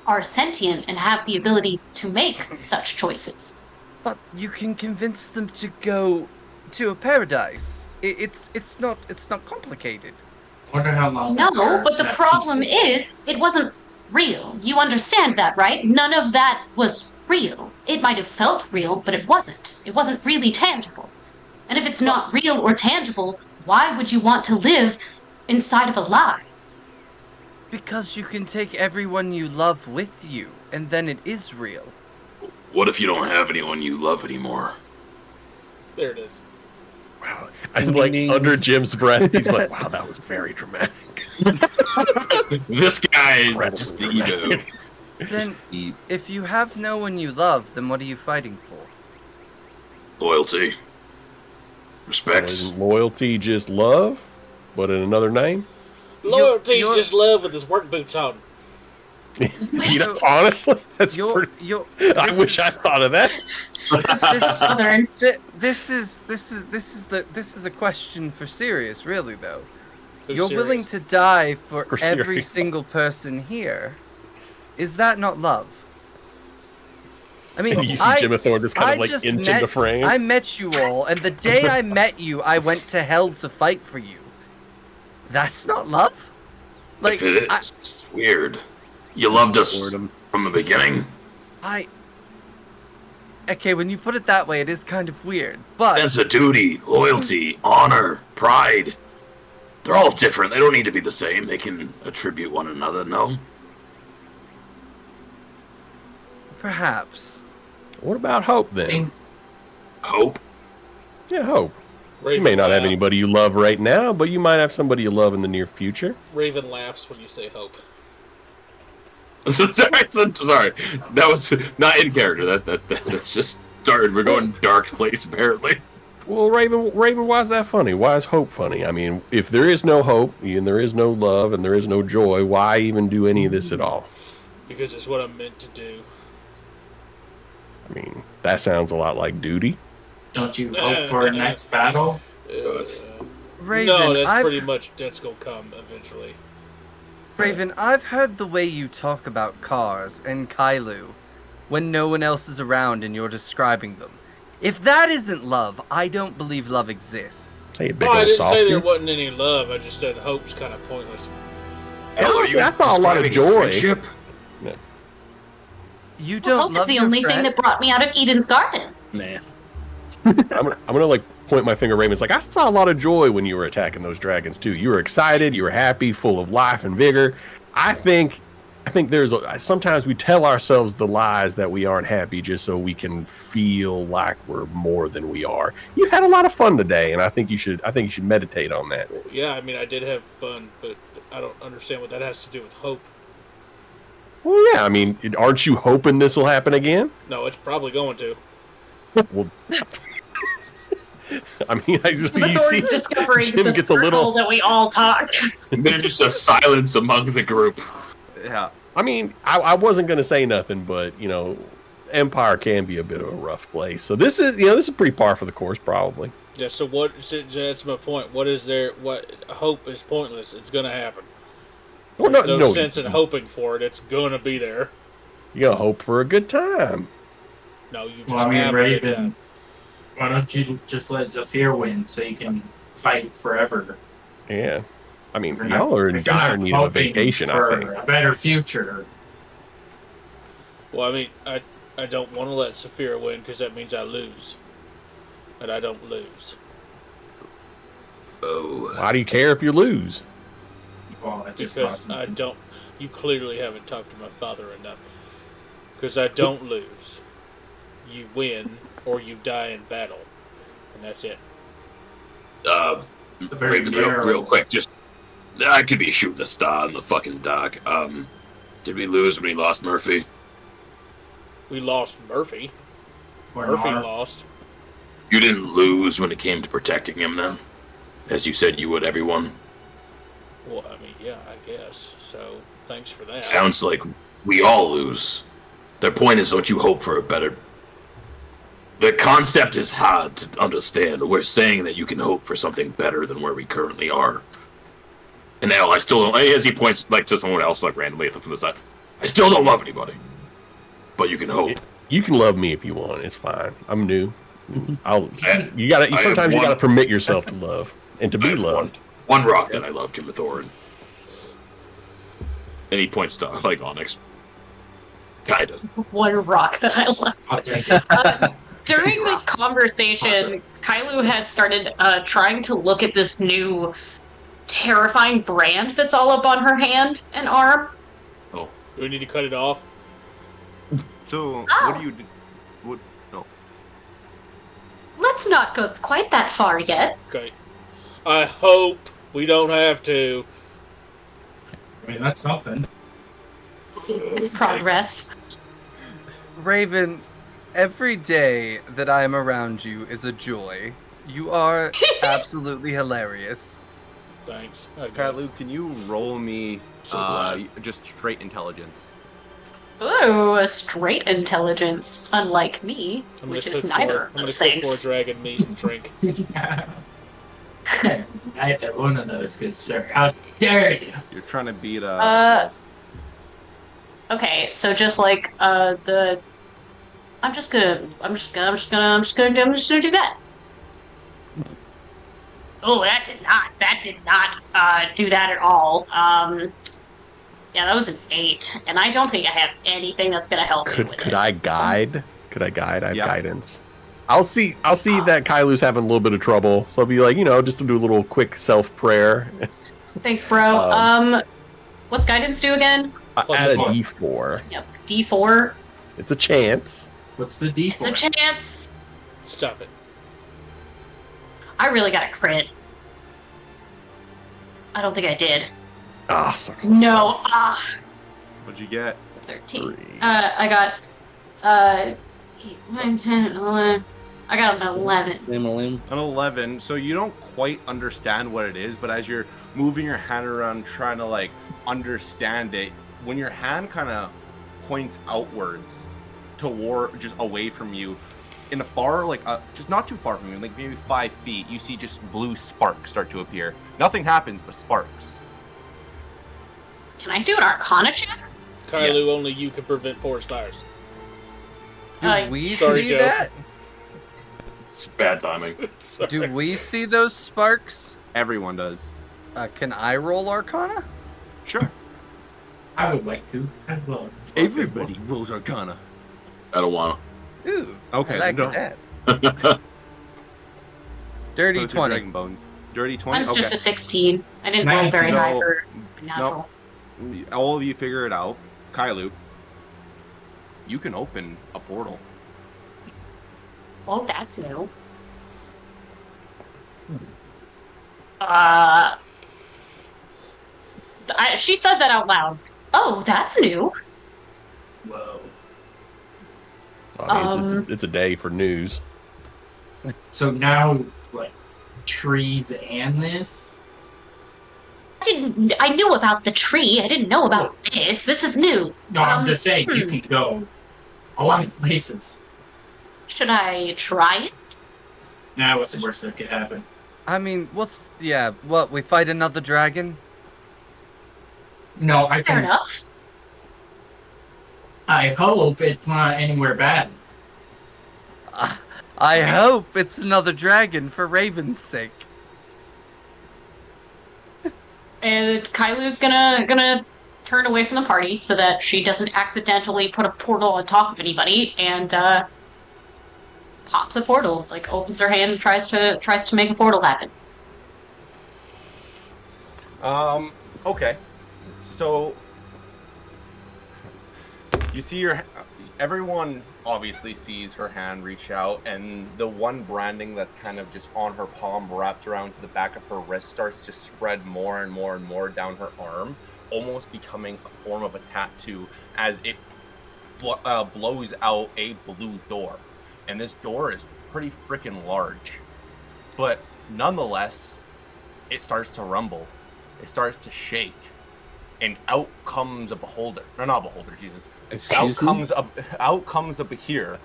are sentient and have the ability to make such choices. But you can convince them to go to a paradise. It's not complicated. Wonder how long. No, but the problem is, it wasn't real. You understand that, right? None of that was real. It might have felt real, but it wasn't. It wasn't really tangible. And if it's not real or tangible, why would you want to live inside of a lie? Because you can take everyone you love with you, and then it is real. What if you don't have anyone you love anymore? There it is. I'm like under Jim's breath. He's like, "Wow, that was very dramatic." This guy is just the ego. Then, if you have no one you love, then what are you fighting for? Loyalty. Respect. Isn't loyalty just love, but in another name? Loyalty's just love with his work boots on. Honestly, that's pretty. I wish I thought of that. This is a question for Sirius, really though. Who's You're Sirius? willing to die for For every Sirius. single person here. Is that not love? I mean, You see Jimithorn just kind of like inch into frame. I met you all, and the day I met you, I went to hell to fight for you. That's not love? Like, if it is, it's weird. You loved us from the beginning. Okay, when you put it that way, it is kind of weird. But Sense of duty, loyalty, honor, pride. They're all different. They don't need to be the same. They can attribute one another, no? perhaps. What about hope then? Hope? Yeah, hope. Raven You may not have laugh. anybody you love right now, but you might have somebody you love in the near future. Raven laughs when you say hope. Sorry, that was not in character. That's just started. We're going dark place apparently. Well, Raven, why is that funny? Why is hope funny? I mean, if there is no hope and there is no love and there is no joy, why even do any of this at all? Because it's what I'm meant to do. I mean, that sounds a lot like duty. Don't you hope for a next battle? Raven, no, that's I've- pretty much that's gonna come eventually. Raven, I've heard the way you talk about cars and Kailu when no one else is around and you're describing them. If that isn't love, I don't believe love exists. Say it No, I didn't say there wasn't any love. I just said hope's kind of pointless. I thought a lot of joy. You Well, don't hope is love the your only thing friend? that brought me out of Eden's garden. Nah. I'm gonna like point my finger at Raven's like, I saw a lot of joy when you were attacking those dragons too. You were excited, you were happy, full of life and vigor. I think there's sometimes we tell ourselves the lies that we aren't happy just so we can feel like we're more than we are. You had a lot of fun today, and I think you should meditate on that. Yeah, I mean, I did have fun, but I don't understand what that has to do with hope. Well, yeah, I mean, aren't you hoping this will happen again? No, it's probably going to. Well, I mean, you Thor's see, discovering Jim the gets a circle little. that we all talk. And then just a silence among the group. Yeah, I mean, I wasn't gonna say nothing, but you know, Empire can be a bit of a rough place. So this is pretty par for the course, probably. Yeah. So that's my point. What is there? What hope is pointless. It's gonna happen. Well, There's no, no no. sense in hoping for it. It's gonna be there. You gotta hope for a good time. No, you just Well, I mean, have a good Raven, time. why don't you just let Zephyr win so you can fight forever? Yeah, I mean, If you're not- y'all are in if you're not dire need of a hoping vacation. I for think. a better future. Well, I mean, I don't want to let Saphira win because that means I lose, and I don't lose. Oh. Why do you care if you lose? Well, that just Because wasn't- I don't. You clearly haven't talked to my father enough. Because I don't lose. You win or you die in battle, and that's it. very Raven, narrow- real quick, just I could be shooting a star in the fucking dock. Did we lose when we lost Murphy? We lost Murphy. Or Murphy Nar. lost. You didn't lose when it came to protecting him, then, as you said you would. Everyone. Well, I mean, yeah, I guess. So thanks for that. Sounds like we all lose. Their point is, don't you hope for a better... The concept is hard to understand. We're saying that you can hope for something better than where we currently are. And now I still don't... As he points like to someone else, like randomly from the side, I still don't love anybody. But you can hope. You can love me if you want. It's fine. I'm new. Sometimes you one- gotta permit yourself to love and to I be have loved. One rock that I love, Jim Thorin. And he points to, like, Onyx. Kinda. One rock that I love. I'll take it. During this conversation, Kailu has started trying to look at this new terrifying brand that's all up on her hand and arm. Do we need to cut it off? So, Oh. what do you do? What? No. Let's not go quite that far yet. Okay. I hope we don't have to. I mean, that's something. It's progress. Raven, every day that I am around you is a joy. You are absolutely hilarious. Thanks. Kylu, can you roll me So glad. just straight intelligence? Ooh, a straight intelligence, unlike me, I'm which gonna is cook neither more- of I'm gonna those cook things. more dragon meat and drink. I had one of those, good sir. How dare you? You're trying to beat Okay, so just like I'm just gonna do that. Oh, that did not do that at all. Yeah, that was an 8, and I don't think I have anything that's gonna help me with Could it. I guide Could I guide? I have guidance. I'll see that Kailu's having a little bit of trouble, so I'll be like, just to do a little quick self prayer. Thanks, bro. What's guidance do again? Add a D4. Yep, D4. It's a chance. What's the D4? It's a chance. Stop it. I really got a crit. I don't think I did. Ah, so close. No. What'd you get? 13. I got 8, 9, 10, 11. I got an 11. An 11. So you don't quite understand what it is, but as you're moving your hand around trying to like understand it, when your hand kind of points outwards toward, just away from you, in a far, like just not too far from you, like maybe 5 feet, you see just blue sparks start to appear. Nothing happens but sparks. Can I do an Arcana check? Kailu, only you can prevent forest fires. Do we Sorry, see Joe. that? It's bad timing. Do we see those sparks? Everyone does. Can I roll Arcana? Sure. I would like to. I will. Everybody rolls Arcana. I don't wanna. Ooh. Okay, I like then that. Dirty Those are 20. Dragon bones. Dirty 20. Mine's okay. just a 16. I didn't roll very high for natural. No, all of you figure it out. Kailu, you can open a portal. Oh, that's new. She says that out loud. Oh, that's new. Whoa. I mean, it's a day for news. So now, like, trees and this? I knew about the tree. I didn't know about this. This is new. No, I'm just saying, you can go a lot of places. Should I try it? Nah, what's the worst that could happen? I mean, what, we fight another dragon? No, I Fair think... enough. I hope it's not anywhere bad. I hope it's another dragon for Raven's sake. And Kailu's gonna turn away from the party so that she doesn't accidentally put a portal on top of anybody, and pops a portal, like opens her hand and tries to make a portal happen. Okay. So you see everyone obviously sees her hand reach out, and the one branding that's kind of just on her palm wrapped around to the back of her wrist starts to spread more and more and more down her arm, almost becoming a form of a tattoo as it blows out a blue door. And this door is pretty freaking large, but nonetheless it starts to rumble, it starts to shake, and out comes a beholder. No, not a beholder, Jesus. Out comes a Behir,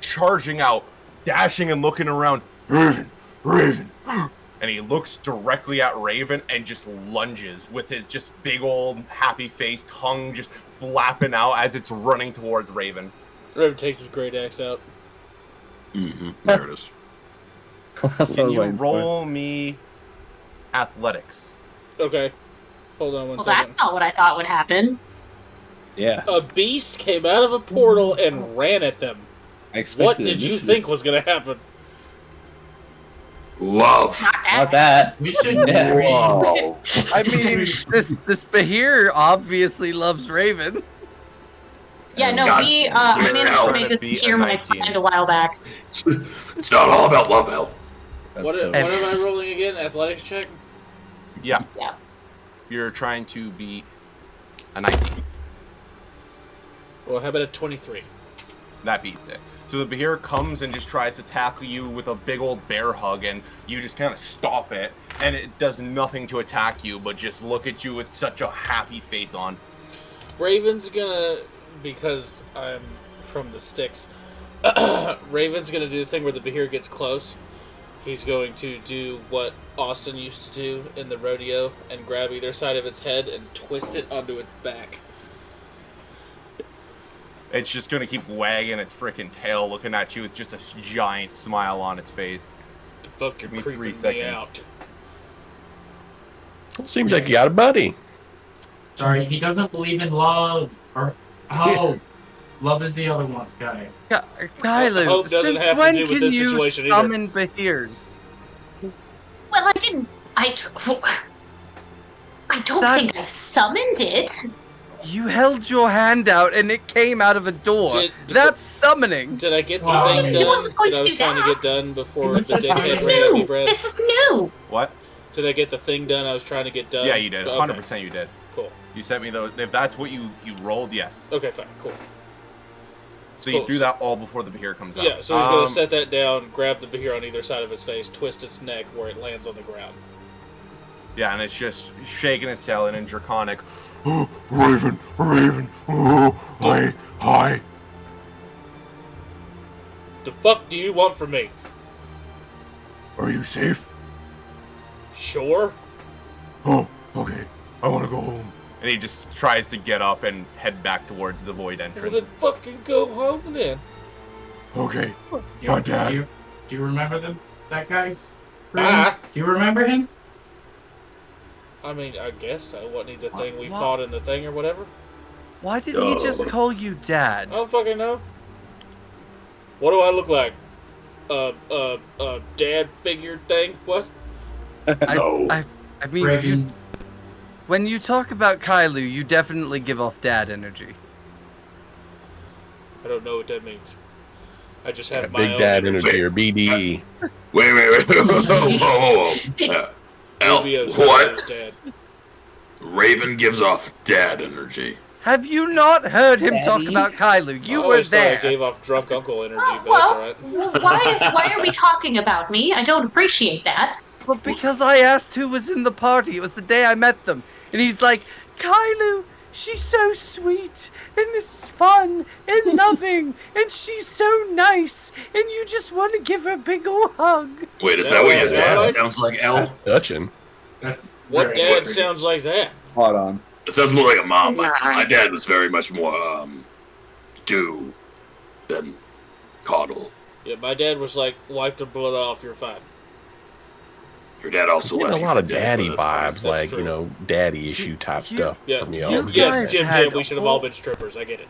charging out, dashing and looking around. Raven, Raven, and he looks directly at Raven and just lunges with his just big old happy face, tongue just flapping out as it's running towards Raven. Raven takes his great axe out. Mm-hmm. There it is. Can you roll me athletics? Okay. Hold on one Well, second. that's not what I thought would happen. Yeah. A beast came out of a portal and ran at them. What did you initiative. think was going to happen? Love. Not that. We should. Yeah. Whoa. I mean, this Behir obviously loves Raven. Yeah, no, God, I managed to make this beat a here my 19. friend a while back. It's not all about love, Al. What am I rolling again? Athletics check? Yeah. Yeah. You're trying to beat a 19. Well, how about a 23? That beats it. So the Behir comes and just tries to tackle you with a big old bear hug, and you just kind of stop it, and it does nothing to attack you, but just look at you with such a happy face on. Raven's gonna, because I'm from the sticks, Raven's gonna do the thing where the Behir gets close. He's going to do what Austin used to do in the rodeo and grab either side of its head and twist it onto its back. It's just gonna keep wagging its freaking tail, looking at you with just a giant smile on its face. Fucking Give me creeping 3 me seconds. out. Seems like you got a buddy. Sorry, he doesn't believe in love. Or Love is the other one guy. Kylo, Hope doesn't since have to when do with can this you situation either. summon Behirs? Well, I didn't. I don't think I summoned it. You held your hand out and it came out of a door. That's summoning. Did I get the I thing didn't know I done was going that I to was do trying to that. get done before the This is dickhead ran at me, new. Brad? This is new. What? Did I get the thing done I was trying to get done? Yeah, you did. Okay. 100% you did. Cool. You sent me those. If that's what you rolled, yes. Okay, fine. Cool. So Cool. you do that all before the Behir comes out. Yeah, so he's going to set that down, grab the Behir on either side of his face, twist its neck where it lands on the ground. Yeah, and it's just shaking its tail and in Draconic. Oh, Raven, Raven, oh, hi. The fuck do you want from me? Are you safe? Sure. Oh, okay. I want to go home. And he just tries to get up and head back towards the void Well, entrance. then fucking go home then. Okay. You, My dad. Do you remember that guy? Ah. Do you remember him? I mean, I guess so. Wasn't he the thing we What? fought in the thing or whatever? Why did he just call you Dad? I don't fucking know. What do I look like? Dad figure thing? What? I mean, Raven. when you talk about Kylo, you definitely give off Dad energy. I don't know what that means. I just have my Big own Dad energy or BDE. Wait. Whoa. Al, Rubio's what? his dad. Raven gives off dad energy. Have you not heard him talk about Kylo? You I were always thought there. I gave off drunk uncle energy, but Well, that's alright. why are we talking about me? I don't appreciate that. But because I asked who was in the party, it was the day I met them. And he's like, Kylo, she's so sweet, and it's fun, and loving, and she's so nice, and you just want to give her a big ol' hug. Wait, is that what your dad sounds like, Al? Touching. That's What dad sounds like that? Hold on. It sounds more like a mom. My dad was very much more do than coddle. Yeah, my dad was like, wipe the blood off, you're fine. Your dad also Getting left a you lot for of dead, daddy but that's vibes, fine. like, you know, daddy issue type stuff Yeah, from y'all. yes, Jim, had we should have all been strippers. I get it.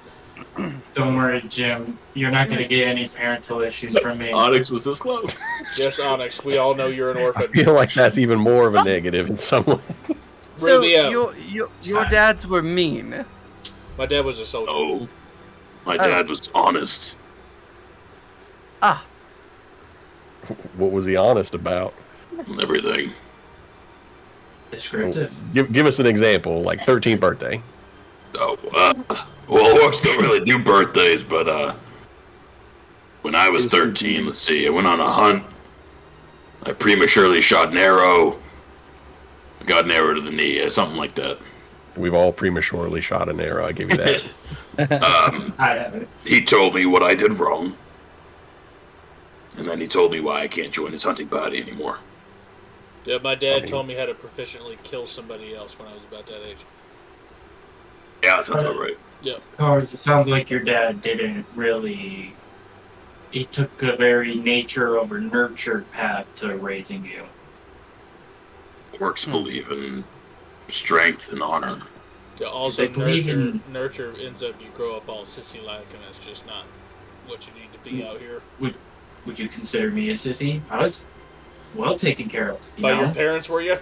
Don't worry, Jim. You're not going to get any parental issues from me. Onyx was this close. Yes, Onyx, we all know you're an I orphan. feel like that's even more of a negative in some way. So Rubio. your dads were mean. My dad was a soldier. Oh, my dad was honest. Ah. What was he honest about? Everything. Descriptive. Give us an example, like 13th birthday. Oh, well, orcs don't really do birthdays, but when I was 13, let's see, I went on a hunt. I prematurely shot an arrow. I got an arrow to the knee, something like that. We've all prematurely shot an arrow. I give you that. I haven't. He told me what I did wrong. And then he told me why I can't join his hunting party anymore. Yeah, my dad told me how to proficiently kill somebody else when I was about that age. Yeah, that sounds about right. Yep. It sounds like your dad didn't really. He took a very nature over nurture path to raising you. Orcs believe in strength and honor. Yeah, also, They believe nurture ends up you grow up all sissy-like, and that's just not what you need to be out here. Would you consider me a sissy? I was well taken care of. You By know? your parents, were you?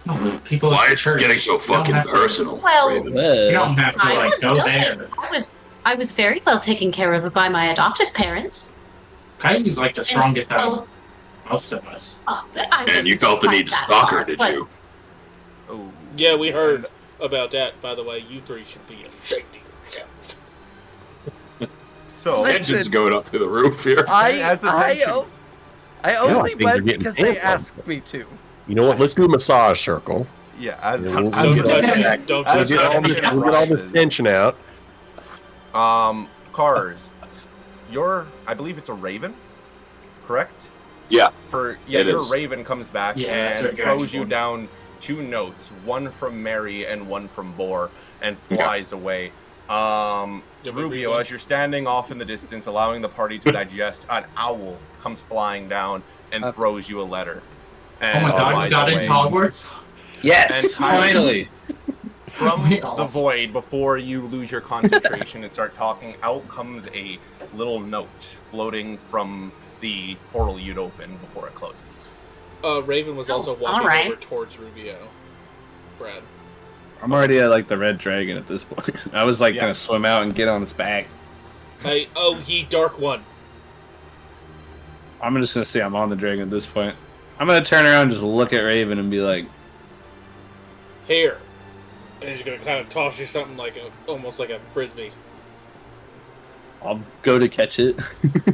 No, people Why at is this church, getting so you don't fucking have to- personal? Well, Raven? You don't have to I was go well there. I was very well taken care of by my adoptive parents. Coyote's like the strongest out well, of most of us. And you felt the need to stalk her, did you? Oh. Yeah, we heard about that. By the way, you three should be ashamed of yourselves. So Tension's going up through the roof here. I I only think went you're getting because they amped up. asked me to. You know what? Let's do a massage circle. Yeah, as We'll as- get all as- this- don't we'll touch get all this- we'll get all this tension out. Cars. I believe it's a raven, correct? Yeah. It Your is. raven comes back Yeah, that's and what you're throws you asking for. down 2 notes, one from Mary and one from Boar, and flies away. Did we read Rubio, one? as you're standing off in the distance, allowing the party to digest, an owl comes flying down and throws you a letter. Oh my god, you flies got away. into Hogwarts? Yes, And Kylo- finally. from the void, before you lose your concentration and start talking, out comes a little note floating from the portal you'd opened before it closes. Raven was also walking over towards Rubio. Brad. I'm already at like the red dragon at this point. I was like gonna swim out and get on its back. Hey, oh ye dark one. I'm just gonna say I'm on the dragon at this point. I'm gonna turn around and just look at Raven and be like, here. And he's gonna kind of toss you something like almost like a frisbee. I'll go to catch it.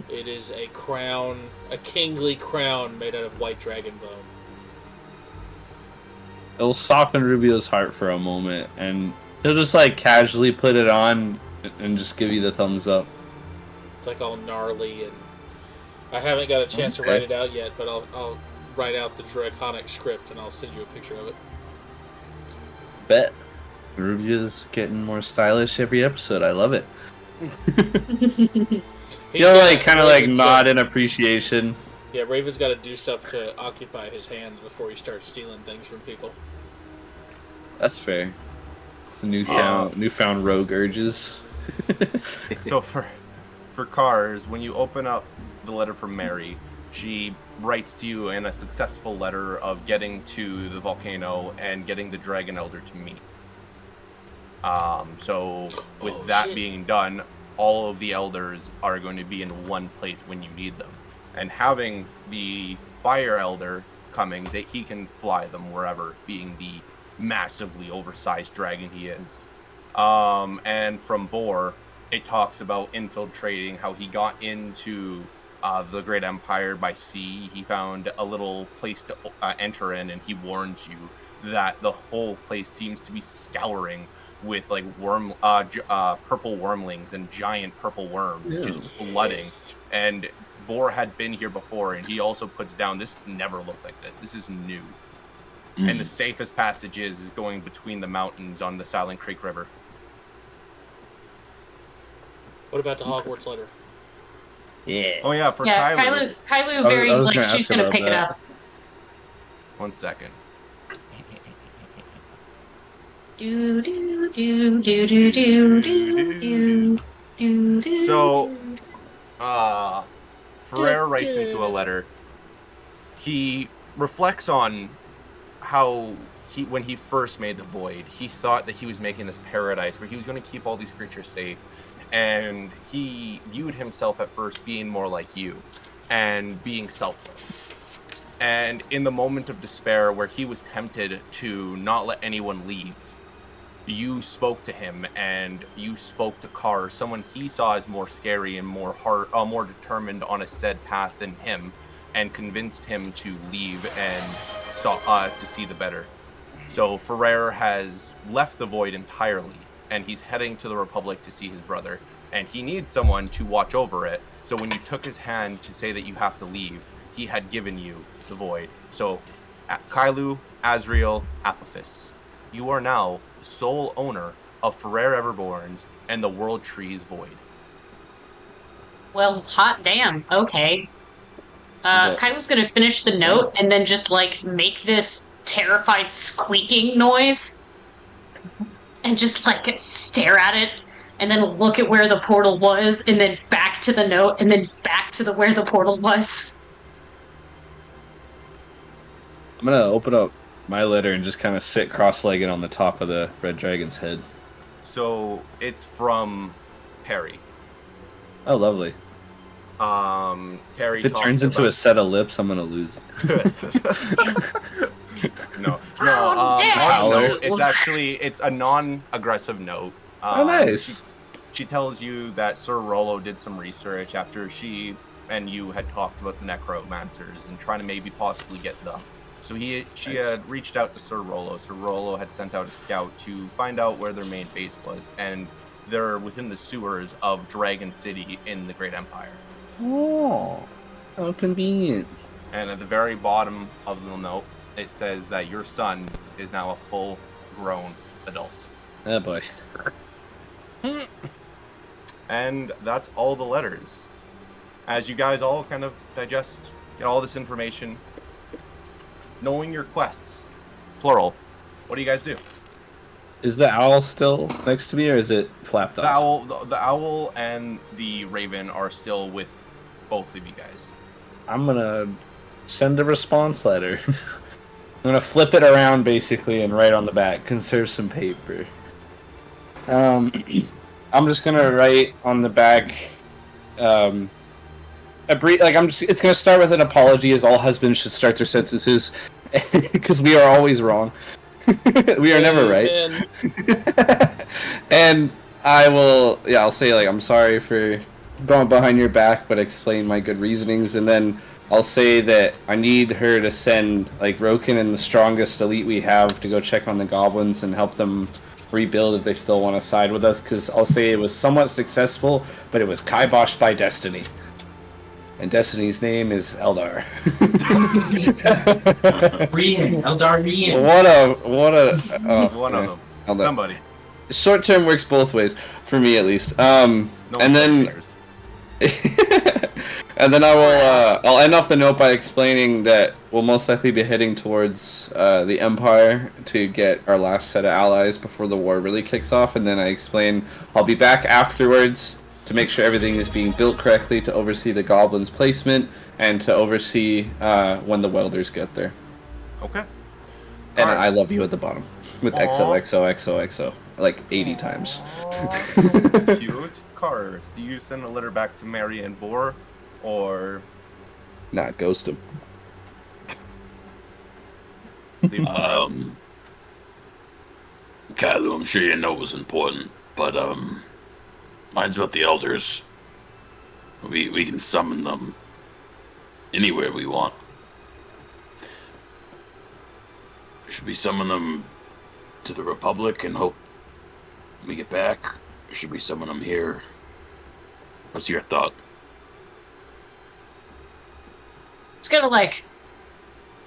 It is a crown, a kingly crown made out of white dragon bone. It'll soften Rubio's heart for a moment, and he'll just like casually put it on and just give you the thumbs up. It's like all gnarly, and I haven't got a chance to write it out yet, but I'll write out the draconic script and I'll send you a picture of it. Bet. Rubio's getting more stylish every episode. I love it. He'll like kind of like nod in appreciation. Yeah, Raven's got to do stuff to occupy his hands before he starts stealing things from people. That's fair. It's a newfound rogue urges. So for Cars, when you open up the letter from Mary, she writes to you in a successful letter of getting to the volcano and getting the Dragon Elder to meet. So with that being done, all of the elders are going to be in one place when you need them. And having the Fire Elder coming, that he can fly them wherever, being the massively oversized dragon he is. And from Boar, it talks about infiltrating, how he got into the Great Empire by sea. He found a little place to enter in, and he warns you that the whole place seems to be scouring with like purple wormlings and giant purple worms just flooding. And Boar had been here before, and he also puts down, this never looked like this. This is new. And the safest passage is going between the mountains on the Silent Creek River. What about the Hogwarts letter? Yeah. Oh yeah, for Kylo very like she's gonna pick it up. 1 second. Do do do do do do do do do. So, Ferrer writes into a letter. He reflects on how when he first made the Void, he thought that he was making this paradise where he was going to keep all these creatures safe, and he viewed himself at first being more like you and being selfless. And in the moment of despair where he was tempted to not let anyone leave, you spoke to him, and you spoke to Carr, someone he saw as more scary and more determined on a said path than him, and convinced him to leave and to see the better. So Ferrer has left the Void entirely, and he's heading to the Republic to see his brother, and he needs someone to watch over it. So when you took his hand to say that you have to leave, he had given you the Void. So Kylo, Azriel, Apophis, you are now the sole owner of Ferrer Everborns and the World Trees Void. Well, hot damn. Okay. Kylo's gonna finish the note and then just like make this terrified squeaking noise and just like stare at it and then look at where the portal was and then back to the note and then back to where the portal was. I'm gonna open up my letter and just kind of sit cross-legged on the top of the red dragon's head. So it's from Perry. Oh, lovely. Perry. If it turns into a set of lips, I'm gonna lose. No, it's a non-aggressive note. Oh, nice. She tells you that Sir Rollo did some research after she and you had talked about the necromancers and trying to maybe possibly get them. So she had reached out to Sir Rollo. Sir Rollo had sent out a scout to find out where their main base was, and they're within the sewers of Dragon City in the Great Empire. Oh, how convenient. And at the very bottom of the note, it says that your son is now a full-grown adult. Oh boy. And that's all the letters. As you guys all kind of digest, get all this information, knowing your quests, plural, what do you guys do? Is the owl still next to me, or is it flapped The off? the owl and the raven are still with both of you guys. I'm gonna send a response letter. I'm gonna flip it around basically and write on the back, conserve some paper. I'm just gonna write on the back, a brief, it's gonna start with an apology, as all husbands should start their sentences, because we are always wrong. We are never right. And I'll say, like, I'm sorry for going behind your back, but explain my good reasonings, and then I'll say that I need her to send, like, Roken and the strongest elite we have to go check on the goblins and help them rebuild if they still want to side with us, because I'll say it was somewhat successful, but it was kiboshed by Destiny. And Destiny's name is Eldar. Rian, Eldar Rian. What a One of them. Eldar. Somebody. Short term works both ways, for me at least. And then I'll end off the note by explaining that we'll most likely be heading towards the Empire to get our last set of allies before the war really kicks off, and then I explain I'll be back afterwards to make sure everything is being built correctly, to oversee the goblins' placement, and to oversee when the welders get there. Okay. And I love you at the bottom with XOXOXOXO like 80 times. Cute. Cars. Do you send a letter back to Mary and Boar, or Nah, ghost him. Kylo, I'm sure you know it was important, but mine's about the elders. We can summon them anywhere we want. Should we summon them to the Republic and hope we get back? Or should we summon them here? What's your thought? Just gonna, like,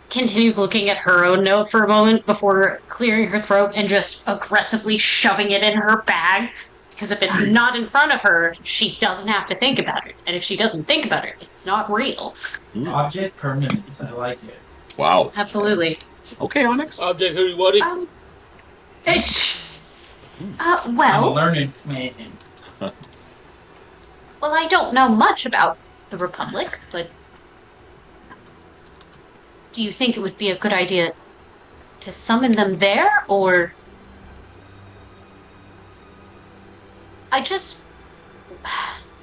continue looking at her own note for a moment before clearing her throat and just aggressively shoving it in her bag. Because if it's not in front of her, she doesn't have to think about it. And if she doesn't think about it, it's not real. Object permanence. I like it. Wow. Absolutely. Okay, Onyx. Object Hootie Woody. I'm a Well, learned man. well, I don't know much about the Republic, but do you think it would be a good idea to summon them there, or...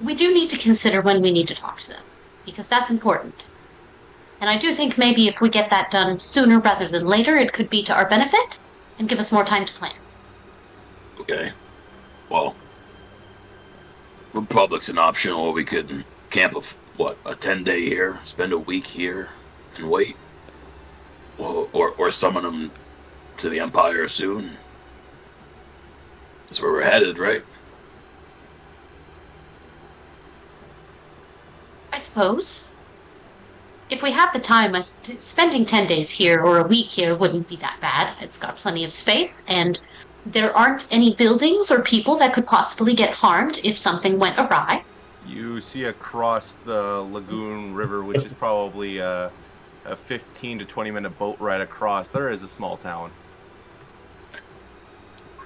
We do need to consider when we need to talk to them, because that's important. And I do think maybe if we get that done sooner rather than later, it could be to our benefit and give us more time to plan. Okay. Well, Republic's an option, or we could camp a 10-day here, spend a week here, and wait. Or summon them to the Empire soon. That's where we're headed, right? I suppose. If we have the time, spending 10 days here or a week here wouldn't be that bad. It's got plenty of space, and there aren't any buildings or people that could possibly get harmed if something went awry. you see across the Lagoon River, which is probably a 15 to 20 minute boat ride across, there is a small town.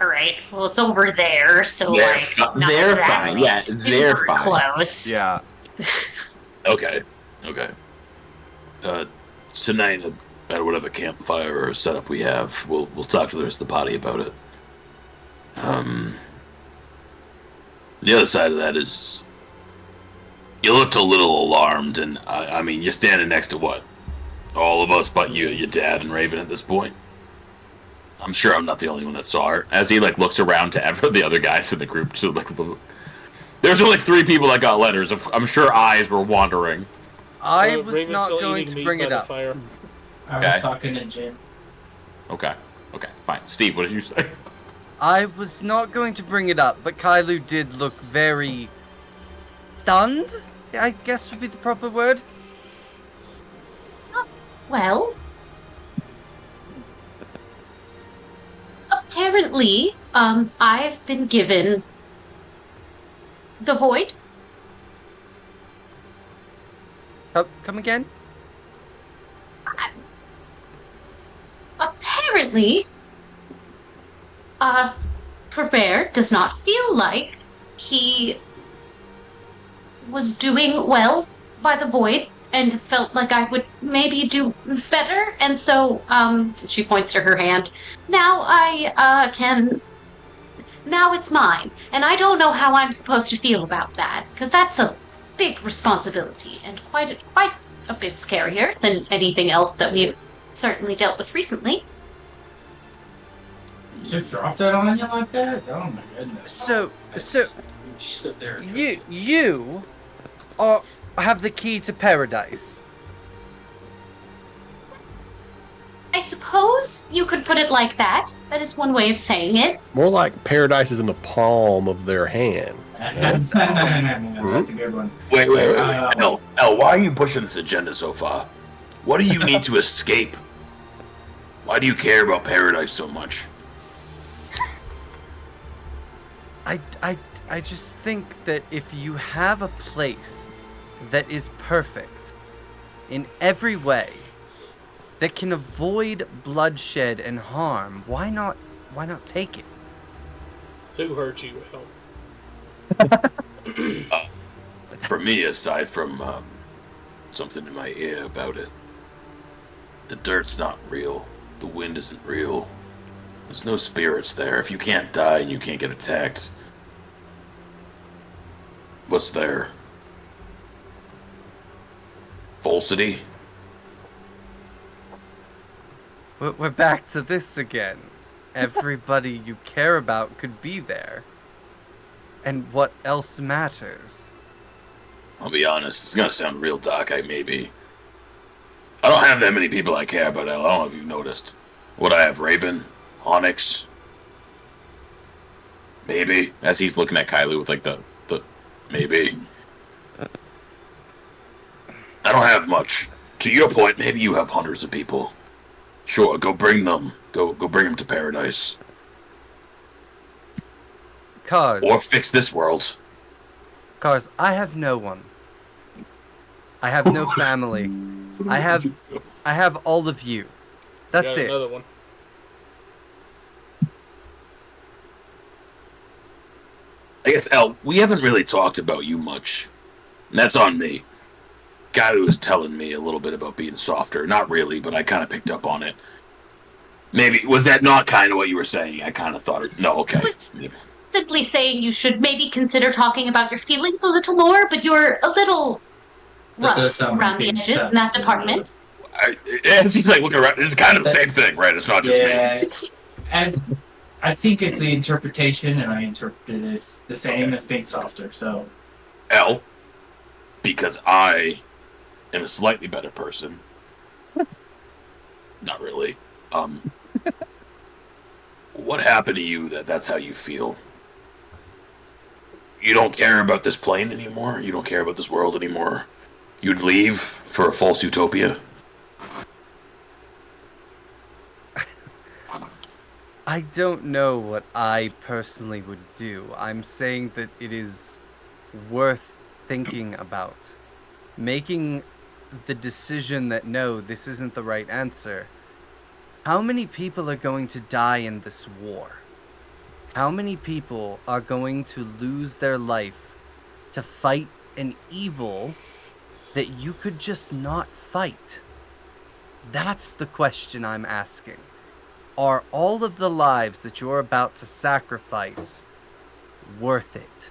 Alright, well, it's over there, so, They're like, fi- not they're exactly fine, yeah, they're super fine. close. Yeah. Okay. Tonight at whatever campfire or setup we have, we'll talk to the rest of the party about it. The other side of that is you looked a little alarmed, and I mean, you're standing next to what? All of us but you, your dad, and Raven at this point. I'm sure I'm not the only one that saw her. As he looks around to the other guys in the group, so there's only 3 people that got letters. I'm sure eyes were wandering. I was not going to bring it up. I was Okay. talking to Jim. Okay, fine. Steve, what did you say? I was not going to bring it up, but Kailu did look very stunned, I guess would be the proper word. Well, apparently, I've been given the Void. Come again? Apparently, Bear does not feel like he was doing well by the void and felt like I would maybe do better, and so, she points to her hand. Now now it's mine, and I don't know how I'm supposed to feel about that, because that's a big responsibility, and quite a bit scarier than anything else that we've certainly dealt with recently. You just dropped that on you like that? Oh my goodness. So you have the key to paradise. I suppose you could put it like that. That is one way of saying it. More like paradise is in the palm of their hand. That's a good one. Wait. El, why are you pushing this agenda so far? What do you need to escape? Why do you care about paradise so much? I just think that if you have a place that is perfect in every way, that can avoid bloodshed and harm, why not take it? Who hurt you, El? For me, aside from something in my ear about it, the dirt's not real. The wind isn't real. There's no spirits there. If you can't die and you can't get attacked, what's there? Falsity? We're back to this again. Everybody you care about could be there. And what else matters? I'll be honest, it's gonna sound real dark, I don't have that many people I care about, El. I don't know if you've noticed. What I have, Raven, Onyx, maybe, as he's looking at Kylie with like the maybe. I don't have much. To your point, maybe you have hundreds of people. Sure, go bring them. Go bring them to paradise. Cars. Or fix this world. Cars, I have no one. I have no family. I have all of you. That's Got it. Another one. I guess, El, we haven't really talked about you much. And that's on me. Guy who was telling me a little bit about being softer. Not really, but I kind of picked up on it. Maybe, was that not kind of what you were saying? I kind of thought it. No, okay. I was simply saying you should maybe consider talking about your feelings a little more, but you're a little rough around the edges in that department. As he's like looking around, it's kind of the same thing, right? It's not just me. I think it's the interpretation, and I interpreted it the same as being softer, so. El, because I am a slightly better person. Not really. What happened to you that's how you feel? You don't care about this plane anymore? You don't care about this world anymore? You'd leave for a false utopia? I don't know what I personally would do. I'm saying that it is worth thinking about. Making the decision that no, this isn't the right answer. How many people are going to die in this war? How many people are going to lose their life to fight an evil that you could just not fight? That's the question I'm asking. Are all of the lives that you're about to sacrifice worth it?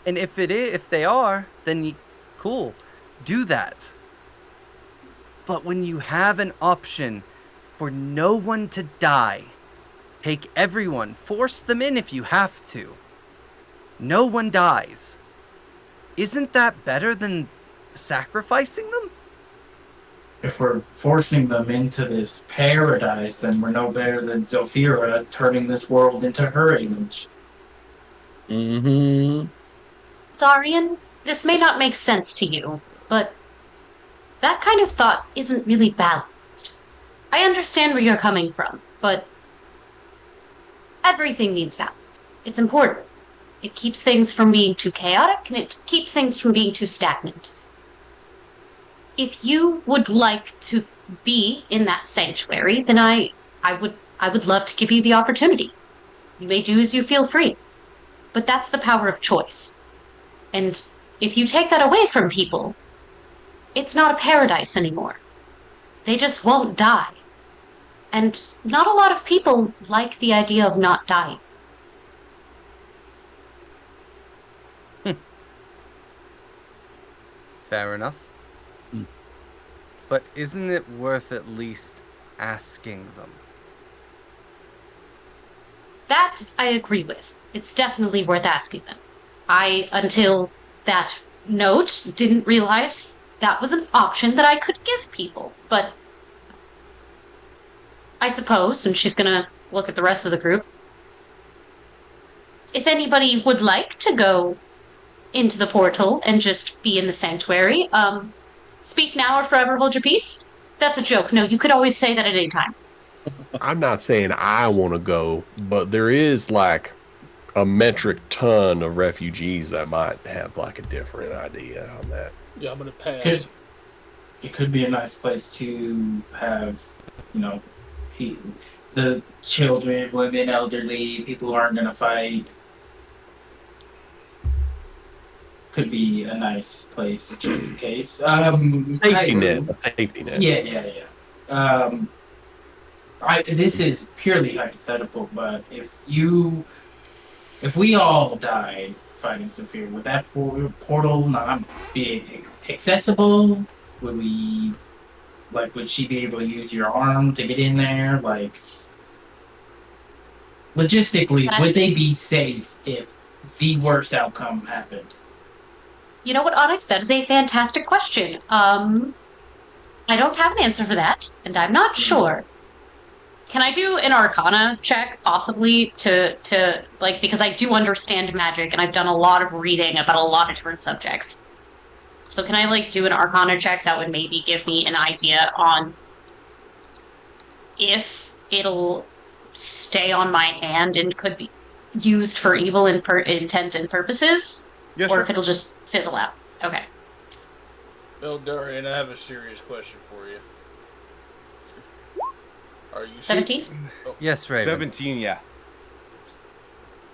And if they are, then cool, do that. But when you have an option for no one to die, take everyone, force them in if you have to. No one dies. Isn't that better than sacrificing them? If we're forcing them into this paradise, then we're no better than Zofira turning this world into her image. Mm-hmm. Darian, this may not make sense to you, but that kind of thought isn't really balanced. I understand where you're coming from, but everything needs balance. It's important. It keeps things from being too chaotic, and it keeps things from being too stagnant. If you would like to be in that sanctuary, then I I would love to give you the opportunity. You may do as you feel free. But that's the power of choice. And if you take that away from people, it's not a paradise anymore. They just won't die. And not a lot of people like the idea of not dying. Fair enough. But isn't it worth at least asking them? That I agree with. It's definitely worth asking them. I, until that note, didn't realize that was an option that I could give people. But I suppose, and she's gonna look at the rest of the group, if anybody would like to go into the portal and just be in the sanctuary, speak now or forever hold your peace. That's a joke. No, you could always say that at any time. I'm not saying I want to go, but there is like a metric ton of refugees that might have like a different idea on that. Yeah, I'm gonna pass. It could be a nice place to have, the children, women, elderly, people who aren't gonna fight. Could be a nice place just in case. Safety net. Yeah. This is purely hypothetical, but if we all died fighting Saphir, would that portal not be accessible? Would she be able to use your arm to get in there? Like, logistically, would they be safe if the worst outcome happened? You know what, Onyx? That is a fantastic question. I don't have an answer for that, and I'm not sure. Can I do an Arcana check, possibly, to because I do understand magic, and I've done a lot of reading about a lot of different subjects. So can I, do an Arcana check that would maybe give me an idea on if it'll stay on my hand and could be used for evil intent and purposes? Yes, or sure. if it'll just fizzle out. Okay. Eldarian, I have a serious question for you. Are you 17? Oh. Yes, Raven. 17, yeah.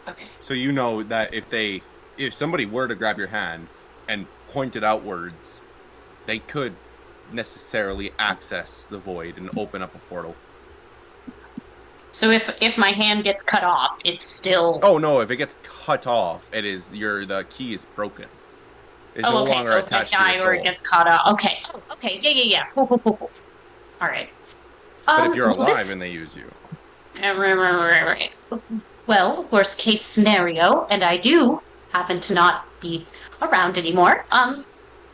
Okay. So you know that if somebody were to grab your hand and point it outwards, they could necessarily access the void and open up a portal. So if my hand gets cut off, it's still... Oh no, if it gets cut off, the key is broken. It's no okay, longer so if I attached to your die or it soul. gets cut off. Okay. Oh, okay, yeah. Cool. Alright. But if you're alive this... and they use you. Right. Well, worst case scenario, and I do happen to not be around anymore,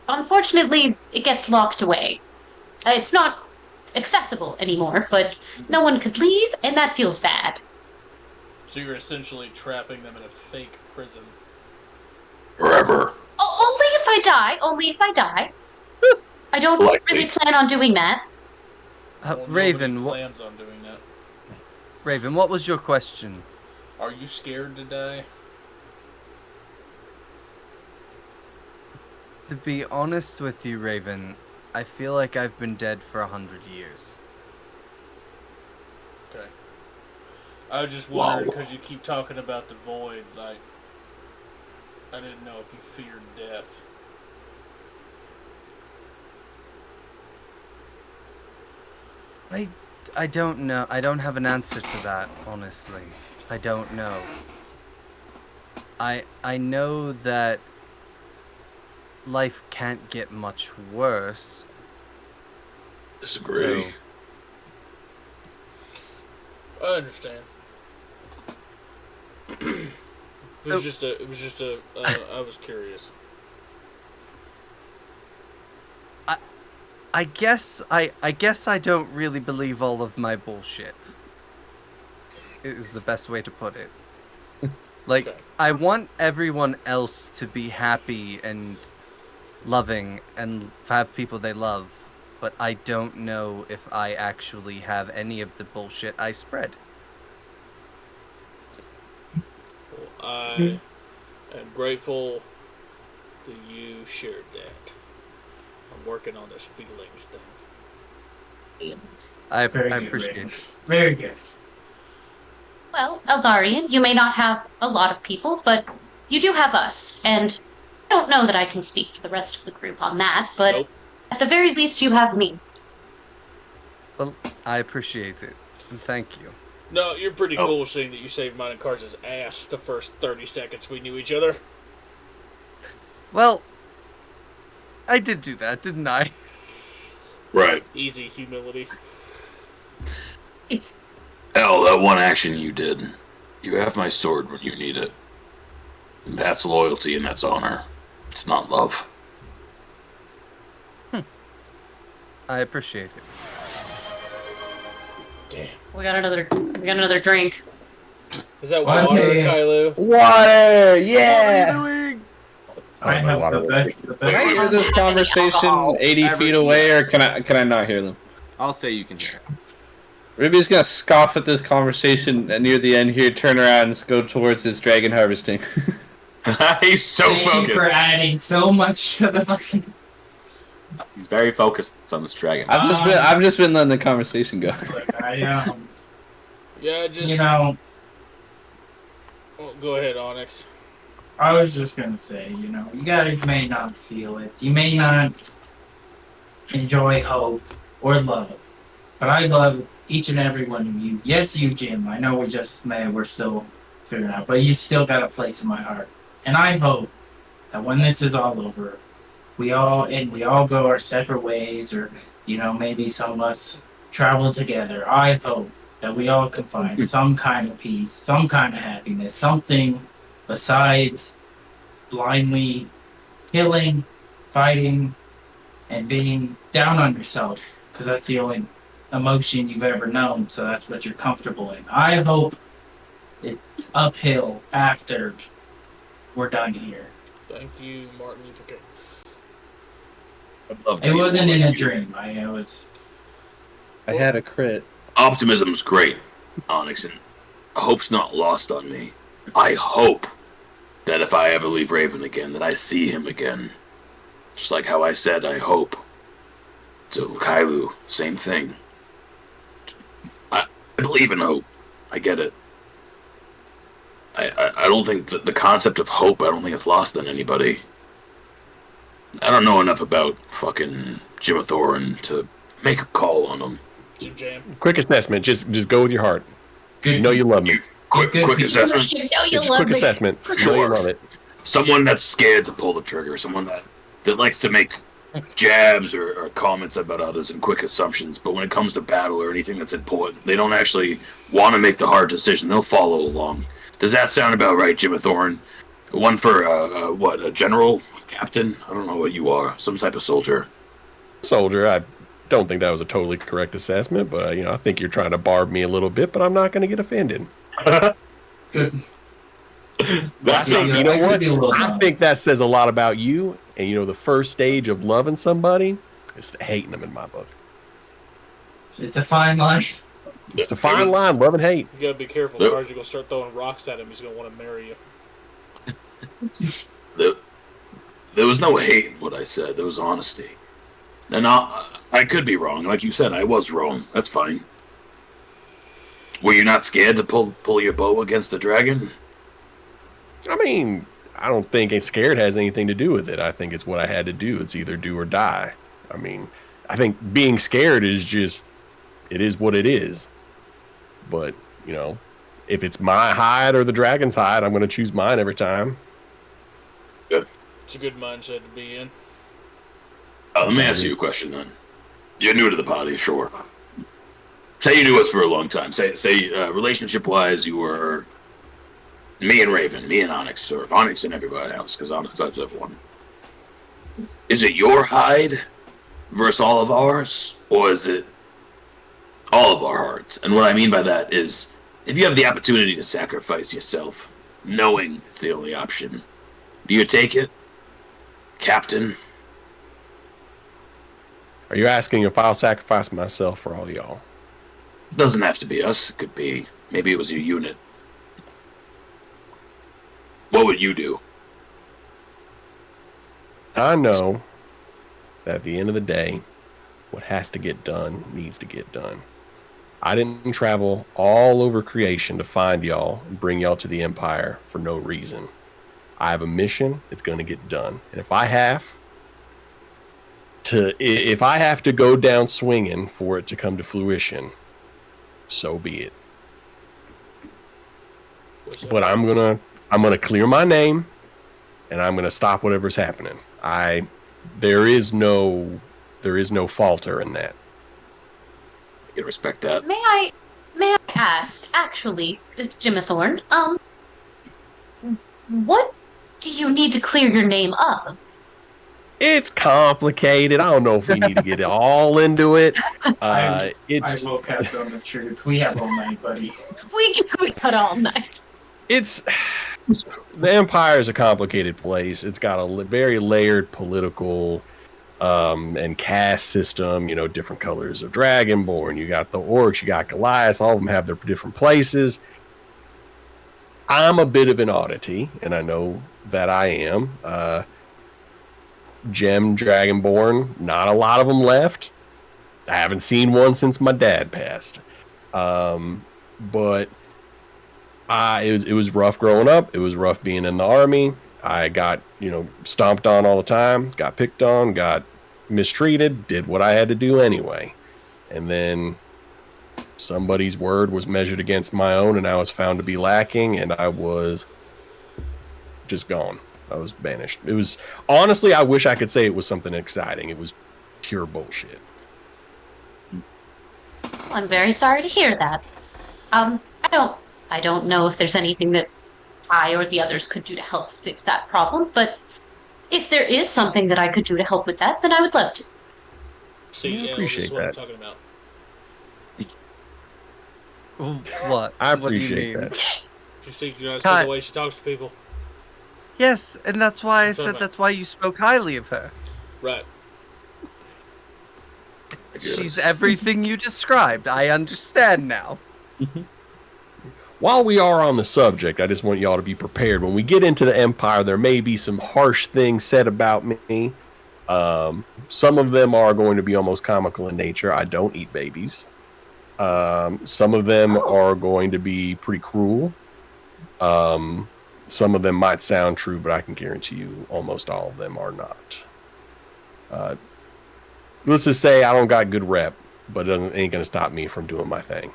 unfortunately, it gets locked away. It's not accessible anymore, but no one could leave, and that feels bad. So you're essentially trapping them in a fake prison. Forever. Only if I die. I don't really plan on doing that. Raven, plans on doing that. Raven, what was your question? Are you scared to die? To be honest with you, Raven, I feel like I've been dead for 100 years. Okay. I was just wondering because you keep talking about the void, I didn't know if you feared death. I don't know. I don't have an answer to that, honestly. I don't know. I know that life can't get much worse. Disagree. I understand. It was just a. I was curious. I guess I don't really believe all of my bullshit. Is the best way to put it. Like, okay. I want everyone else to be happy and loving and have people they love, but I don't know if I actually have any of the bullshit I spread. Well, I am grateful that you shared that. I'm working on this feelings thing. I appreciate it. Very good. Well, Eldarian, you may not have a lot of people, but you do have us, and I don't know that I can speak for the rest of the group on that, but at the very least you have me. Well, I appreciate it, and thank you. No, you're pretty cool seeing that you saved mine and Cars' ass the first 30 seconds we knew each other. Well, I did do that, didn't I? Right. Easy humility. Hell, that one action you did. You have my sword when you need it. That's loyalty and that's honor. It's not love. I appreciate it. Damn. We got another drink. Is that Water, water, Kylo? Water! Yeah! I have water. the best. Can I hear this conversation 80 feet away, or can I not hear them? I'll say you can hear it. Ruby's gonna scoff at this conversation near the end here, turn around and go towards his dragon harvesting. He's so Thank focused. you for adding so much to the fucking. He's very focused on this dragon. I've just been letting the conversation go. Look, Yeah, just... you know, Oh, go ahead, Onyx. I was just gonna say, you know, you guys may not feel it. You may not enjoy hope or love, but I love each and every one of you. Yes, you, Jim. I know we're still figuring out, but you still got a place in my heart. And I hope that when this is all over, we all go our separate ways, or you know, maybe some of us travel together. I hope that we all can find some kind of peace, some kind of happiness, something besides blindly killing, fighting, and being down on yourself, because that's the only emotion you've ever known, so that's what you're comfortable in. I hope it's uphill after we're done here. Thank you, Martin Luther King. It wasn't in a dream. I had a crit. Optimism's great, Onyx, and hope's not lost on me. I hope that if I ever leave Raven again, that I see him again. Just like how I said I hope. To Kailu, same thing. I believe in hope. I get it. I don't think that the concept of hope, I don't think it's lost on anybody. I don't know enough about fucking Jim Thorin to make a call on him. Jim Jam. Quick assessment. Just go with your heart. You know you love me. Quick assessment. Quick assessment. Know you love it. Someone that's scared to pull the trigger. Someone that likes to make jabs or comments about others and quick assumptions. But when it comes to battle or anything that's important, they don't actually want to make the hard decision. They'll follow along. Does that sound about right, Jim Thorin? One for a general, captain? I don't know what you are. Some type of soldier. Soldier. I don't think that was a totally correct assessment, but I think you're trying to barb me a little bit. But I'm not going to get offended. Good. You know what? I think that says a lot about you. And the first stage of loving somebody is hating them in my book. It's a fine line. It's a fine line, love and hate. You gotta be careful, Cars. You're gonna start throwing rocks at him. He's gonna want to marry you. There was no hate in what I said. There was honesty. And I could be wrong. Like you said, I was wrong. That's fine. Were you not scared to pull your bow against the dragon? I mean, I don't think scared has anything to do with it. I think it's what I had to do. It's either do or die. I mean, I think being scared is just, it is what it is. But, if it's my hide or the dragon's hide, I'm going to choose mine every time. Good. It's a good mindset to be in. Let me ask you a question then. You're new to the party, sure. Say you knew us for a long time. Say relationship-wise, you were me and Raven, me and Onyx, or Onyx and everybody else, because Onyx loves everyone. Is it your hide versus all of ours, or is it all of our hearts? And what I mean by that is, if you have the opportunity to sacrifice yourself, knowing it's the only option, do you take it, Captain? Are you asking if I'll sacrifice myself for all y'all? It doesn't have to be us. It could be, maybe it was your unit. What would you do? I know that at the end of the day, what has to get done needs to get done. I didn't travel all over creation to find y'all and bring y'all to the Empire for no reason. I have a mission. It's going to get done. And if I have to go down swinging for it to come to fruition, so be it. But I'm gonna clear my name, and I'm gonna stop whatever's happening. There is no falter in that. I can respect that. May I ask, actually, Jimithorn, what do you need to clear your name of? It's complicated. I don't know if we need to get all into it. I will cast on the truth. We have all night, buddy. We got all night. The Empire is a complicated place. It's got a very layered political and caste system. You know, different colors of Dragonborn. You got the Orcs. You got Goliaths. All of them have their different places. I'm a bit of an oddity, and I know that I am. Gem Dragonborn, not a lot of them left. I haven't seen one since my dad passed. But it was rough growing up. It was rough being in the army. I got, stomped on all the time, got picked on, got mistreated, did what I had to do anyway. And then somebody's word was measured against my own, and I was found to be lacking, and I was just gone. I was banished. It was, honestly, I wish I could say it was something exciting. It was pure bullshit. I'm very sorry to hear that. I don't know if there's anything that I or the others could do to help fix that problem, but if there is something that I could do to help with that, then I would love to. See, I appreciate this is what that. I'm talking about. What? I What do you appreciate mean? that. You not see the way she talks to people. Yes, and that's why I What's said up, that's why you spoke highly of her. Right. She's everything you described. I understand now. While we are on the subject, I just want y'all to be prepared. When we get into the Empire, there may be some harsh things said about me. Some of them are going to be almost comical in nature. I don't eat babies. Some of them are going to be pretty cruel. Some of them might sound true, but I can guarantee you almost all of them are not. Let's just say I don't got good rep, but it ain't going to stop me from doing my thing.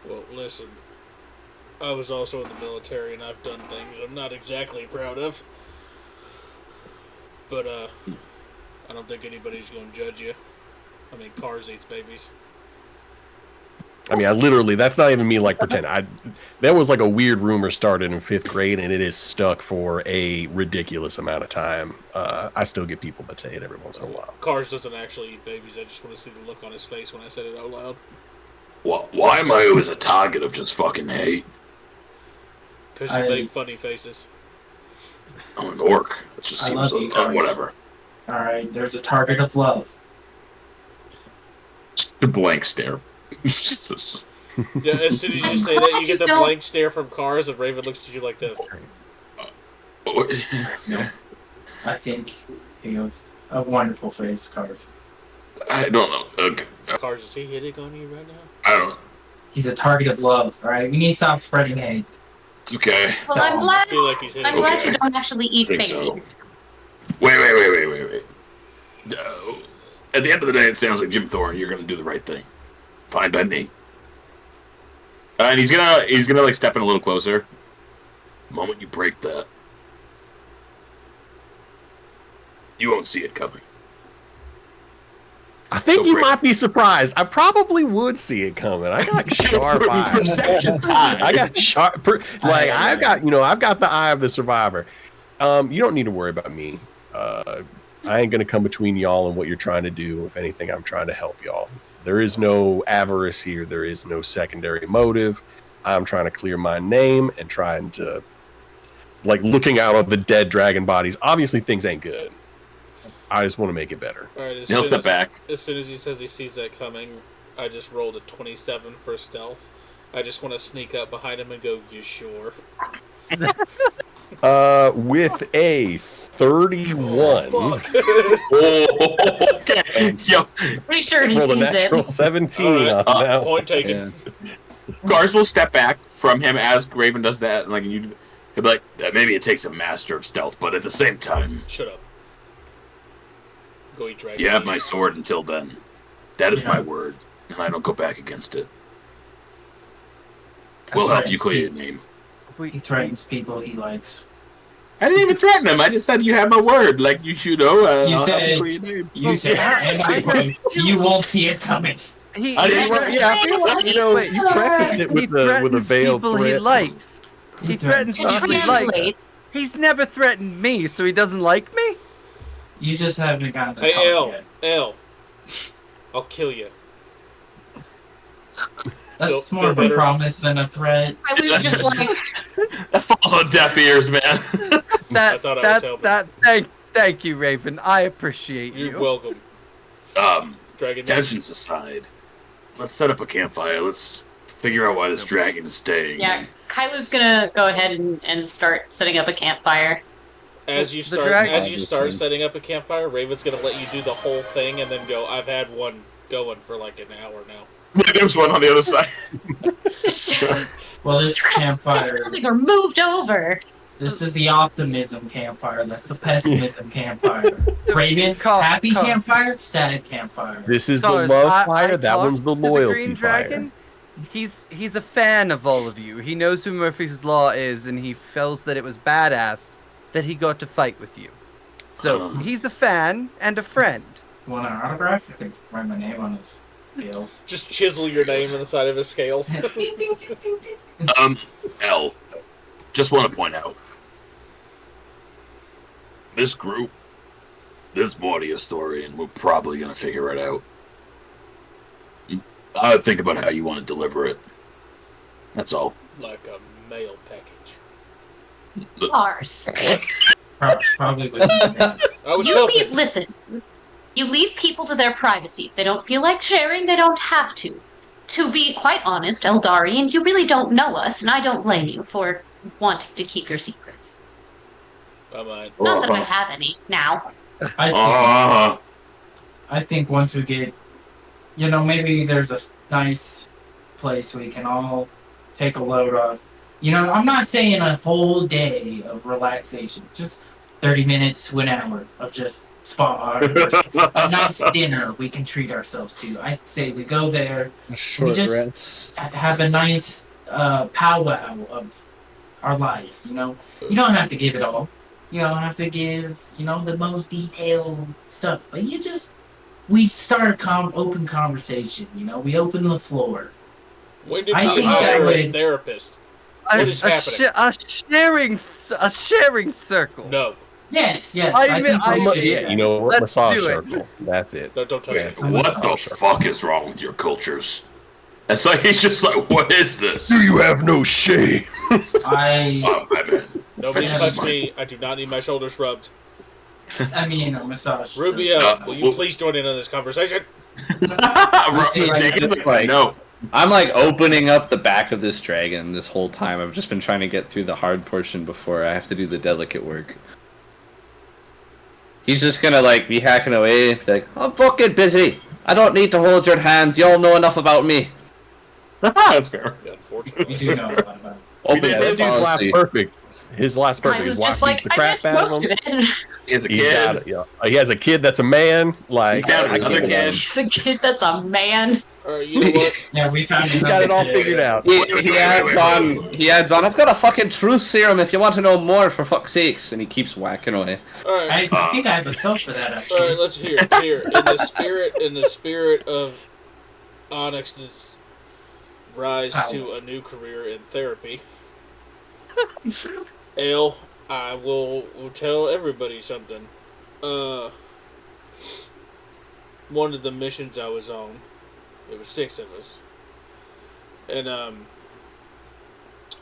Well, listen. I was also in the military, and I've done things I'm not exactly proud of. But, I don't think anybody's going to judge you. I mean, Cars eats babies. I mean, that's not even me like pretend. That was like a weird rumor started in 5th grade, and it is stuck for a ridiculous amount of time. I still get people that say it every once in a while. Cars doesn't actually eat babies. I just want to see the look on his face when I said it out loud. Why am I always a target of just fucking hate? Because you make funny faces. I'm an orc. That just I seems love you so, guys. whatever. Alright, there's a target of love. Just a blank stare. Yeah, as soon as you say that, you get the blank stare from Cars, and Raven looks at you like this. I think you have a wonderful face, Cars. I don't know. Okay. Cars, is he hitting on you right now? I don't. He's a target of love, alright? We need to stop spreading hate. Okay. Well, I'm glad. I feel like he's hitting I'm glad Okay. you don't actually eat Think so. babies. Wait. No. At the end of the day, it sounds like Jim Thorne. You're gonna do the right thing. Fine by me. And he's gonna like step in a little closer. The moment you break that, you won't see it coming. I think you might be surprised. I probably would see it coming. I got sharp eyes. Perception's high. I got sharp. I've got the eye of the survivor. You don't need to worry about me. I ain't gonna come between y'all and what you're trying to do. If anything, I'm trying to help y'all. There is no avarice here. There is no secondary motive. I'm trying to clear my name and trying to, looking out on the dead dragon bodies. Obviously, things ain't good. I just want to make it better. All right, He'll step back. As soon as he says he sees that coming, I just rolled a 27 for stealth. I just want to sneak up behind him and go, "You sure?" With a 31. Okay. Yo. Pretty sure he Roll a sees natural it. 17 on that. Point taken. Garz will step back from him as Raven does that, and like you, he'll be like, maybe it takes a master of stealth, but at the same time, Shut up. Go eat dragon. You have my sword until then. That is my word, and I don't go back against it. We'll help you clear your name. He threatens people he likes. I didn't even threaten him. I just said you have my word. Like you know. You I'll help said- you clear your name. You said, and you won't see it coming. He, I feel like, you know, you practiced it with a veiled people he threat. likes. He threatens people he likes. He's never threatened me, so he doesn't like me? You just haven't gotten the Hey, talk L. yet. L. I'll kill you. That's more of a promise than a threat. I was just like, That falls on deaf ears, man. Thank you, Raven. I appreciate you. You're welcome. Dragon. Tensions aside, let's set up a campfire. Let's figure out why this dragon is staying. yeah, Kylo's gonna go ahead and start setting up a campfire. As you start setting up a campfire, Raven's gonna let you do the whole thing and then go, I've had one going for like an hour now. There's one on the other side. Well, this You gotta skip campfire. something or moved over. This is the optimism campfire. That's the pessimism campfire. Raven, happy campfire, sad campfire. This is the Cars, love fire. That talked one's the to the loyalty Green fire. Dragon. He's a fan of all of you. He knows who Murphy's Law is, and he feels that it was badass that he got to fight with you. So he's a fan and a friend. Want an autograph? I can write my name on his scales. Just chisel your name in the side of his scales. L, just want to point out, this group, there's more to your story, and we're probably going to figure it out. I would think about how you want to deliver it. That's all. Like a mail package. Ours. Probably with Listen, you leave people to their privacy. If they don't feel like sharing, they don't have to. To be quite honest, Eldarian, you really don't know us, and I don't blame you for wanting to keep your secrets. Not that I have any now. I think once we get, maybe there's a nice place we can all take a load off. I'm not saying a whole day of relaxation, just 30 minutes to an hour of just spa, a nice dinner we can treat ourselves to. I say we go there, we just have a nice powwow of our lives. You don't have to give it all. You don't have to give, the most detailed stuff, but we start open conversation. We open the floor. When did I you think hire that a would- therapist? What is happening? A sharing circle. No. Yes. You know what? Let's Massage do it. circle. That's it. No, don't touch it. What the fuck is wrong with your cultures? It's like he's just like, what is this? Do you have no shame? Nobody touch me. I do not need my shoulders rubbed. I mean, a massage. Rubio, will you please join in on this conversation? I'm like opening up the back of this dragon this whole time. I've just been trying to get through the hard portion before I have to do the delicate work. He's just gonna be hacking away, be like, I'm fucking busy. I don't need to hold your hands. Y'all know enough about me. That's fair. Unfortunately. We do know a lot about it. Oh, yeah, that dude's last perfect. His last perfect. I was He just beats the I crap missed out of most him. of it. He has a He's kid. got it, yeah. He has a kid that's a man. Like He found another kid. He's a kid that's a man. You know what? Yeah, we found He's got it all figured out. He adds on, I've got a fucking truth serum if you want to know more, for fuck's sakes. And he keeps whacking away. Alright. I think I have a spell for that, actually. Alright, let's hear. In the spirit of Onyx's rise to a new career in therapy. Ale, I will tell everybody something. One of the missions I was on, there were 6 of us, and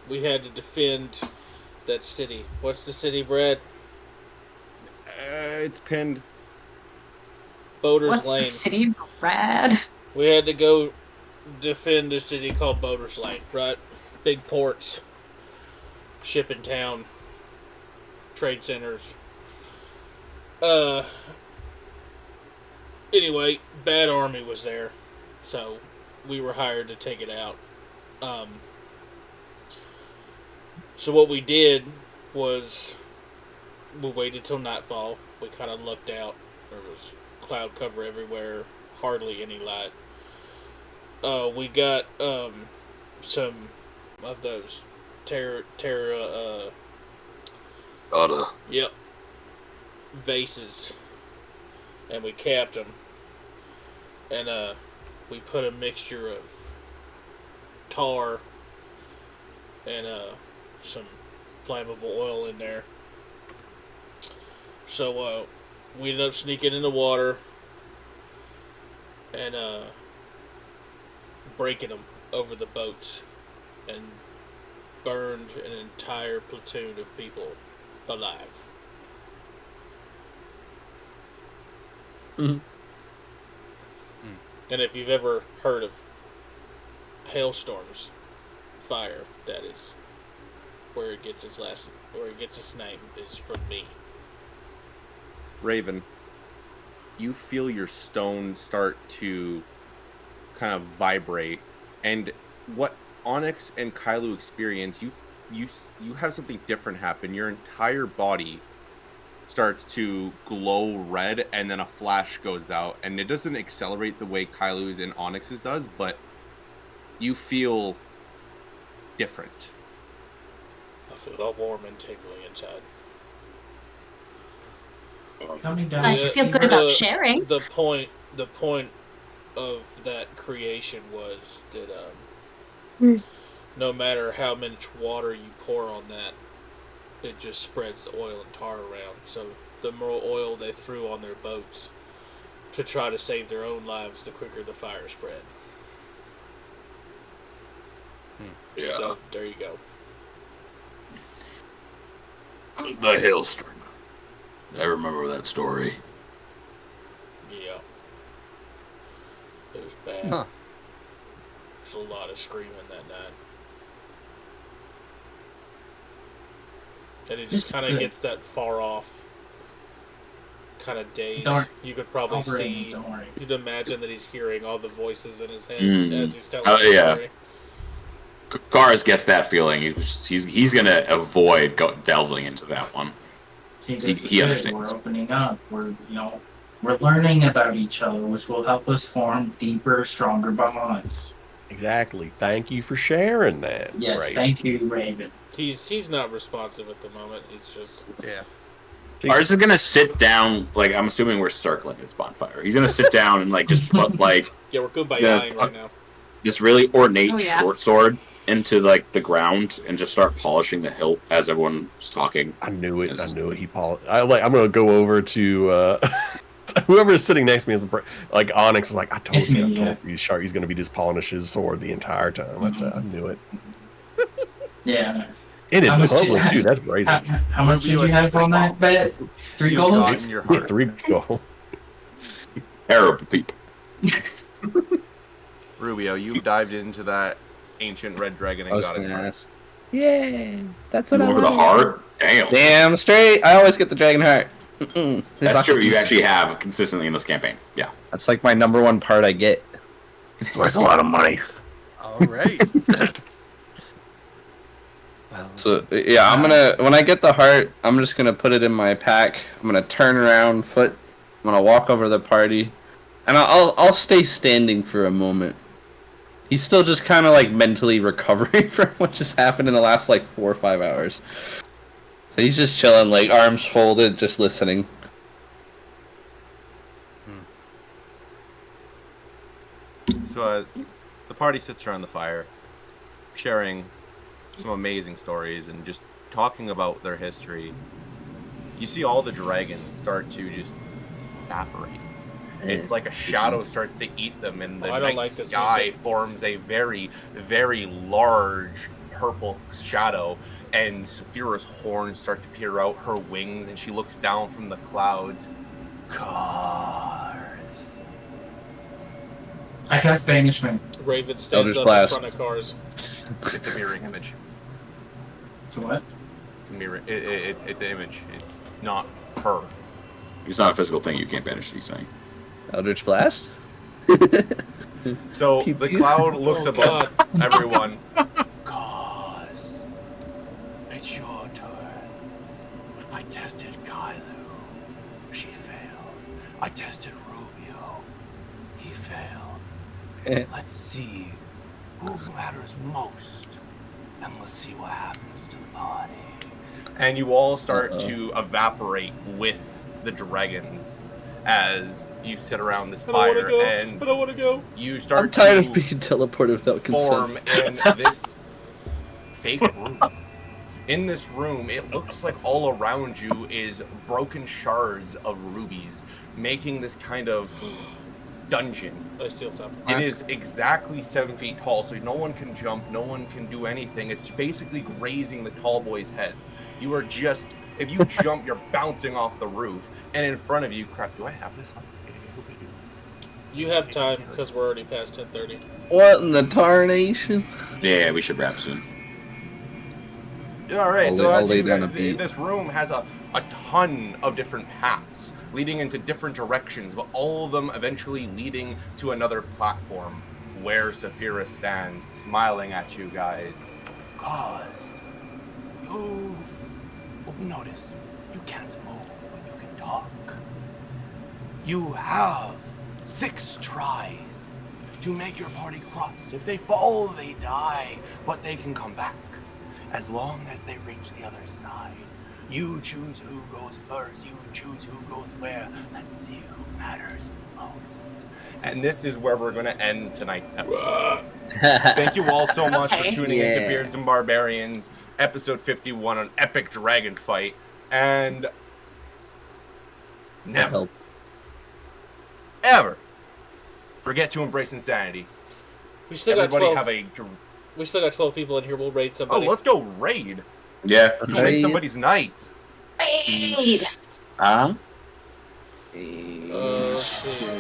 we had to defend that city. What's the city, Brad? It's pinned. Boater's What's Lane. the city, Brad? We had to go defend a city called Boater's Lane, right? Big ports. ship in town, trade centers. Anyway, Bad Army was there, so we were hired to take it out. So what we did was we waited till nightfall. We kind of looked out. There was cloud cover everywhere, hardly any light. We got some of those Terra Yep. Vases. And we capped them. And we put a mixture of tar and some flammable oil in there. So we ended up sneaking in the water and breaking them over the boats and burned an entire platoon of people alive. Mm-hmm. And if you've ever heard of Hailstorm's fire, that is where it gets its name, is from me. Raven, you feel your stone start to kind of vibrate, and what Onyx and Kailu experience, you have something different happen. Your entire body starts to glow red, and then a flash goes out, and it doesn't accelerate the way Kailu's and Onyx's does, but you feel different. I feel all warm and tingly inside. Coming down. I feel good about sharing. The point of that creation was that no matter how much water you pour on that, it just spreads the oil and tar around. So the more oil they threw on their boats to try to save their own lives, the quicker the fire spread. Yeah. So there you go. The hailstorm. I remember that story. Yeah. It was bad. Huh. There's a lot of screaming that night. And it just kind of gets that far off kind of daze. You could probably see, you'd imagine that he's hearing all the voices in his head as he's telling the story. Cars gets that feeling. He's gonna avoid delving into that one. See, He understands. We're opening up. We're learning about each other, which will help us form deeper, stronger bonds. Exactly. Thank you for sharing that. Yes, Raven. thank you, Raven. He's not responsive at the moment. He's just Ours is gonna sit down. Like, I'm assuming we're circling this bonfire. He's gonna sit down and just put yeah, we're good by dying right now. this really ornate Oh, yeah. short sword into the ground and just start polishing the hilt as everyone's talking. I knew it. He polished. I'm gonna go over to whoever is sitting next to me. Like Onyx is like, I told you, Shark. He's gonna be just polishing his sword the entire time. I knew it. Yeah. And How in much public did- too. That's crazy. How much did you have on that bet? 3 gold? Yeah, 3 gold. Terrible people. Rubio, you dived into that ancient red dragon I and was got its gonna heart. ask. Yay! That's what I Over the wanted. heart? Damn. Damn straight. I always get the dragon heart. That's true. You actually have consistently in this campaign. Yeah. That's like my number one part I get. It's worth a lot of money. All right. So yeah, I'm gonna when I get the heart, I'm just gonna put it in my pack. I'm gonna turn around foot. I'm gonna walk over to the party, and I'll stay standing for a moment. He's still just kind of mentally recovering from what just happened in the last 4 or 5 hours. So he's just chilling, arms folded, just listening. So as the party sits around the fire, sharing some amazing stories and just talking about their history, you see all the dragons start to just evaporate. It's like a shadow starts to eat them, and the I don't night like this sky music. forms a very, very large purple shadow, and Saphira's horns start to peer out her wings, and she looks down from the clouds. Cars. I cast Banishment. Raven stands Eldritch up Blast. in front of cars. It's a mirroring image. So what? can be. It's an image. It's not her. It's not a physical thing. You can't banish. He's saying. Eldritch Blast. So the cloud looks above everyone. Cause it's your turn. I tested Kylo. She failed. I tested Rubio. He failed. Let's see who matters most. And let's see what happens to the body. And you all start to evaporate with the dragons as you sit around this fire, and I don't want to go. you start I'm tired to of being teleported without form consent. in this fake room. In this room, it looks like all around you is broken shards of rubies, making this kind of dungeon. I steal something. It is exactly 7 feet tall, so no one can jump, no one can do anything. It's basically grazing the tall boys' heads. You are just, if you jump, you're bouncing off the roof, and in front of you, crap, do I have this on? You have time because we're already past 10:30. What in the tarnation? Yeah, we should wrap soon. All right, so I'll as lay you, down a beat. this room has a ton of different paths leading into different directions, but all of them eventually leading to another platform where Saphira stands, smiling at you guys. Cause you notice you can't move, but you can talk. You have 6 tries to make your party cross. If they fall, they die, but they can come back as long as they reach the other side. You choose who goes first. You choose who goes where. Let's see who matters most. And this is where we're going to end tonight's episode. Thank you all so much for tuning in to Beards and Barbarians, episode 51, an epic dragon fight. And never, ever forget to embrace insanity. We still Everybody got 12. have a... We still got 12 people in here. We'll raid Oh, somebody. let's go raid. Yeah. Let's make somebody's night. Raid!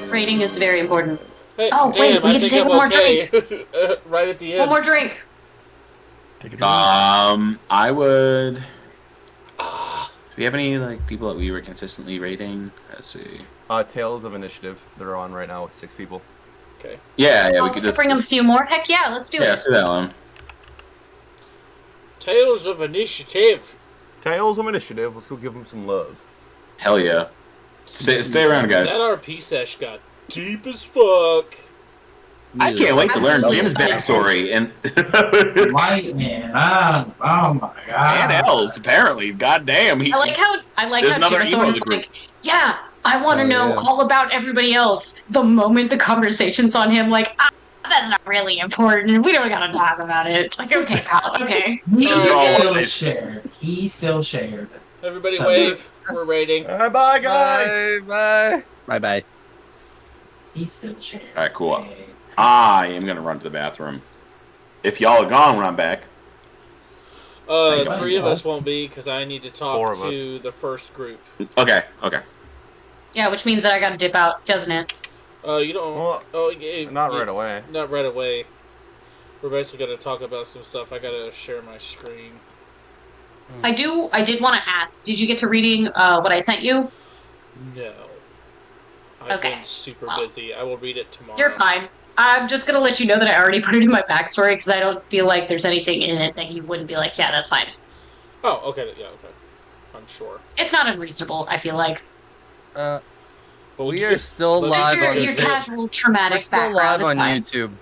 Rating is very important. Hey, Oh, wait, we I get to think take I'm one more okay. drink. Right at the end. One more drink. I would. Do we have any like people that we were consistently rating? Let's see. Tales of Initiative. They're on right now with 6 people. Okay. Yeah, Oh, we could just bring them a few more. Heck yeah, let's do yeah, it. see that one. Tales of Initiative. Tales of Initiative. Let's go give them some love. Hell yeah. Stay around, guys. That RP sesh got deep as fuck. I can't wait to learn Jim's Absolutely. backstory and White man. Oh my god. and Els apparently. God damn. I like how There's another Jimmy emo in Thorne's the group. like, yeah, I want to know all about everybody else. The moment the conversation's on him, like, that's not really important. We don't gotta talk about it. Like, okay, pal, okay. He all still always- shared. He still shared. Everybody wave. We're raiding. Bye, guys. Bye. Bye. He still shared. All right, cool. I am gonna run to the bathroom. If y'all are gone when I'm back. 3 of us won't be because I need to 4 talk of to the first group. Okay. Yeah, which means that I gotta dip out, doesn't it? You don't. Well, not right away. Not right away. We're basically gonna talk about some stuff. I gotta share my screen. I did want to ask, did you get to reading what I sent you? No. I've Okay. been super busy. I will read it tomorrow. You're fine. I'm just gonna let you know that I already put it in my backstory because I don't feel like there's anything in it that you wouldn't be like, yeah, that's fine. Oh, okay. Yeah, okay. I'm sure. It's not unreasonable, I feel like. We are still live Just on your casual traumatic We're still background. live It's on fine. YouTube.